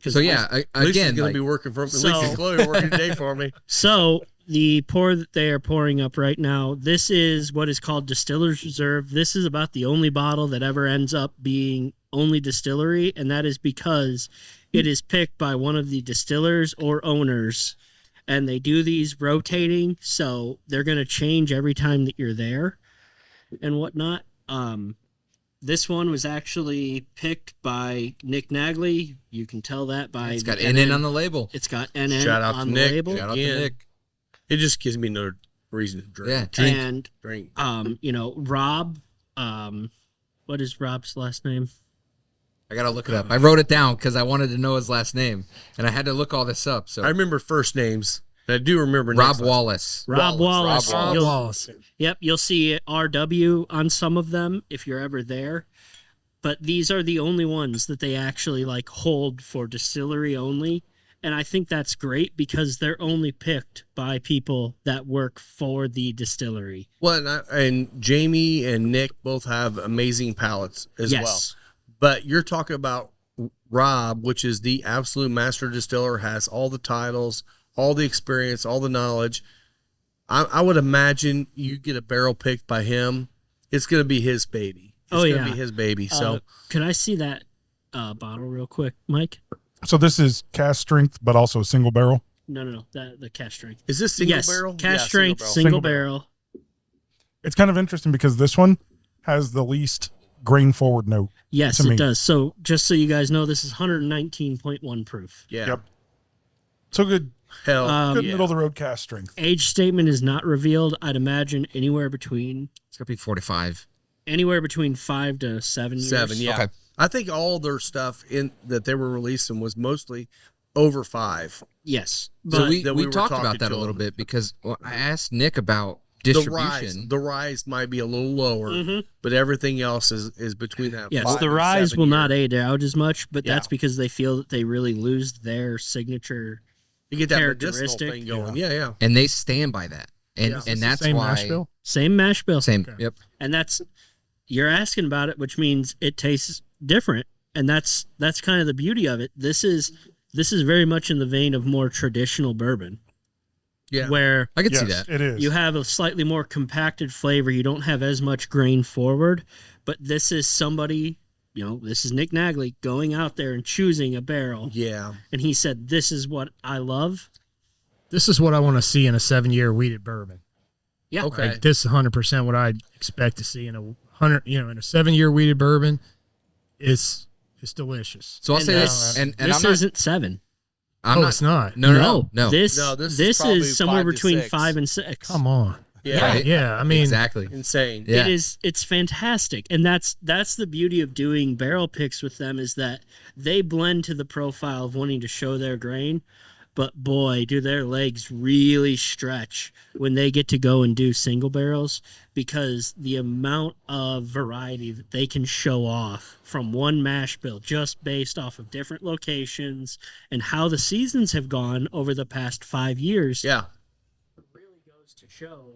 S6: So yeah,
S3: Lisa's
S6: again,
S3: going
S6: like,
S3: to be working for
S7: So-
S3: Lisa Chloe working today for me.
S7: So the pour that they are pouring up right now, this is what is called Distiller's Reserve. This is about the only bottle that ever ends up being only distillery, and that is because it is picked by one of the distillers or owners, and they do these rotating, so they're going to change every time that you're there and whatnot. This one was actually picked by Nick Nagley. You can tell that by
S6: it's got
S7: the
S6: NN on the label.
S7: It's got NN
S3: Shout out to
S7: on the
S3: Nick.
S7: label.
S6: Shout out to
S3: Again.
S6: Nick.
S3: It just gives me no reason to drink.
S6: Yeah.
S3: Drink.
S7: And Rob, what is Rob's last name?
S6: I gotta look it up. I wrote it down because I wanted to know his last name, and I had to look all this up. So
S3: I remember first names. I do remember
S6: Rob
S3: Nick's last-
S6: Wallace.
S7: Rob Wallace.
S6: Rob
S7: You'll-
S5: Wallace.
S7: Yep, you'll see RW on some of them if you're ever there. But these are the only ones that they actually hold for distillery only. And I think that's great because they're only picked by people that work for the distillery.
S3: Well, and Jamie and Nick both have amazing palates as well.
S7: Yes.
S3: But you're talking about Rob, which is the absolute master distiller, has all the titles, all the experience, all the knowledge. I would imagine you get a barrel picked by him, it's going to be his baby. It's
S7: Oh,
S3: going
S7: yeah.
S3: to be his baby. So
S7: Could I see that bottle real quick, Mike?
S4: So this is cast strength, but also a single barrel.
S7: No, the cash strength.
S3: is this single
S7: Yes,
S3: barrel?
S7: cash
S3: Yeah,
S7: strength,
S3: single
S7: single
S4: Single
S7: barrel.
S4: It's kind of interesting because this one has the least grain forward note.
S7: Yes,
S4: to me.
S7: it does. So just so you guys know, this is 119.1 proof.
S3: Yeah.
S4: Yep. So good,
S3: Hell,
S4: good
S3: yeah.
S4: middle of the road cast strength.
S7: Age statement is not revealed. I'd imagine anywhere between
S6: It's gonna be 45.
S7: 5 to 7 years.
S3: 7, yeah.
S6: Okay.
S3: I think all their stuff in that they were releasing was mostly over 5.
S7: Yes.
S6: So
S7: But
S6: we
S3: that we were
S6: talked
S3: talking
S6: about that
S3: to
S6: a little
S3: him.
S6: bit because I asked Nick about
S3: The
S6: distribution.
S3: rise might be a little lower,
S7: Mhm.
S3: but everything else is between that.
S7: yes,
S3: 5
S7: the
S3: and
S7: rise
S3: 7
S7: will
S3: year.
S7: not age out as much, but
S3: Yeah.
S7: that's because they feel that they really lose their signature.
S3: You get that medicinal
S7: characteristic.
S3: thing going. Yeah.
S6: and they stand by that. And
S3: Yeah.
S6: and that's
S5: Same
S6: why
S5: mash bill?
S7: Same mash bill.
S6: same.
S5: Okay.
S6: Yep.
S7: And that's you're asking about it, which means it tastes different, and that's kind of the beauty of it. This is very much in the vein of more traditional bourbon,
S3: Yeah.
S7: where
S6: I could
S4: Yes,
S6: see that.
S4: it is.
S7: you have a slightly more compacted flavor. You don't have as much grain forward, but this is somebody, this is Nick Nagley going out there and choosing a barrel,
S3: Yeah.
S7: and he said, "This is what I love."
S5: This is what I want to see in a 7-year weeded bourbon.
S7: Yeah.
S3: Okay.
S5: Like, this is 100% what I'd expect to see in a 7-year weeded bourbon. It's delicious.
S6: So I'll
S7: And
S6: say
S7: this-
S6: this, and
S7: this
S6: I'm not.
S7: isn't 7.
S6: I'm
S5: Oh,
S6: not.
S5: it's not.
S6: No.
S7: This
S3: No, this is
S7: this
S3: probably
S7: is somewhere
S3: 5 to
S7: between
S3: 6.
S7: 5 and 6.
S5: Come on.
S3: Yeah.
S6: Right.
S5: Yeah, I mean,
S6: Exactly.
S3: Insane.
S6: Yeah.
S7: It's fantastic, and that's the beauty of doing barrel picks with them, is that they blend to the profile of wanting to show their grain. but boy, do their legs really stretch when they get to go and do single barrels, because the amount of variety that they can show off from one mash bill just based off of different locations and how the seasons have gone over the past 5 years.
S3: Yeah.
S7: Really goes to show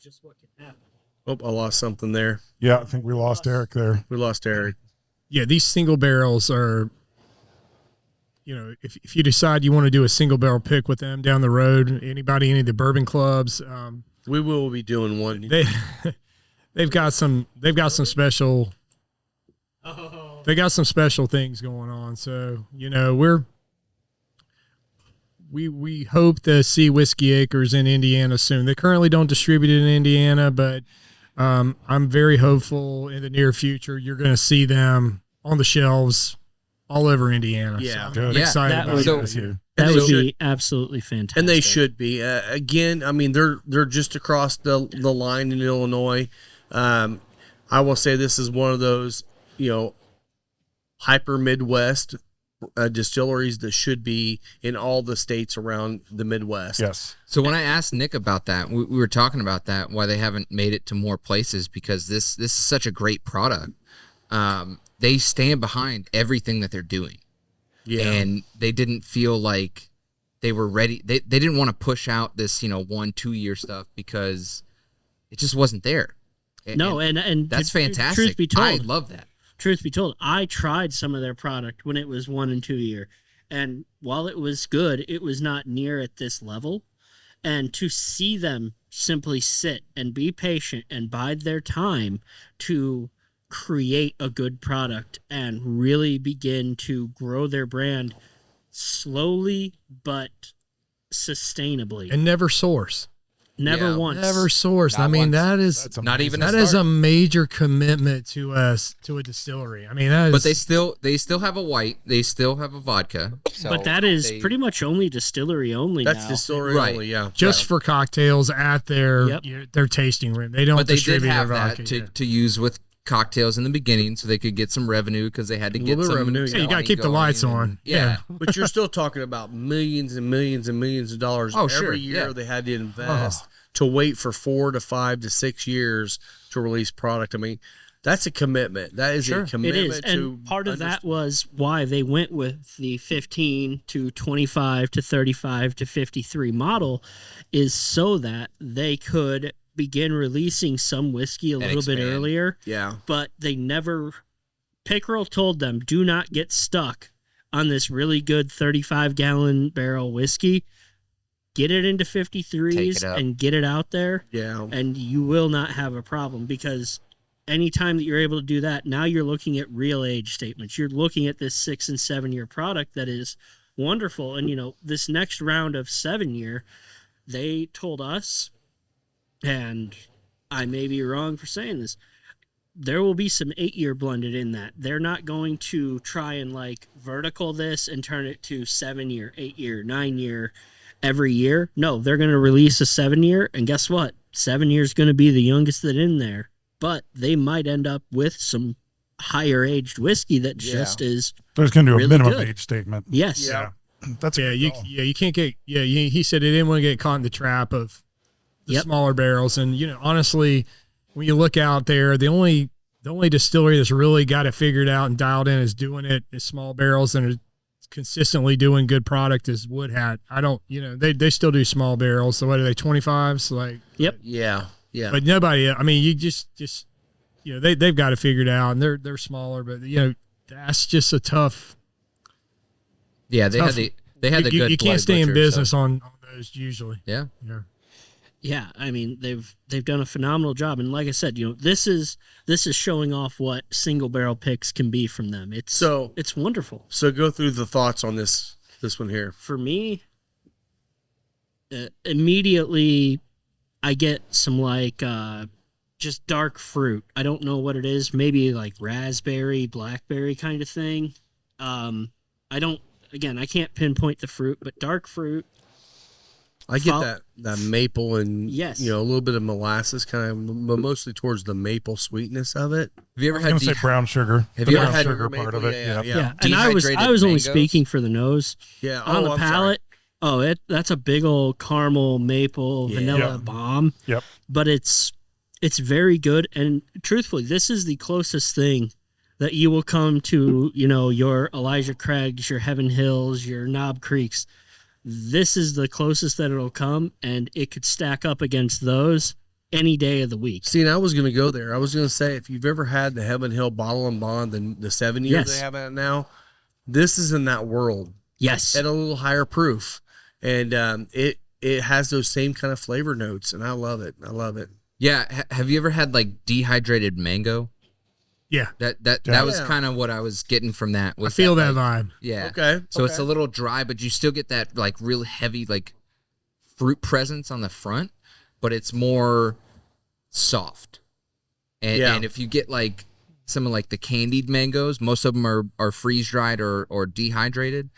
S7: just what can happen.
S3: Oh, I lost something there.
S4: Yeah, I think we lost Eric there.
S3: We lost Eric.
S5: Yeah, these single barrels are, if you decide you want to do a single barrel pick with them down the road, any of the bourbon clubs,
S3: We will be doing one.
S5: they've got some special things going on. So, we hope to see Whiskeyacres in Indiana soon. They currently don't distribute it in Indiana, but I'm very hopeful in the near future you're going to see them on the shelves all over Indiana.
S3: Yeah.
S5: So I'm
S4: Good.
S5: excited
S7: That
S5: about
S7: would-
S5: that this year.
S7: That
S3: they
S7: would
S3: should-
S7: be absolutely fantastic.
S3: And they should be. Again, I mean, they're just across the line in Illinois. I will say this is one of those, hyper Midwest distilleries that should be in all the states around the Midwest.
S4: Yes.
S6: So when I asked Nick about that, we were talking about that, why they haven't made it to more places, because this is such a great product. They stand behind everything that they're doing.
S3: Yeah.
S6: And they didn't feel like they were ready. They didn't want to push out this, 1-2 year stuff because it just wasn't there.
S7: No, and
S6: that's
S7: to-
S6: fantastic.
S7: Truth be told,
S6: I love that.
S7: Truth be told, I tried some of their product when it was 1 and 2 year, and while it was good, it was not near at this level. And to see them simply sit and be patient and bide their time to create a good product and really begin to grow their brand slowly but sustainably.
S5: And never source.
S7: Never
S6: Yeah.
S7: once.
S5: Never source.
S6: Not
S5: I mean,
S6: once.
S5: that is
S4: That's
S6: Not even
S5: that
S6: a
S5: is
S6: start.
S5: a major commitment to us to a distillery. I mean, that is,
S6: But they still have a white. They still have a vodka. So
S7: But that is
S6: they-
S7: pretty much only distillery only
S3: That's
S7: now.
S3: distillery
S6: Right.
S3: only, yeah.
S5: just for cocktails at their
S7: Yep.
S5: their tasting room. They don't
S6: But they did
S5: distribute
S6: have
S5: their
S6: that
S5: vodka.
S6: to use with cocktails in the beginning, so they could get some revenue because they had to
S3: A
S6: get
S3: little
S6: some
S3: revenue,
S5: Yeah, you got to
S6: money
S5: keep the
S6: going
S5: lights
S6: and-
S5: on.
S6: Yeah.
S3: But you're still talking about millions and millions and millions of dollars
S6: Oh,
S3: every
S6: sure,
S3: year
S6: yeah.
S3: they had to invest to wait for 4 to 5 to 6 years to release product. I mean, that's a commitment. That is a
S7: It
S3: commitment
S7: is,
S3: to
S7: and part of that was why they went with the 15 to 25 to 35 to 53 model, is so that they could begin releasing some whiskey a little bit
S6: expand.
S7: earlier.
S3: Yeah.
S7: But they never. Pickerel told them, do not get stuck on this really good 35-gallon barrel whiskey. Get it into 53s
S6: Take it up.
S7: and get it out there,
S3: Yeah.
S7: and you will not have a problem, because anytime that you're able to do that, now you're looking at real age statements. You're looking at this 6 and 7 year product that is wonderful. And, this next round of 7 year, they told us, and I may be wrong for saying this, there will be some 8 year blended in that. They're not going to try and vertical this and turn it to 7 year, 8 year, 9 year every year. No, they're going to release a 7 year, and guess what? 7 years is going to be the youngest that in there, but they might end up with some higher aged whiskey that just is
S4: There's going to do a
S7: Really
S4: minimum
S7: good.
S4: age statement.
S7: yes.
S3: Yeah.
S4: That's a
S5: Yeah,
S4: good
S5: you
S4: call.
S5: you can't get he said he didn't want to get caught in the trap of the
S7: Yep.
S5: smaller barrels. And honestly, when you look out there, the only distillery that's really got it figured out and dialed in is doing it is small barrels and are consistently doing good product is Wood Hat. I don't they still do small barrels. So what are they, 25s?
S7: Yep.
S3: Yeah. Yeah.
S5: But nobody, I mean, you just they've got it figured out, and they're smaller, but that's just a tough.
S6: Yeah, they
S5: tough-
S6: had the
S5: you,
S6: good.
S5: you
S6: Bloody
S5: can't stay in
S6: Butcher,
S5: business
S6: so-
S5: on those usually.
S6: Yeah.
S5: Yeah.
S7: Yeah, I mean they've done a phenomenal job, and like I said, this is showing off what single barrel picks can be from them. It's wonderful.
S3: So go through the thoughts on this one here.
S7: For me, immediately I get some just dark fruit. I don't know what it is. Maybe like raspberry, blackberry kind of thing. I can't pinpoint the fruit, but dark fruit.
S3: I get that maple and
S7: Yes.
S3: a little bit of molasses, kind of, but mostly towards the maple sweetness of it.
S6: Have you ever
S4: I was
S6: had
S4: going to say brown sugar.
S6: Have
S4: the
S6: you
S4: brown
S6: ever had
S4: sugar part of
S3: maple?
S4: it?
S3: Yeah.
S7: Yeah, and I was
S6: Dehydrated
S7: only
S6: mangoes?
S7: speaking for the nose.
S3: Yeah.
S7: On the
S3: I'm
S7: palate, Oh, that's a big old caramel, maple, vanilla
S4: Yep.
S7: bomb.
S4: Yep.
S7: But it's very good. And truthfully, this is the closest thing that you will come to, your Elijah Craig's, your Heaven Hills, your Knob Creeks. This is the closest that it'll come, and it could stack up against those any day of the week.
S3: See, and I was going to go there. I was going to say, if you've ever had the Heaven Hill Bottle and Bond, the 7 year
S7: Yes.
S3: they have it now, this is in that world
S7: Yes.
S3: at a little higher proof. And it has those same kind of flavor notes, and I love it. I love it.
S6: Yeah. Have you ever had like dehydrated mango?
S5: Yeah.
S6: That was
S3: Yeah.
S6: kind of what I was getting from that.
S5: I
S6: Was
S5: feel that
S6: like,
S5: vibe.
S6: Yeah.
S3: Okay.
S6: So it's
S3: okay.
S6: a little dry, but you still get that like real heavy like fruit presence on the front, but it's more soft. And,
S3: Yeah.
S6: and if you get like some of like the candied mangoes, most of them are freeze dried or dehydrated.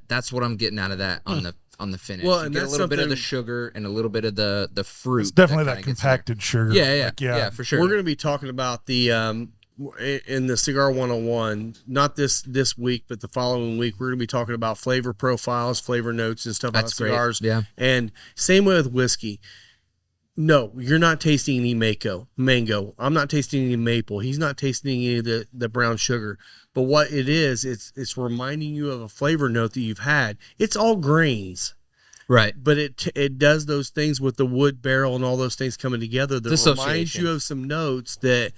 S6: That's what I'm getting out of that on the finish.
S3: Well,
S6: you
S3: and
S6: get a
S3: that's
S6: little bit of the
S3: something-
S6: sugar and a little bit of the fruit.
S4: It's definitely that
S6: kinda gets in there.
S4: compacted sugar.
S6: Yeah,
S4: Like,
S6: yeah, for sure.
S3: We're going to be talking about the in the Cigar 101, not this week, but the following week. We're going to be talking about flavor profiles, flavor notes, and stuff about
S6: That's great.
S3: cigars.
S6: Yeah.
S3: And same way with whiskey. No, you're not tasting any mango. I'm not tasting any maple. He's not tasting any of the brown sugar. But what it is, it's reminding you of a flavor note that you've had. It's all grains.
S6: Right.
S3: But it does those things with the wood barrel and all those things coming together that reminds
S6: Dissociation.
S3: you of some notes that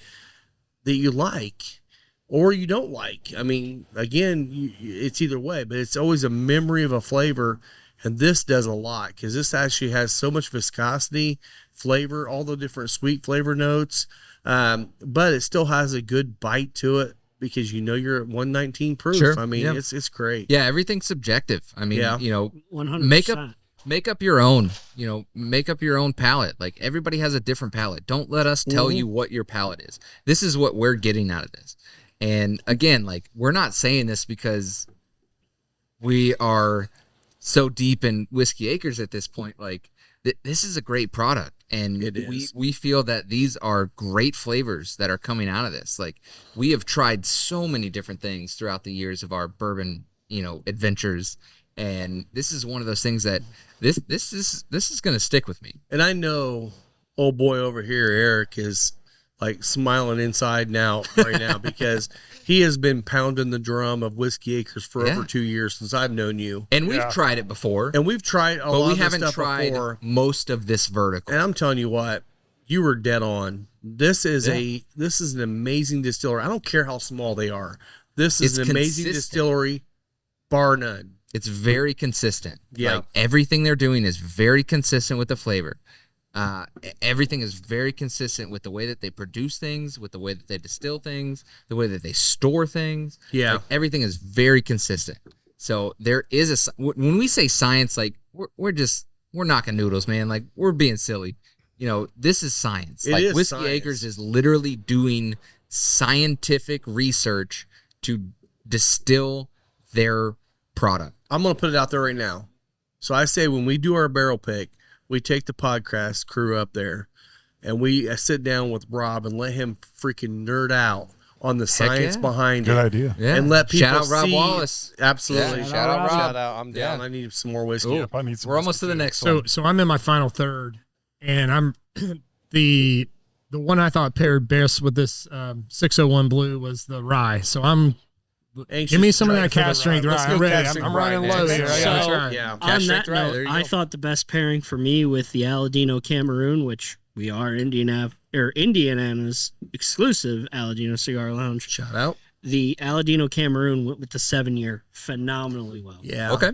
S3: you like or you don't like. I mean, again, it's either way, but it's always a memory of a flavor, and this does a lot because this actually has so much viscosity, flavor, all the different sweet flavor notes, but it still has a good bite to it because you're at 119 proof.
S6: Sure,
S3: I mean,
S6: yeah.
S3: it's great.
S6: Yeah, everything's subjective. I mean,
S3: Yeah.
S7: 100%.
S6: Make up your own, make up your own palate. Like everybody has a different palate. Don't let us tell you what your palate is. This is what we're getting out of this. And again, like we're not saying this because we are so deep in Whiskeyacres at this point. Like this is a great product, and
S3: It is.
S6: we feel that these are great flavors that are coming out of this. Like we have tried so many different things throughout the years of our bourbon, adventures. And this is one of those things that this is going to stick with me.
S3: And I know old boy over here, Eric, is like smiling inside right now because he has been pounding the drum of Whiskeyacres for
S6: Yeah.
S3: over 2 years since I've known you.
S6: And we've
S4: Yeah.
S6: tried it before,
S3: And we've tried a
S6: but
S3: lot
S6: we
S3: of this
S6: haven't
S3: stuff
S6: tried
S3: before.
S6: most of this vertical.
S3: And I'm telling you what, you were dead on. This is an amazing distillery. I don't care how small they are. This is
S6: It's
S3: an amazing
S6: consistent.
S3: distillery, bar none.
S6: It's very consistent.
S3: Yeah.
S6: Like everything they're doing is very consistent with the flavor. Everything is very consistent with the way that they produce things, with the way that they distill things, the way that they store things.
S3: Yeah.
S6: Like, everything is very consistent. So there is when we say science, like we're knocking noodles, man. Like we're being silly. This is science.
S3: It
S6: Like
S3: is
S6: Whiskeyacres
S3: science.
S6: is literally doing scientific research to distill their product.
S3: I'm going to put it out there right now. So I say when we do our barrel pick, we take the podcast crew up there and we sit down with Rob and let him freaking nerd out on the science
S6: yeah.
S3: behind
S4: Good
S3: it.
S4: idea.
S6: Yeah.
S3: And let people
S6: shout out Rob
S3: see-
S6: Wallace.
S3: Absolutely.
S6: Yeah, shout out Rob.
S3: Shout out. I'm down.
S6: Yeah.
S3: I need some more whiskey.
S6: Ooh.
S4: Yep, I need some
S6: We're almost to the
S4: whiskey, too.
S6: next
S5: So
S6: one.
S5: so I'm in my final third, and I'm the one I thought paired best with this 601 Blue was the rye. So I'm
S3: Anxious
S5: give me
S3: to
S5: some of
S3: try
S5: that
S3: it for the
S5: cast strength
S3: rye.
S5: rye.
S3: Let's
S5: I'm
S3: go
S5: ready.
S3: cast
S5: I'm
S3: strength
S5: running
S3: rye
S5: low
S3: next.
S5: here.
S7: So-
S5: Yeah, that's right.
S3: Yeah.
S7: On
S6: Cash
S7: that
S6: strength rye,
S7: note,
S6: there you
S7: I
S6: go.
S7: thought the best pairing for me with the Aladino Cameroon, which we are Indiana's exclusive Aladino Cigar Lounge.
S3: Shout out.
S7: The Aladino Cameroon went with the 7-year phenomenally well.
S3: Yeah.
S6: Okay.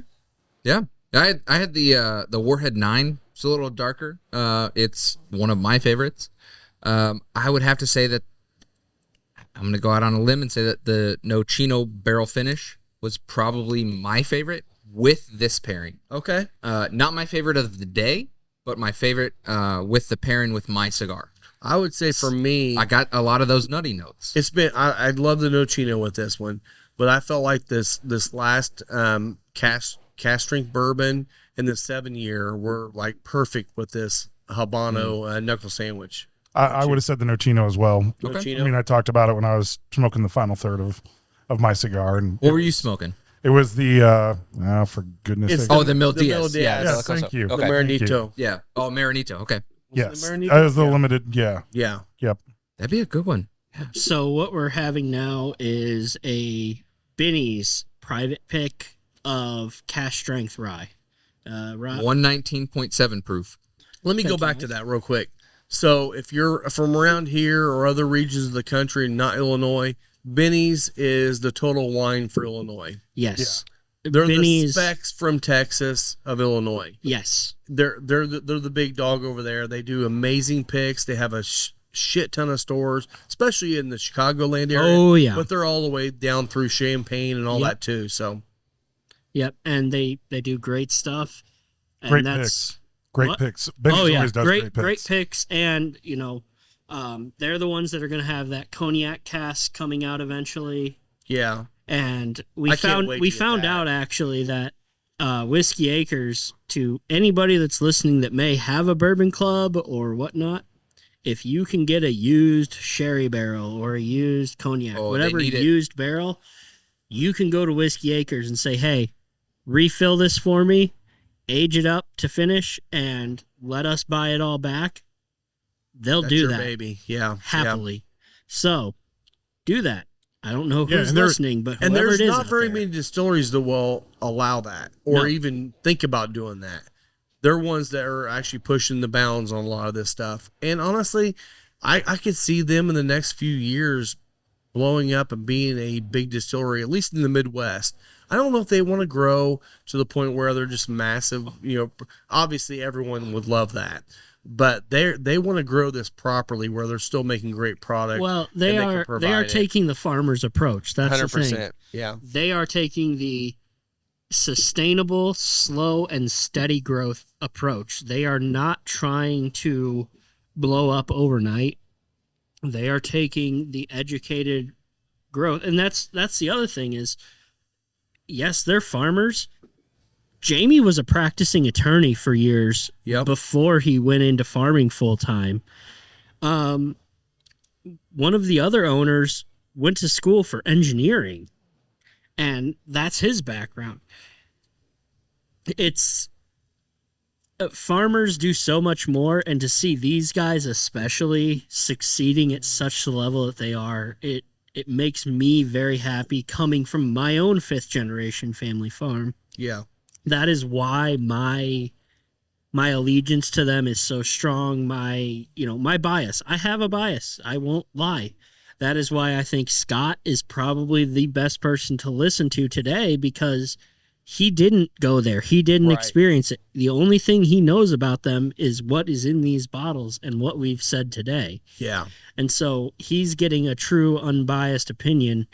S6: Yeah. I had the Warhead 9. It's a little darker. It's one of my favorites. I would have to say that I'm going to go out on a limb and say that the Nochino barrel finish was probably my favorite with this pairing.
S3: Okay.
S6: Not my favorite of the day, but my favorite with the pairing with my cigar.
S3: I would say for me,
S6: I got a lot of those nutty notes.
S3: it's been, I love the Nochino with this one, but I felt like this last cast strength bourbon and the 7-year were like perfect with this Habano knuckle sandwich.
S4: I would have said the Nochino as well.
S3: Nochino.
S4: I mean, I talked about it when I was smoking the final third of my cigar, and
S6: What were you smoking?
S4: It was the for goodness
S3: It's
S4: sake.
S3: the-
S6: Oh, the Mil
S3: the Mil
S6: Diaz.
S3: Diaz.
S6: Yeah,
S4: Yes,
S6: Dela Cosa.
S4: thank you.
S6: Okay.
S3: The Marinito.
S6: Yeah. Oh, Marinito. Okay.
S4: Yes,
S3: the Marinito?
S4: as the
S3: Yeah.
S4: limited. Yeah.
S3: Yeah.
S4: Yep.
S6: That'd be a good one.
S7: So what we're having now is a Binny's private pick of cash strength rye. Rye
S6: 119.7 proof.
S3: Let me go
S7: Thank you,
S3: back to
S7: Mike.
S3: that real quick. So if you're from around here or other regions of the country, not Illinois, Benny's is the total wine for Illinois.
S7: yes.
S3: They're
S7: Binny's,
S3: the specs from Texas of Illinois.
S7: yes.
S3: They're the big dog over there. They do amazing picks. They have a shit ton of stores, especially in the Chicagoland area.
S7: Oh yeah.
S3: But they're all the way down through Champaign and all
S7: Yep.
S3: that too. So
S7: Yep. And they do great stuff. And
S4: Great
S7: that's
S4: picks. Great
S7: what?
S4: picks. Benny's
S7: oh yeah,
S4: always does
S7: great
S4: great picks.
S7: picks, and they're the ones that are going to have that cognac cask coming out eventually.
S3: yeah,
S7: And
S3: I
S7: we
S3: can't
S7: found
S3: wait to
S7: we
S3: get
S7: found
S3: that.
S7: out actually that Whiskeyacres, to anybody that's listening that may have a bourbon club or whatnot, if you can get a used sherry barrel or a used cognac,
S6: Oh, they
S7: whatever
S6: need it.
S7: used barrel, you can go to Whiskeyacres and say, hey, refill this for me, age it up to finish, and let us buy it all back. They'll
S3: that's
S7: do
S3: your
S7: that
S3: baby. Yeah,
S7: happily. So do that. I don't know
S5: Yeah,
S7: who's
S5: and there-
S7: listening, but
S3: And
S7: whoever
S3: there's
S7: it is
S3: not
S7: out
S3: very
S7: there.
S3: many distilleries that will allow that or
S7: No.
S3: even think about doing that. They're ones that are actually pushing the bounds on a lot of this stuff. And honestly, I could see them in the next few years blowing up and being a big distillery, at least in the Midwest. I don't know if they want to grow to the point where they're just massive. Obviously everyone would love that, but they want to grow this properly where they're still making great product.
S7: Well,
S3: and
S7: they
S3: can
S7: are
S3: provide it.
S7: taking the farmer's approach. That's the thing.
S3: Yeah.
S7: They are taking the sustainable, slow, and steady growth approach. They are not trying to blow up overnight. They are taking the educated growth. And that's the other thing is, yes, they're farmers. Jamie was a practicing attorney for years
S3: Yep.
S7: before he went into farming full time. One of the other owners went to school for engineering, and that's his background. It's farmers do so much more, and to see these guys especially succeeding at such a level that they are, it makes me very happy coming from my own 5th generation family farm.
S3: Yeah.
S7: That is why my allegiance to them is so strong. My bias. I have a bias. I won't lie. That is why I think Scott is probably the best person to listen to today, because he didn't go there. He didn't
S3: Right.
S7: experience it. The only thing he knows about them is what is in these bottles and what we've said today.
S3: Yeah.
S7: And so he's getting a true unbiased opinion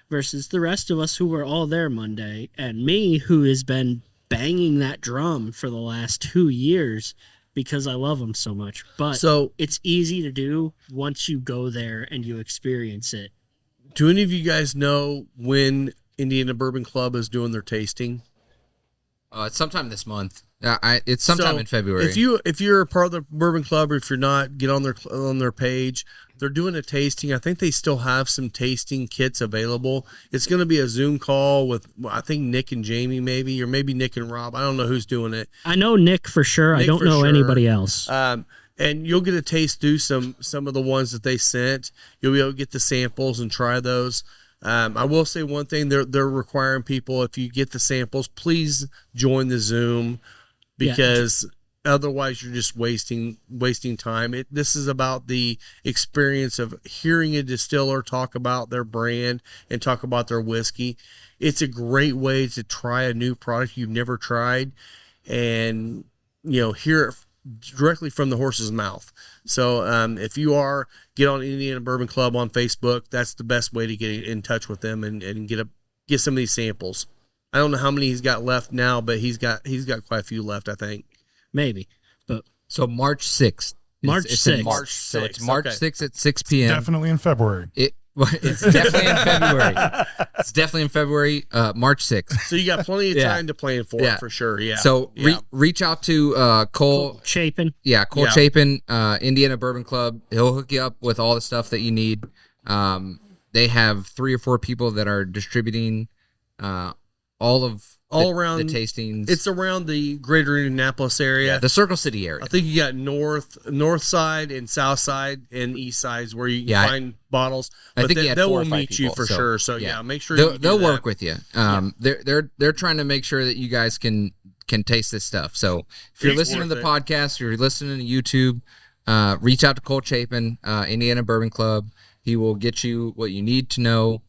S7: versus the rest of us who were all there Monday, and me who has been banging that drum for the last 2 years because I love them so much. But
S3: So,
S7: it's easy to do once you go there and you experience it.
S3: do any of you guys know when Indiana Bourbon Club is doing their tasting?
S6: It's sometime this month. It's sometime
S3: So,
S6: in February.
S3: If you're a part of the Bourbon Club, or if you're not, get on their page. They're doing a tasting. I think they still have some tasting kits available. It's going to be a Zoom call with, I think, Nick and Jamie maybe, or maybe Nick and Rob. I don't know who's doing it.
S7: I know Nick for sure. I
S3: Nick
S7: don't
S3: for
S7: know
S3: sure.
S7: anybody else.
S3: And you'll get a taste through some of the ones that they sent. You'll be able to get the samples and try those. I will say one thing: they're requiring people, if you get the samples, please join the Zoom, because otherwise you're just wasting time. This is about the experience of hearing a distiller talk about their brand and talk about their whiskey. It's a great way to try a new product you've never tried, and hear it directly from the horse's mouth. So if you get on Indiana Bourbon Club on Facebook, that's the best way to get in touch with them and get some of these samples. I don't know how many he's got left now, but he's got quite a few left, I think.
S7: Maybe. But
S6: so March 6th.
S7: March
S6: It's in
S7: 6th.
S6: March. So it's
S3: 6th,
S6: March
S3: okay.
S6: 6th at 6 p.m.
S4: Definitely in February.
S6: It's definitely in February. It's definitely in February, March 6th.
S3: So you got plenty of
S6: Yeah.
S3: time to plan for
S6: Yeah.
S3: it, for sure. Yeah.
S6: So
S3: yeah.
S6: reach out to Cole.
S7: Chapin.
S6: Cole
S3: Yeah.
S6: Chapin, Indiana Bourbon Club. He'll hook you up with all the stuff that you need. They have 3 or 4 people that are distributing
S3: all around
S6: the tastings.
S3: It's around the greater Indianapolis area.
S6: the Circle City area.
S3: I think you got north side and south side and east sides where you can find bottles.
S6: I
S3: But
S6: think you had
S3: they
S6: 4 or
S3: will
S6: 5
S3: meet you
S6: people,
S3: for sure. So yeah, make sure
S6: they'll work with you. They're trying to make sure that you guys can taste this stuff. So if you're listening to the podcast, if you're listening to YouTube, reach out to Cole Chapin, Indiana Bourbon Club. He will get you what you need to know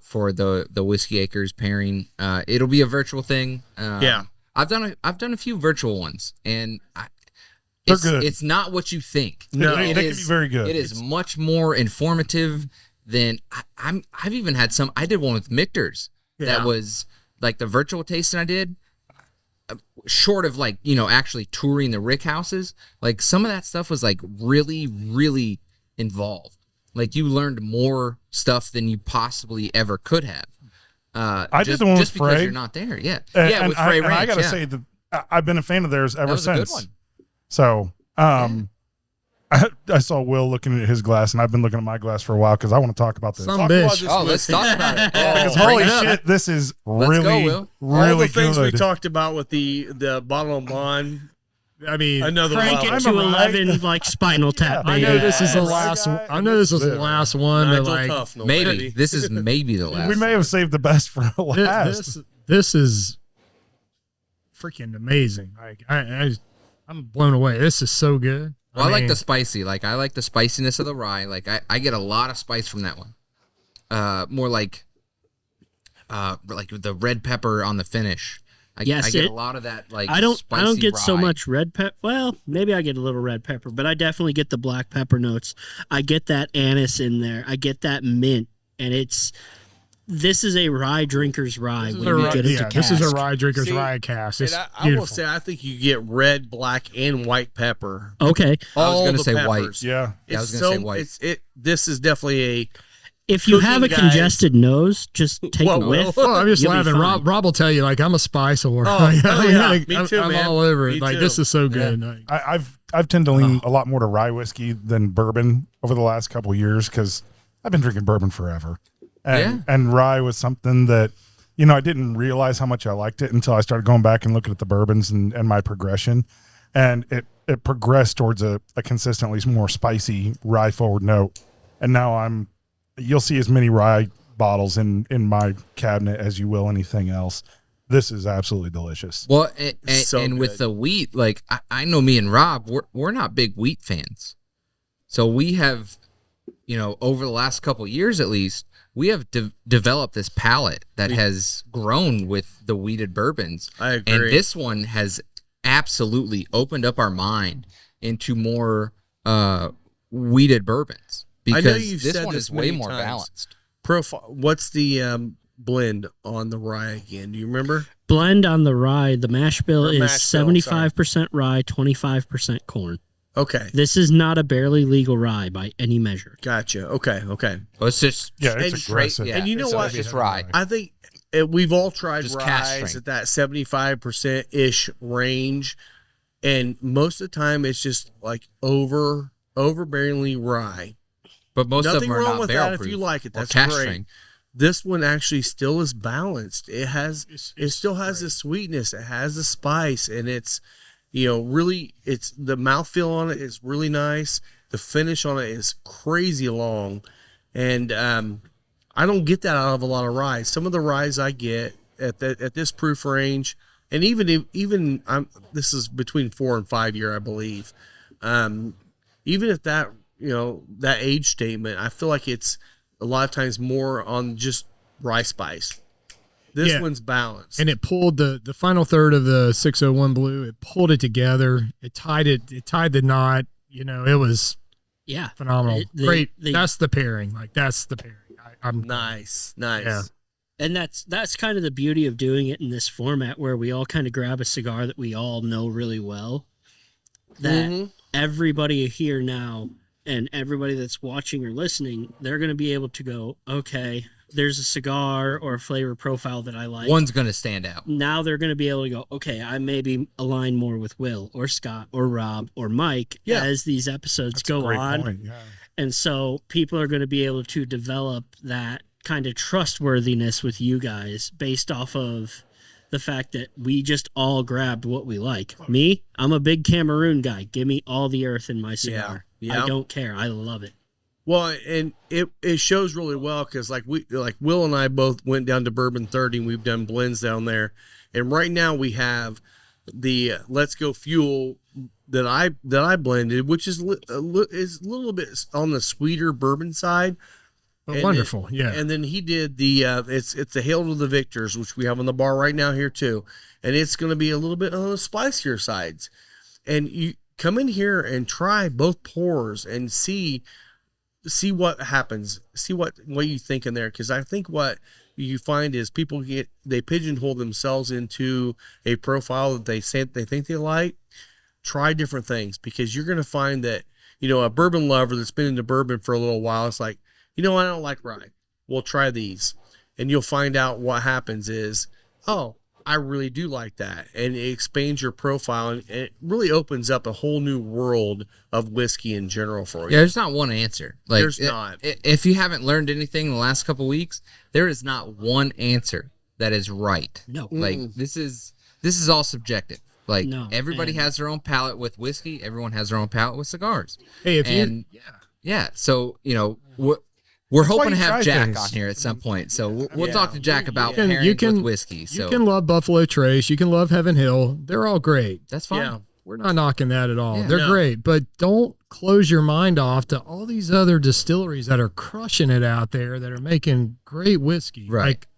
S6: for the Whiskeyacres pairing. It'll be a virtual thing. I've done a few virtual ones, and
S4: They're good.
S6: It's not what you think.
S3: No.
S4: They can be very good.
S6: It is much more informative than I've even had some. I did one with Michter's that was like the virtual tasting I did. Short of like actually touring the rick houses, like some of that stuff was like really, really involved. Like you learned more stuff than you possibly ever could have.
S4: I did the one with
S6: because
S4: Frey.
S6: you're not there. Yeah,
S4: And
S6: with Frey Ranch.
S4: I gotta say that I've been a fan of theirs ever
S6: that was
S4: since.
S6: a good one.
S4: So, I saw Will looking at his glass, and I've been looking at my glass for a while because I want to talk about this.
S5: Some
S3: Talk
S5: bitch.
S3: about this
S6: Oh, let's talk about it.
S4: Because
S6: Bring
S4: holy
S6: it up.
S4: shit, this is
S6: Let's
S4: really,
S6: go, Will.
S4: really
S3: all the things we
S4: good.
S3: talked about with the bottle of bond.
S5: I mean,
S3: Another
S7: Crank
S3: level.
S7: it to 11 like Spinal Tap.
S5: I know
S7: baby.
S5: this is the
S4: Yeah.
S5: last. I know this is the last one, but
S3: Nigel
S5: like
S3: Tufnell,
S6: Maybe
S3: baby.
S6: this is maybe the last.
S4: We may have saved the best for last.
S5: this is freaking amazing. Like I'm blown away. This is so good.
S6: Well, I like
S5: mean,
S6: the spicy. Like I like the spiciness of the rye. Like I get a lot of spice from that one. More like the red pepper on the finish. I get a lot of that. Like
S7: I don't get so
S6: rye.
S7: much red pepper. Well, maybe I get a little red pepper, but I definitely get the black pepper notes. I get that anise in there. I get that mint, and this is a rye drinker's rye when you get it to
S5: this is a
S7: cask.
S5: rye drinker's
S3: See,
S5: rye cast. It's
S3: And I will
S5: beautiful.
S3: say, I think you get red, black, and white pepper.
S7: Okay,
S3: All
S6: gonna
S3: the
S6: say white.
S3: peppers.
S4: Yeah.
S6: Yeah, I was
S3: It's
S6: gonna say white.
S3: This is definitely
S7: if you have a
S3: Cooking guys.
S7: congested nose, just take
S3: Whoa,
S7: a whiff.
S5: Oh, I'm just
S7: You'll be
S5: laughing.
S7: fine.
S5: Rob will tell you, like, I'm a spice whore.
S3: Oh, yeah.
S5: Like,
S3: Me too,
S5: I'm
S3: man.
S5: all over
S3: Me
S5: it. Like,
S3: too.
S5: this is so good. Like,
S4: I've tend to lean a lot more to rye whiskey than bourbon over the last couple of years because I've been drinking bourbon forever. And rye was something that, I didn't realize how much I liked it until I started going back and looking at the bourbons and my progression. And it progressed towards a consistently more spicy rye forward note. And now you'll see as many rye bottles in my cabinet as you will anything else. This is absolutely delicious.
S6: Well,
S3: So
S6: and with
S3: good.
S6: the wheat, like I know me and Rob, we're not big wheat fans. So we have, over the last couple of years at least, we have developed this palate that has grown with the wheated bourbons.
S3: I agree.
S6: And this one has absolutely opened up our mind into more wheated bourbons because
S3: I know you've
S6: this
S3: said
S6: one
S3: this
S6: is way
S3: many
S6: more
S3: times.
S6: balanced.
S3: profile. What's the blend on the rye again? Do you remember?
S7: Blend on the rye. The mash bill
S3: Or
S7: is
S3: mash bill,
S7: 75% rye, 25% corn.
S3: Okay,
S7: This is not a barely legal rye by any measure.
S3: gotcha. Okay.
S6: Well, it's just
S4: Yeah, it's
S3: And
S4: aggressive.
S6: yeah,
S3: And you know
S6: it's
S3: what?
S6: It's just rye.
S3: I think we've all tried
S6: Just cast
S3: ryes
S6: strength.
S3: at that 75% ish range, and most of the time it's just like overbearingly rye.
S6: But most of
S3: Nothing
S6: them are
S3: wrong
S6: not
S3: with
S6: barrel
S3: that if
S6: proof
S3: you like it.
S6: or
S3: That's
S6: cask
S3: great.
S6: strength.
S3: This one actually still is balanced. It still has the sweetness. It has the spice, and it's really it's the mouthfeel on it is really nice. The finish on it is crazy long, and I don't get that out of a lot of ryes. Some of the ryes I get at this proof range, and even this is between 4 and 5 year, I believe. Even at that that age statement, I feel like it's a lot of times more on just rye spice. This one's balanced.
S5: and it pulled the final third of the 601 Blue. It pulled it together. It tied the knot. It was
S7: Yeah.
S5: phenomenal.
S7: They-
S5: Great.
S7: they-
S5: That's the pairing. Like, that's the pairing. I'm
S3: nice.
S5: Yeah.
S7: And that's kind of the beauty of doing it in this format where we all kind of grab a cigar that we all know really well. That
S3: Mhm.
S7: everybody here now and everybody that's watching or listening, they're going to be able to go, okay, there's a cigar or a flavor profile that I like.
S6: One's going to stand out.
S7: Now they're going to be able to go, okay, I maybe align more with Will or Scott or Rob or Mike
S3: Yeah.
S7: as these episodes
S4: That's a
S7: go
S4: great
S7: on.
S4: point, yeah.
S7: And so people are going to be able to develop that kind of trustworthiness with you guys based off of the fact that we just all grabbed what we like. Me, I'm a big Cameroon guy. Give me all the earth in my cigar.
S3: Yeah.
S7: I don't care. I love it.
S3: Well, and it shows really well because like Will and I both went down to Bourbon 30 and we've done blends down there, and right now we have the Let's Go Fuel that I blended, which is a little bit on the sweeter bourbon side.
S5: But wonderful, yeah.
S3: And then he did the it's the Hail to the Victors, which we have on the bar right now here too, and it's going to be a little bit on the spicier sides. And you come in here and try both pours and see what happens, see what you think in there, because I think what you find is people they pigeonhole themselves into a profile that they think they like. Try different things, because you're going to find that, you know, a bourbon lover that's been into bourbon for a little while, it's like, you know, I don't like rye. Well, try these. And you'll find out what happens is, oh, I really do like that. And it expands your profile, and it really opens up a whole new world of whiskey in general for you.
S6: Yeah, there's not one answer. Like,
S3: There's not.
S6: If you haven't learned anything in the last couple of weeks, there is not one answer that is right.
S7: No.
S6: Like, this is all subjective. Like,
S7: No,
S6: everybody
S7: and-
S6: has their own palate with whiskey. Everyone has their own palate with cigars.
S5: Hey, if
S6: And
S5: you
S6: yeah, so, you know, we're
S4: why
S6: hoping to
S4: you
S6: have
S4: try
S6: Jack
S4: things.
S6: on here at some point. So we'll
S3: Yeah.
S6: talk to Jack about
S5: can-
S6: pairings
S5: you can-
S6: with whiskey. So
S5: you can love Buffalo Trace, you can love Heaven Hill, they're all great.
S6: that's fine.
S3: Yeah.
S5: We're not knocking that at all.
S6: Yeah.
S5: They're
S3: No.
S5: great, but don't close your mind off to all these other distilleries that are crushing it out there that are making great whiskey.
S6: Right.
S5: Like,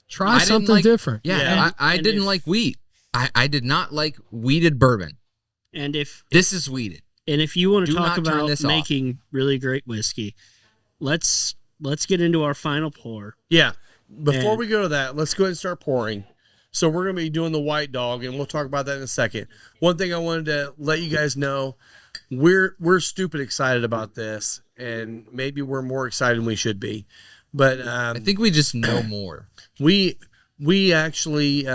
S5: try
S6: I didn't
S5: something
S6: like-
S5: different.
S6: Yeah,
S3: Yeah.
S6: I
S7: And
S6: didn't
S7: if-
S6: like wheat. I did not like wheated bourbon.
S7: And if
S6: This is wheated.
S7: you want to
S6: Do
S7: talk
S6: not turn
S7: about
S6: this off.
S7: making really great whiskey, let's get into our final pour.
S3: Yeah. Before
S7: And-
S3: we go to that, let's go ahead and start pouring. So we're going to be doing the White Dog, and we'll talk about that in a second. One thing I wanted to let you guys know, we're stupid excited about this, and maybe we're more excited than we should be. But
S6: I think we just know more.
S3: we actually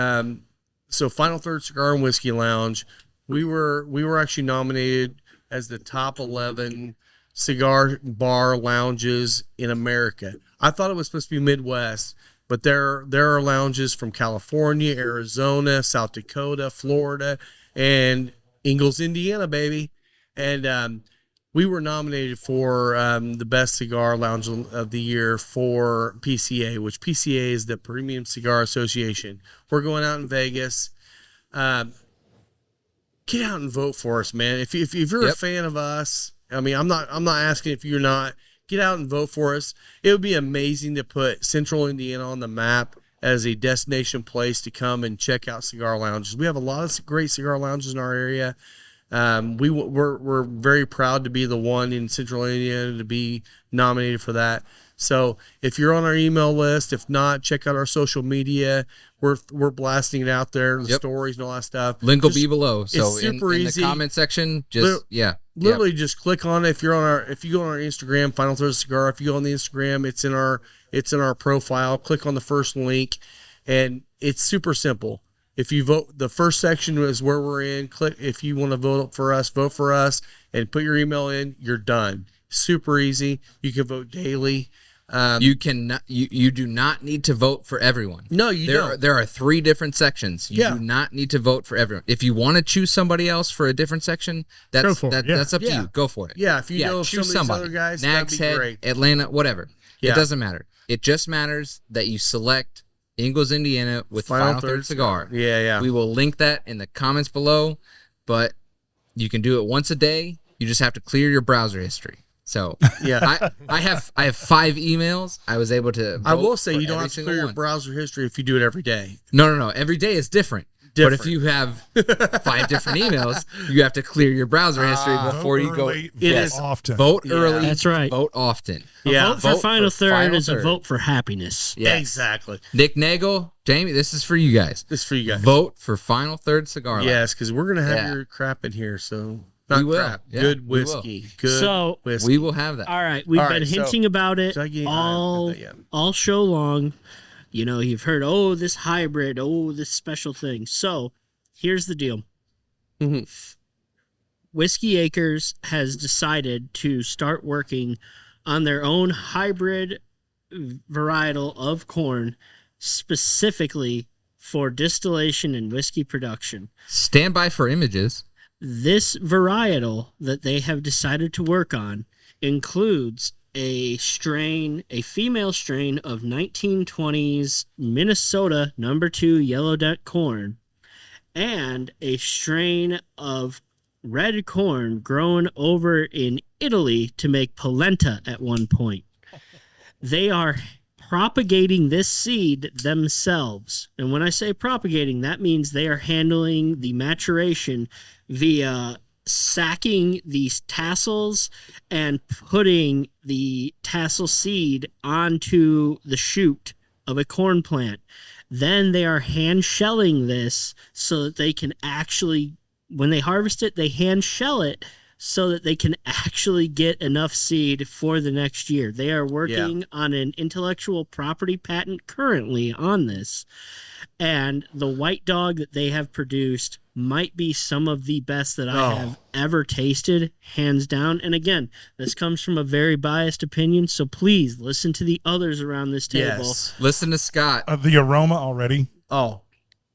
S3: so Final Third Cigar and Whiskey Lounge, we were actually nominated as the top 11 cigar bar lounges in America. I thought it was supposed to be Midwest, but there are lounges from California, Arizona, South Dakota, Florida, and Ingalls, Indiana, baby. And we were nominated for the best cigar lounge of the year for PCA, which PCA is the Premium Cigar Association. We're going out in Vegas. Get out and vote for us, man. If you're a
S6: Yep.
S3: fan of us, I mean, I'm not asking if you're not. Get out and vote for us. It would be amazing to put Central Indiana on the map as a destination place to come and check out cigar lounges. We have a lot of great cigar lounges in our area. We're very proud to be the one in Central Indiana to be nominated for that. So if you're on our email list, if not, check out our social media. We're blasting it out there, the
S6: Yep.
S3: stories and all that stuff.
S6: Link will
S3: Just
S6: be below. So
S3: super
S6: in the
S3: easy.
S6: comment section, just
S3: Lit- Literally just click on it. If you go on our Instagram, Final Third Cigar, if you go on the Instagram, it's in our profile. Click on the first link, and it's super simple. If you vote, the first section is where we're in. Click if you want to vote for us, and put your email in. You're done. Super easy. You can vote daily.
S6: You cannot. You do not need to vote for everyone.
S3: No, you don't.
S6: There are 3 different sections. You
S3: Yeah.
S6: do not need to vote for everyone. If you want to choose somebody else for a different section,
S5: Go
S6: that's
S5: for it, yeah.
S6: that's up to
S3: Yeah.
S6: you. Go for it.
S3: Yeah, if you know
S6: choose
S3: some of these other guys, that'd
S6: Nags
S3: be
S6: Head,
S3: great.
S6: Atlanta, whatever.
S3: Yeah.
S6: It doesn't matter. It just matters that you select Ingalls, Indiana with Final Third Cigar.
S3: Yeah.
S6: We will link that in the comments below, but you can do it once a day. You just have to clear your browser history. So
S3: Yeah.
S6: I have 5 emails. I was able to.
S3: I
S6: vote
S3: will say
S6: for
S3: you don't
S6: every
S3: have to
S6: single
S3: clear your
S6: one.
S3: browser history if you do it every day.
S6: No. Every day is different. But if
S3: Different.
S6: you have 5 different emails, you have to clear your browser history before you go.
S4: Early,
S3: It
S4: vote
S3: is-
S4: often.
S6: Vote early.
S7: That's right.
S6: Vote often.
S3: Yeah.
S7: Vote for
S6: vote
S7: Final
S6: for
S7: Third
S6: Final
S7: is a
S6: Third.
S7: vote for happiness.
S6: Yes.
S3: Exactly.
S6: Nick Nagel, Jamie, this is for you guys.
S3: This is for you guys.
S6: Vote for Final Third Cigar Lounge.
S3: Yes, because we're gonna have
S6: Yeah.
S3: your crap in here. So not
S6: We will.
S3: crap.
S6: Yeah,
S3: Good
S6: we will.
S3: whiskey. Good
S7: So-
S3: whiskey.
S6: We will have that.
S7: All right, we've
S3: All
S7: been
S3: right, so-
S7: hinting about it
S3: Did I get- I
S7: all
S3: haven't got that yet.
S7: all show long. You know, you've heard, oh, this hybrid, oh, this special thing. So here's the deal.
S3: Mhm.
S7: Whiskeyacres has decided to start working on their own hybrid varietal of corn specifically for distillation and whiskey production.
S6: Stand by for images.
S7: This varietal that they have decided to work on includes a female strain of 1920s Minnesota No. 2 Yellow Deck corn, and a strain of red corn grown over in Italy to make polenta at one point. They are propagating this seed themselves. And when I say propagating, that means they are handling the maturation via sacking these tassels and putting the tassel seed onto the shoot of a corn plant. Then they are hand shelling this so that they can actually, when they harvest it, they hand shell it so that they can actually get enough seed for the next year. They are working on an intellectual property patent currently on this. And the white dog that they have produced might be some of the best that I have ever tasted, hands down. And again, this comes from a very biased opinion, so please listen to the others around this table.
S3: Yes.
S6: Listen to Scott.
S4: The aroma already.
S3: Oh,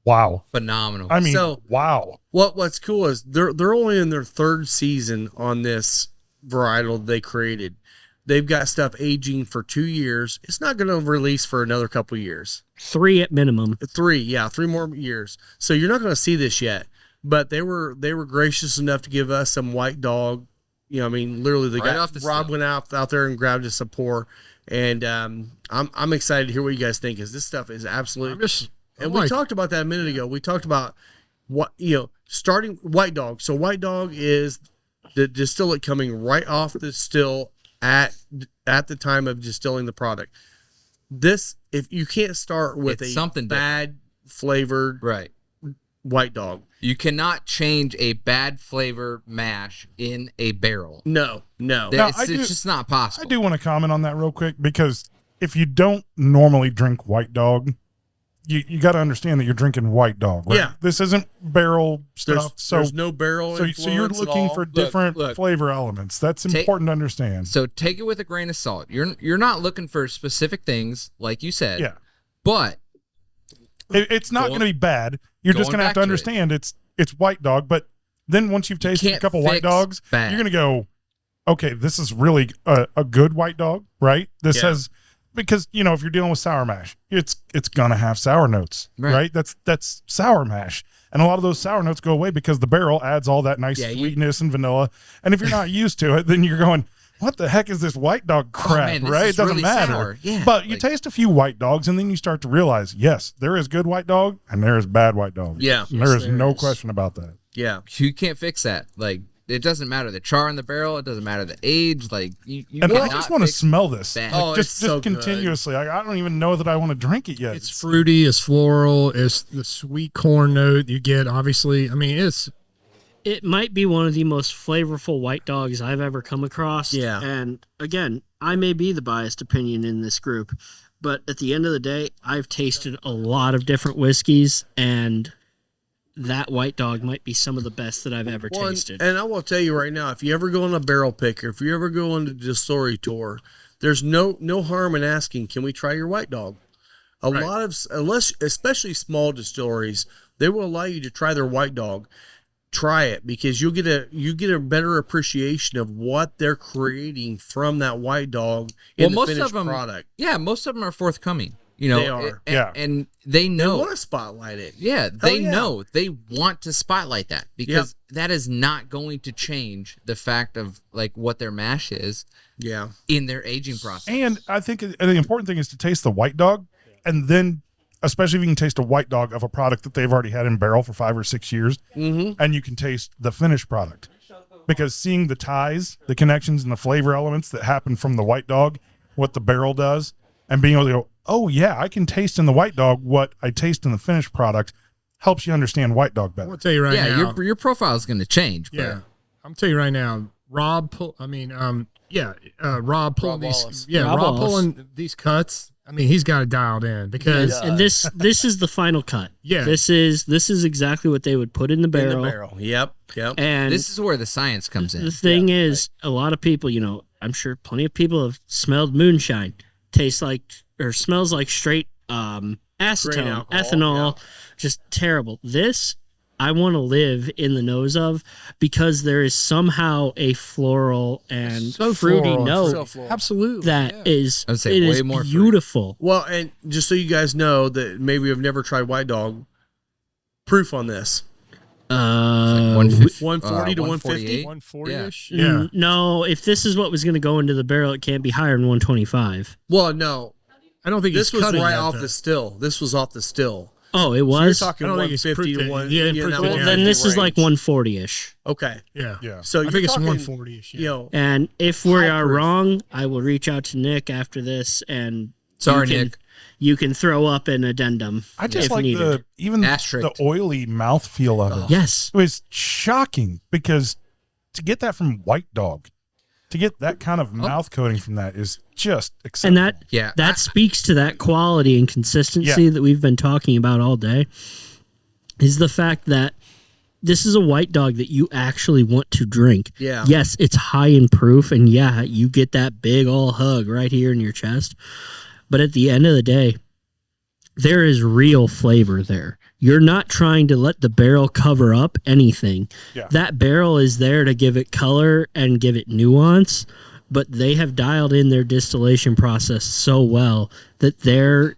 S4: Wow.
S6: Phenomenal.
S4: I mean,
S3: So-
S4: wow.
S3: what's cool is they're only in their third season on this varietal they created. They've got stuff aging for 2 years. It's not going to release for another couple years.
S7: 3 at minimum.
S3: 3 more years. So you're not going to see this yet. But they were gracious enough to give us some white dog. You know, I mean, literally, the
S6: Right
S3: guy
S6: off the
S3: Rob
S6: step.
S3: went out there and grabbed us a pour, and I'm excited to hear what you guys think. Because this stuff is absolutely. And we talked about that a minute ago. We talked about starting white dog. So white dog is the distillate coming right off the still at the time of distilling the product. This, if you can't start with
S6: It's
S3: a
S6: something
S3: bad flavored
S6: Right.
S3: white dog.
S6: You cannot change a bad flavor mash in a barrel.
S3: No.
S4: Now,
S6: It's,
S4: I do-
S6: it's just not possible.
S4: I do want to comment on that real quick because if you don't normally drink white dog, you got to understand that you're drinking white dog. Right?
S3: Yeah.
S4: This isn't barrel stuff.
S3: There's no barrel
S4: so you're
S3: influence at
S4: looking
S3: all.
S4: for different
S6: look.
S4: flavor elements. That's important to understand.
S6: So take it with a grain of salt. You're not looking for specific things, like you said.
S4: Yeah.
S6: But
S4: It's not going to be bad. You're just
S6: going
S4: going to have to
S6: back to
S4: understand it's white dog. But then once you've tasted a
S6: can't
S4: couple white
S6: fix
S4: dogs,
S6: bad.
S4: you're going to go, okay, this is really a good white dog, right? This has, because, if you're dealing with sour mash, it's going to have sour notes, right? That's sour mash. And a lot of those sour notes go away because the barrel adds all that nice sweetness and vanilla. And if you're not used to it, then you're going, what the heck is this white dog crap,
S6: man, this
S4: right?
S6: is
S4: It doesn't
S6: really
S4: matter.
S6: sour. Yeah,
S4: but you taste a few white dogs and then you start to realize, yes, there is good white dog and there is bad white dog.
S3: Yeah.
S4: And there is
S7: there
S4: no
S7: is.
S4: question about that.
S3: Yeah.
S6: you can't fix that. Like, it doesn't matter the char in the barrel. It doesn't matter the age. Like, you
S4: And I
S6: cannot
S4: just want to
S6: fix
S4: smell this.
S6: bad.
S4: Like,
S3: Oh,
S4: just
S3: it's so good.
S4: continuously. I don't even know that I want to drink it yet.
S5: It's fruity, it's floral, it's the sweet corn note you get. Obviously, I mean,
S7: It might be one of the most flavorful white dogs I've ever come across.
S3: Yeah.
S7: And again, I may be the biased opinion in this group, but at the end of the day, I've tasted a lot of different whiskeys, and that white dog might be some of the best that I've ever tasted.
S3: And I will tell you right now, if you ever go on a barrel picker, if you ever go on a distillery tour, there's no harm in asking, can we try your white dog? A lot of, especially small distilleries, they will allow you to try their white dog. Try it, because you get a better appreciation of what they're creating from that white dog in the finished product.
S6: Yeah, most of them are forthcoming. They
S3: are.
S6: And they
S3: They
S6: know.
S3: want to spotlight it.
S6: Yeah, they
S3: yeah.
S6: know. They want to spotlight that because that is not going to change the fact of like what their mash is
S3: Yeah.
S6: in their aging process.
S4: And I think the important thing is to taste the white dog, and then, especially if you can taste a white dog of a product that they've already had in barrel for 5 or 6 years, and you can taste the finished product. Because seeing the ties, the connections, and the flavor elements that happen from the white dog, what the barrel does, and being able to go, oh yeah, I can taste in the white dog what I taste in the finished product, helps you understand white dog
S5: I'm
S4: better.
S5: gonna tell you right now.
S6: your profile is going to change. But
S5: Yeah, I'm telling you right now. Rob pulling
S7: Rob
S5: these.
S7: Wallace.
S5: Yeah,
S7: Rob
S5: Rob
S7: Wallace.
S5: pulling these cuts. I mean, he's got it dialed in because
S7: And this is the final cut.
S5: Yeah.
S7: This is exactly what they would put in the barrel.
S3: In the barrel. Yep.
S7: And
S6: this is where the science comes in.
S7: the thing is, a lot of people, I'm sure plenty of people have smelled moonshine, tastes like or smells like straight acetone,
S3: alcohol,
S7: ethanol, just terrible. This I want to live in the nose of because there is somehow a floral and
S5: So
S7: fruity
S5: floral.
S7: note
S3: So floral.
S5: Absolutely.
S7: that is
S6: I would say
S7: it
S6: way
S7: is
S6: more fruit.
S7: beautiful.
S3: Well, and just so you guys know that maybe you've never tried White Dog, proof on this.
S6: 150,
S3: 140 to 150?
S5: 140-ish.
S4: Yeah.
S7: No, if this is what was going to go into the barrel, it can't be higher than 125.
S3: Well, no.
S5: I don't think
S3: This
S5: he's
S3: was
S5: cutting
S3: right
S5: that,
S3: off
S5: though.
S3: the still. This was off the still.
S7: Oh, it
S3: So you're
S7: was.
S3: talking
S5: I don't think he's
S3: 150 to
S5: proofed it.
S3: 1.
S5: Yeah,
S3: in
S5: proofed
S3: that
S5: it
S7: Well,
S5: down.
S7: then this is like
S3: range.
S7: 140ish.
S3: Okay.
S5: Yeah.
S4: Yeah.
S3: So
S5: I
S3: you're
S5: think it's
S3: talking,
S5: 140-ish. Yeah.
S3: You know,
S7: And if we
S3: High
S7: are
S3: proof.
S7: wrong, I will reach out to Nick after this, and
S6: Sorry,
S7: you can,
S6: Nick.
S7: You can throw up an addendum.
S4: I just
S7: if
S4: like
S7: needed.
S4: even
S6: Asterisk.
S4: the oily mouthfeel of it.
S7: Yes,
S4: It was shocking because to get that from White Dog, to get that kind of mouth coating from that is just
S7: and
S4: acceptable.
S7: that speaks to that quality and consistency that we've been talking about all day. Is the fact that this is a White Dog that you actually want to drink.
S3: Yeah.
S7: Yes, it's high in proof, and yeah, you get that big old hug right here in your chest. But at the end of the day, there is real flavor there. You're not trying to let the barrel cover up anything.
S4: Yeah.
S7: That barrel is there to give it color and give it nuance, but they have dialed in their distillation process so well that their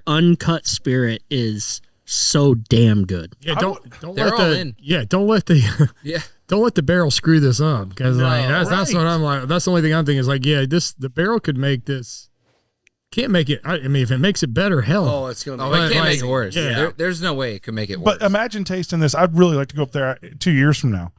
S7: uncut spirit is so damn good.
S5: Yeah, don't
S6: They're
S5: let
S6: all
S5: the
S6: in.
S5: yeah, don't let the
S6: Yeah.
S5: don't let the barrel screw this up because like that's what
S3: right.
S5: I'm like. That's the only thing I'm thinking is like, yeah, the barrel could make this. Can't make it. I mean, if it makes it better, hell.
S3: oh, it's going to
S6: Oh,
S3: be.
S6: it can't
S5: like,
S6: make it worse.
S5: yeah.
S6: There's no way it could make it worse.
S4: But imagine tasting this. I'd really like to go up there 2 years from now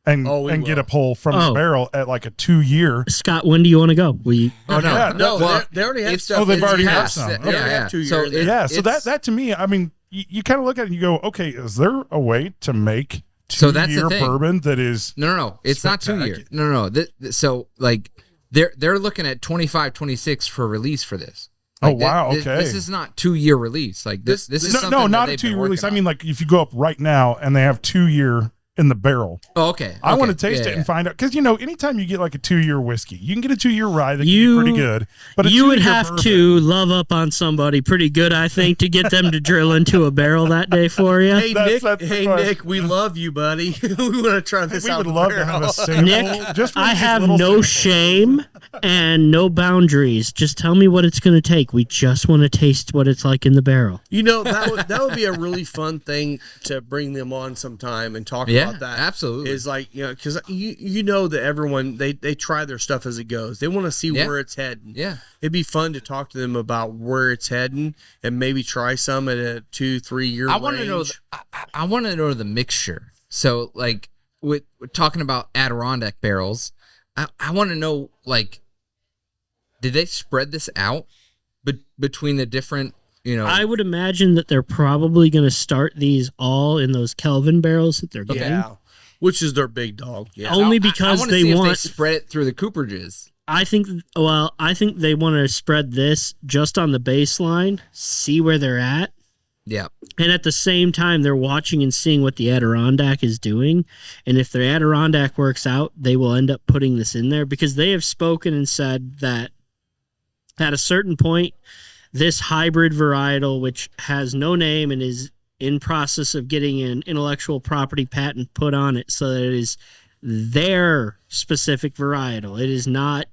S4: and
S3: Oh, we
S4: get
S3: will.
S4: a pull from
S7: Oh.
S4: the barrel at like a 2-year.
S7: Scott, when do you want to go? Will you?
S6: oh no,
S4: Yeah,
S3: No,
S6: well,
S3: they already have
S6: it's-
S3: stuff.
S4: Oh, they've
S3: in
S4: already
S3: the
S4: have
S3: past.
S4: some.
S6: Yeah,
S4: Okay.
S3: They
S6: yeah.
S3: have 2
S6: So
S3: years.
S6: it-
S4: Yeah, so
S6: it's-
S4: that to me, I mean, you kind of look at it and you go, okay, is there a way to make
S6: So that's the
S4: 2-year
S6: thing.
S4: bourbon that is
S6: No. It's not 2 years. No. So like they're looking at 25, 26 for release for this.
S4: Oh,
S6: Like,
S4: wow,
S6: This
S4: okay.
S6: is not 2-year release. Like this is something
S4: no,
S6: that
S4: not a
S6: they've been
S4: 2-year release. I
S6: working
S4: mean,
S6: on.
S4: like if you go up right now and they have 2-year in the barrel,
S6: Oh, okay.
S4: I want to
S6: Okay.
S4: taste
S6: Yeah,
S4: it and find out because anytime you get like a 2-year whiskey, you can get a 2-year rye that can
S7: You-
S4: be pretty good. But a
S7: You would
S4: 2-year
S7: have
S4: bourbon-
S7: to love up on somebody pretty good, I think, to get them to drill into a barrel that day for you.
S3: Hey,
S4: That's
S3: Nick,
S4: the
S3: hey
S4: question.
S3: Nick, we love you, buddy. we want to try this
S4: We
S3: out.
S4: would
S3: the
S4: love to
S3: barrel.
S4: have a sample.
S7: Nick,
S4: just one of
S7: I
S4: these
S7: have
S4: little
S7: no
S4: samples.
S7: shame and no boundaries. Just tell me what it's going to take. We just want to taste what it's like in the barrel.
S3: You know, that would be a really fun thing to bring them on sometime and talk
S6: Yeah,
S3: about that.
S6: absolutely.
S3: Is like, because you know that everyone, they try their stuff as it goes. They want to see
S6: Yeah.
S3: where it's heading.
S6: Yeah.
S3: It'd be fun to talk to them about where it's heading and maybe try some at a 2-3 year
S6: I want to know. I want to know the mixture. So, like, with talking about Adirondack barrels, I want to know, like, did they spread this out between the different,
S7: I would imagine that they're probably going to start these all in those Kelvin barrels that they're getting.
S3: Yeah. Which is their big dog. Yeah.
S7: Only
S6: I
S7: because
S6: wanna
S7: they
S6: see
S7: want.
S6: if they spread it through the cooperages.
S7: I think they want to spread this just on the baseline, see where they're at,
S6: Yeah.
S7: and at the same time they're watching and seeing what the Adirondack is doing. And if their Adirondack works out, they will end up putting this in there because they have spoken and said that at a certain point, this hybrid varietal, which has no name and is in process of getting an intellectual property patent put on it so that it is their specific varietal. It is not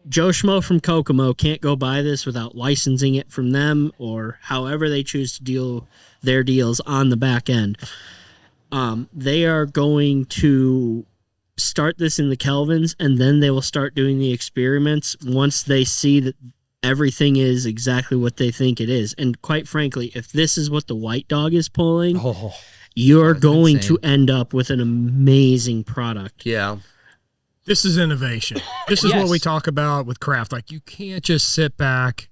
S7: Joe Schmo from Kokomo can't go buy this without licensing it from them or however they choose to deal their deals on the back end. They are going to start this in the Kelvins and then they will start doing the experiments once they see that everything is exactly what they think it is. And quite frankly, if this is what the White Dog is pulling, you're
S6: That's
S7: going
S6: insane.
S7: to end up with an amazing product.
S3: Yeah.
S5: This is innovation. This is what
S7: Yes.
S5: we talk about with craft. Like you can't just sit back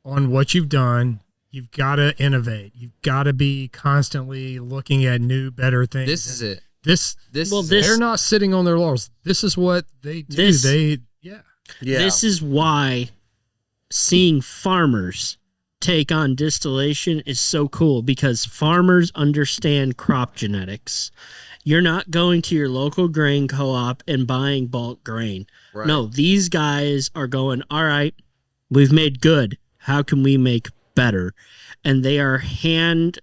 S5: on what you've done. You've got to innovate. You've got to be constantly looking at new, better things.
S6: This is it.
S5: This.
S7: Well,
S6: Is
S7: this-
S6: it.
S5: They're not sitting on their laurels. This is what they do.
S7: This-
S3: Yeah.
S7: This is why seeing farmers take on distillation is so cool because farmers understand crop genetics. You're not going to your local grain co-op and buying bulk grain.
S3: Right.
S7: No, these guys are going, all right, We've made good. How can we make better? And they are hand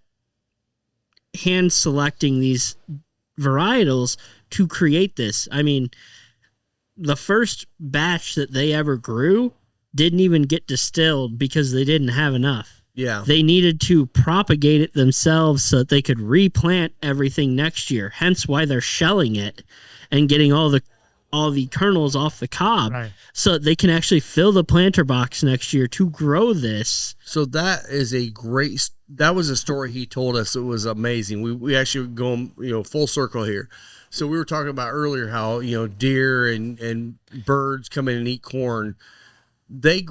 S7: selecting these varietals to create this. I mean, the first batch that they ever grew didn't even get distilled because they didn't have enough.
S3: Yeah.
S7: They needed to propagate it themselves so that they could replant everything next year. Hence why they're shelling it and getting all the kernels off the cob,
S5: Right.
S7: so that they can actually fill the planter box next year to grow this.
S3: So that was a story he told us. It was amazing. We actually go, full circle here. So we were talking about earlier how, deer and birds come in and eat corn. They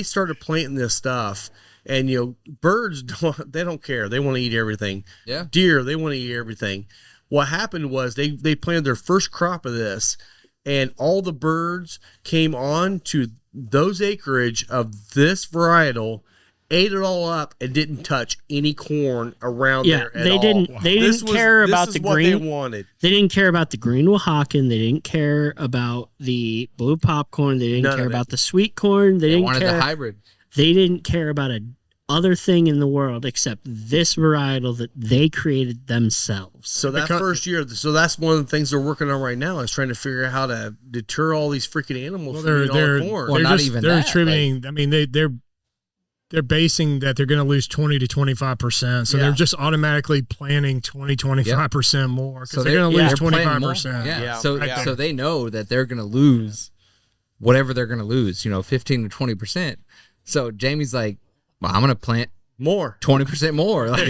S3: started planting this stuff, and, birds don't care. They want to eat everything.
S6: Yeah.
S3: Deer, they want to eat everything. What happened was they planted their first crop of this, and all the birds came on to those acreage of this varietal, ate it all up, and didn't touch any corn around there at all.
S7: They didn't care about the green.
S3: They wanted.
S7: They didn't care about the green Oaxacan. They didn't care about the blue popcorn. They didn't
S3: None
S7: care
S3: of it.
S7: about the sweet corn. They didn't
S6: wanted
S7: care.
S6: the hybrid.
S7: They didn't care about a other thing in the world except this varietal that they created themselves.
S3: So that first year, that's one of the things they're working on right now, is trying to figure out how to deter all these freaking animals from eating all the corn.
S6: Well, not even
S5: they're
S6: that,
S5: attributing. I mean, they're basing that they're going to lose 20 to 25%. So they're just automatically planning 25% more because they're going to lose 25%.
S6: Yeah.
S3: Yeah.
S6: So they know that they're going to lose whatever they're going to lose, 15 to 20%. So Jamie's like, well, I'm going to plant
S3: more,
S6: 20% more. Like,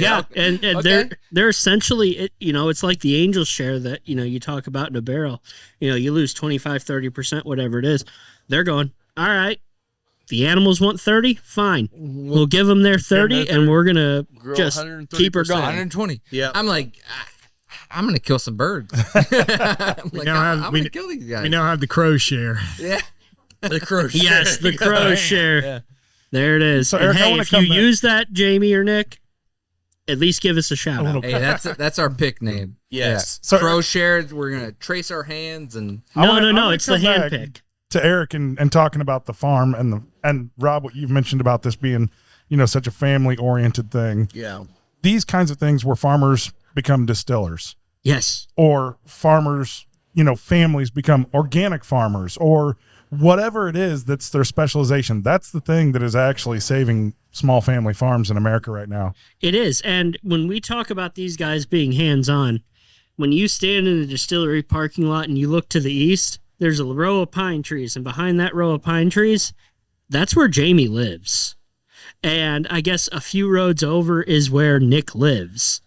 S7: Yeah, and
S6: Okay.
S7: they're essentially, it's like the angel share that, you talk about in a barrel. You lose 25, 30%, whatever it is. They're going, all right, the animals want 30, fine. We'll give them their 30, and we're going to just keep her going.
S6: 120.
S3: Yeah.
S6: I'm like, I'm going to kill some birds. I'm going to kill these guys.
S5: We now have the crow share.
S6: Yeah.
S3: The crow.
S7: Yes, the crow share.
S3: Yeah.
S7: There it is.
S4: So,
S7: And
S4: Eric, I
S7: hey,
S4: wanna
S7: if you
S4: come back-
S7: use that, Jamie or Nick, at least give us a shout out.
S6: Hey, that's our pick name.
S3: Yes.
S6: Yeah.
S4: So-
S6: Crow shared. We're going to trace our hands and
S4: I wanna
S7: No, it's the
S4: come
S7: hand
S4: back
S7: pick.
S4: To Eric and talking about the farm and Rob, what you've mentioned about this being, such a family oriented thing.
S3: Yeah.
S4: These kinds of things where farmers become distillers,
S7: Yes.
S4: or farmers, families become organic farmers, or whatever it is that's their specialization. That's the thing that is actually saving small family farms in America right now.
S7: It is. And when we talk about these guys being hands-on, when you stand in the distillery parking lot and you look to the east, there's a row of pine trees. And behind that row of pine trees, that's where Jamie lives. And I guess a few roads over is where Nick lives.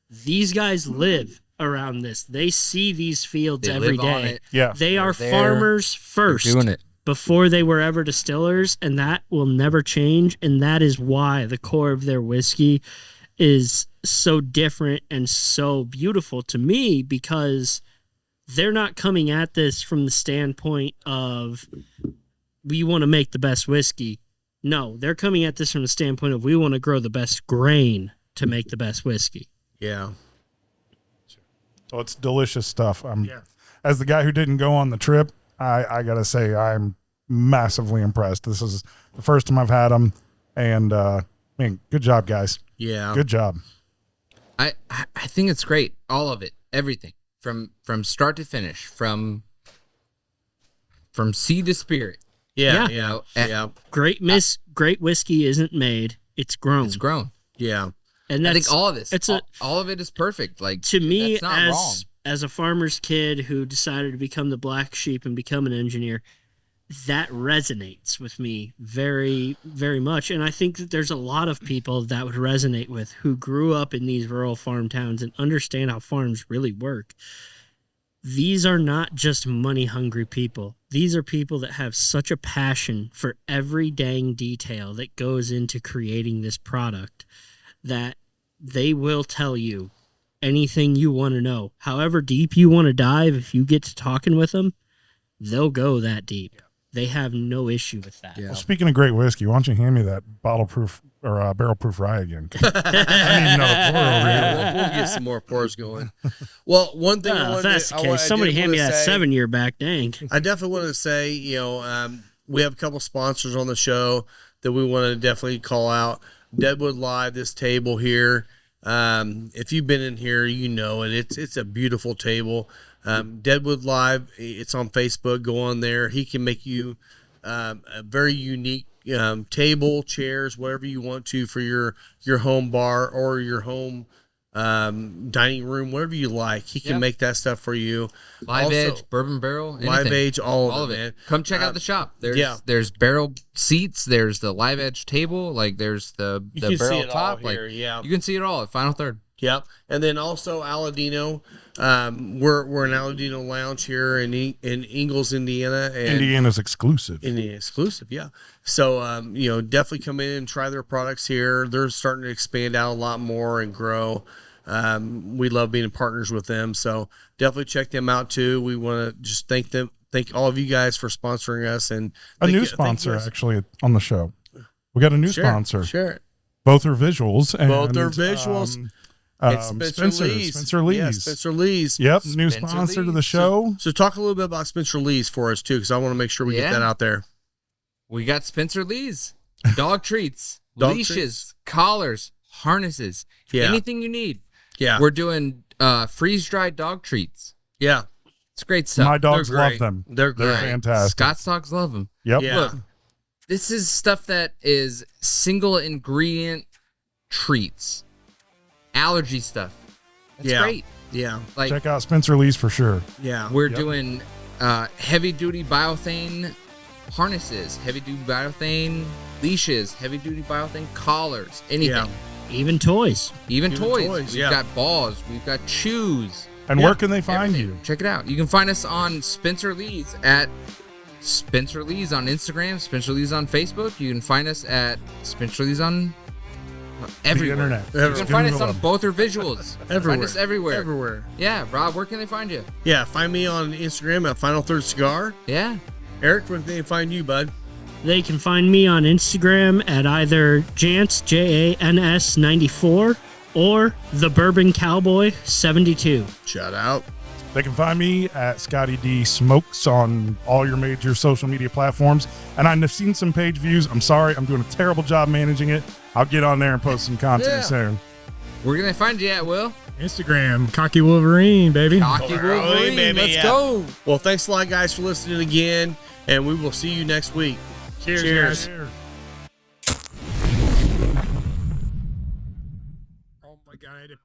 S7: These guys live around this. They see these fields
S6: they
S7: every
S6: live on
S7: day.
S6: it.
S4: Yeah.
S7: They are
S6: They're there.
S7: farmers first.
S6: They're doing it.
S7: Before they were ever distillers, and that will never change. And that is why the core of their whiskey is so different and so beautiful to me, because they're not coming at this from the standpoint of we want to make the best whiskey. No, they're coming at this from the standpoint of we want to grow the best grain to make the best whiskey.
S3: Yeah.
S4: So it's delicious stuff. As the guy who didn't go on the trip, I gotta say I'm massively impressed. This is the first time I've had them, and man, good job, guys.
S3: Yeah.
S4: Good job.
S6: I think it's great. All of it, everything from start to finish, from seed to spirit.
S3: Yeah.
S7: Yeah.
S3: Yeah. Yeah.
S7: Great whiskey isn't made; it's grown.
S6: It's grown.
S3: Yeah.
S7: And
S6: I
S7: that's,
S6: think all of this,
S7: it's
S6: all of it is perfect. Like,
S7: to me,
S6: that's not wrong.
S7: as a farmer's kid who decided to become the black sheep and become an engineer, that resonates with me very, very much. And I think that there's a lot of people that would resonate with who grew up in these rural farm towns and understand how farms really work. These are not just money hungry people. These are people that have such a passion for every dang detail that goes into creating this product that they will tell you anything you want to know. However deep you want to dive, if you get to talking with them, they'll go that deep. They have no issue with that.
S3: Yeah.
S4: Well, speaking of great whiskey, why don't you hand me that bottle proof or barrel proof rye again? I need another pour over here.
S3: We'll get some more pours going. Well, one thing I
S7: Well,
S3: wanted
S7: if that's
S3: to,
S7: the case, somebody hand me that
S3: say,
S7: 7-year back, dang.
S3: I definitely wanted to say, we have a couple sponsors on the show that we want to definitely call out. Deadwood Live, this table here. If you've been in here, you know it. It's a beautiful table. Deadwood Live, it's on Facebook. Go on there. He can make you a very unique table, chairs, whatever you want to for your home bar or your home dining room, whatever you like. He can make that stuff for you.
S6: Live
S3: Also,
S6: edge, bourbon barrel, anything.
S3: live edge, all of it, man.
S6: Come check out the shop. There's barrel seats. There's the live edge table. Like there's the
S3: You can see
S6: barrel
S3: it all
S6: top.
S3: here,
S6: Like
S3: yeah.
S6: you can see it all at Final Third.
S3: Yep. And then also Aladino. We're an Aladino lounge here in Ingalls, Indiana. And
S4: Indiana's exclusive.
S3: Indiana exclusive, yeah. So, definitely come in and try their products here. They're starting to expand out a lot more and grow. We love being partners with them. So definitely check them out too. We want to just thank all of you guys for sponsoring us. And
S4: A new sponsor actually on the show. We got a new sponsor.
S3: Sure.
S4: Both are visuals. And,
S3: Both are visuals. It's Spencer Lee's.
S4: Spencer Lee's.
S3: Yeah, Spencer Lee's.
S4: Yep, new
S6: Spencer
S4: sponsor to
S6: Lee's.
S4: the show.
S3: So talk a little bit about Spencer Lee's for us too, because I want to make sure we get that out there.
S6: We got Spencer Lee's dog treats,
S3: Dog
S6: leashes,
S3: treats.
S6: collars, harnesses,
S3: Yeah.
S6: anything you need.
S3: Yeah.
S6: We're doing freeze dried dog treats.
S3: Yeah.
S6: It's great stuff.
S4: My dogs
S3: They're
S4: love
S3: great.
S4: them.
S3: They're great.
S4: fantastic.
S6: Scott's dogs love them.
S4: Yep.
S3: Yeah.
S6: Look, this is stuff that is single ingredient treats, allergy stuff. That's
S3: Yeah.
S6: great.
S3: Yeah.
S6: Like
S4: Check out Spencer Lee's for sure.
S3: Yeah.
S6: we're
S4: Yep.
S6: doing heavy duty biothane harnesses, heavy duty biothane leashes, heavy duty biothane collars, anything.
S3: Yeah.
S7: Even toys.
S6: Even toys.
S3: toys,
S6: We've
S3: yeah.
S6: got balls. We've got chews.
S4: And where can they find
S6: Everything.
S4: you?
S6: Check it out. You can find us on Spencer Lee's at Spencer Lee's on Instagram, Spencer Lee's on Facebook. You can find us at Spencer Lee's on everywhere.
S4: The internet.
S6: You can find us
S4: Google
S6: on
S4: them.
S6: both our visuals.
S3: Everywhere.
S6: Find us everywhere.
S3: Everywhere.
S6: Yeah, Rob, where can they find you?
S3: Yeah. Find me on Instagram at Final Third Cigar.
S6: Yeah.
S3: Eric, where can they find you, bud?
S7: They can find me on Instagram at either Jans, Jans 94, or the Bourbon Cowboy 72.
S3: Shout out.
S4: They can find me at Scotty D Smokes on all your major social media platforms. And I've seen some page views. I'm sorry, I'm doing a terrible job managing it. I'll get on there and post some content soon.
S6: Where can they find you at, Will?
S5: Instagram, Cocky Wolverine, baby.
S6: Cocky Wolverine.
S3: baby,
S6: Let's
S3: yeah.
S6: go.
S3: Well, thanks a lot, guys, for listening again, and we will see you next week. Cheers.
S5: guys. Oh my God. I had to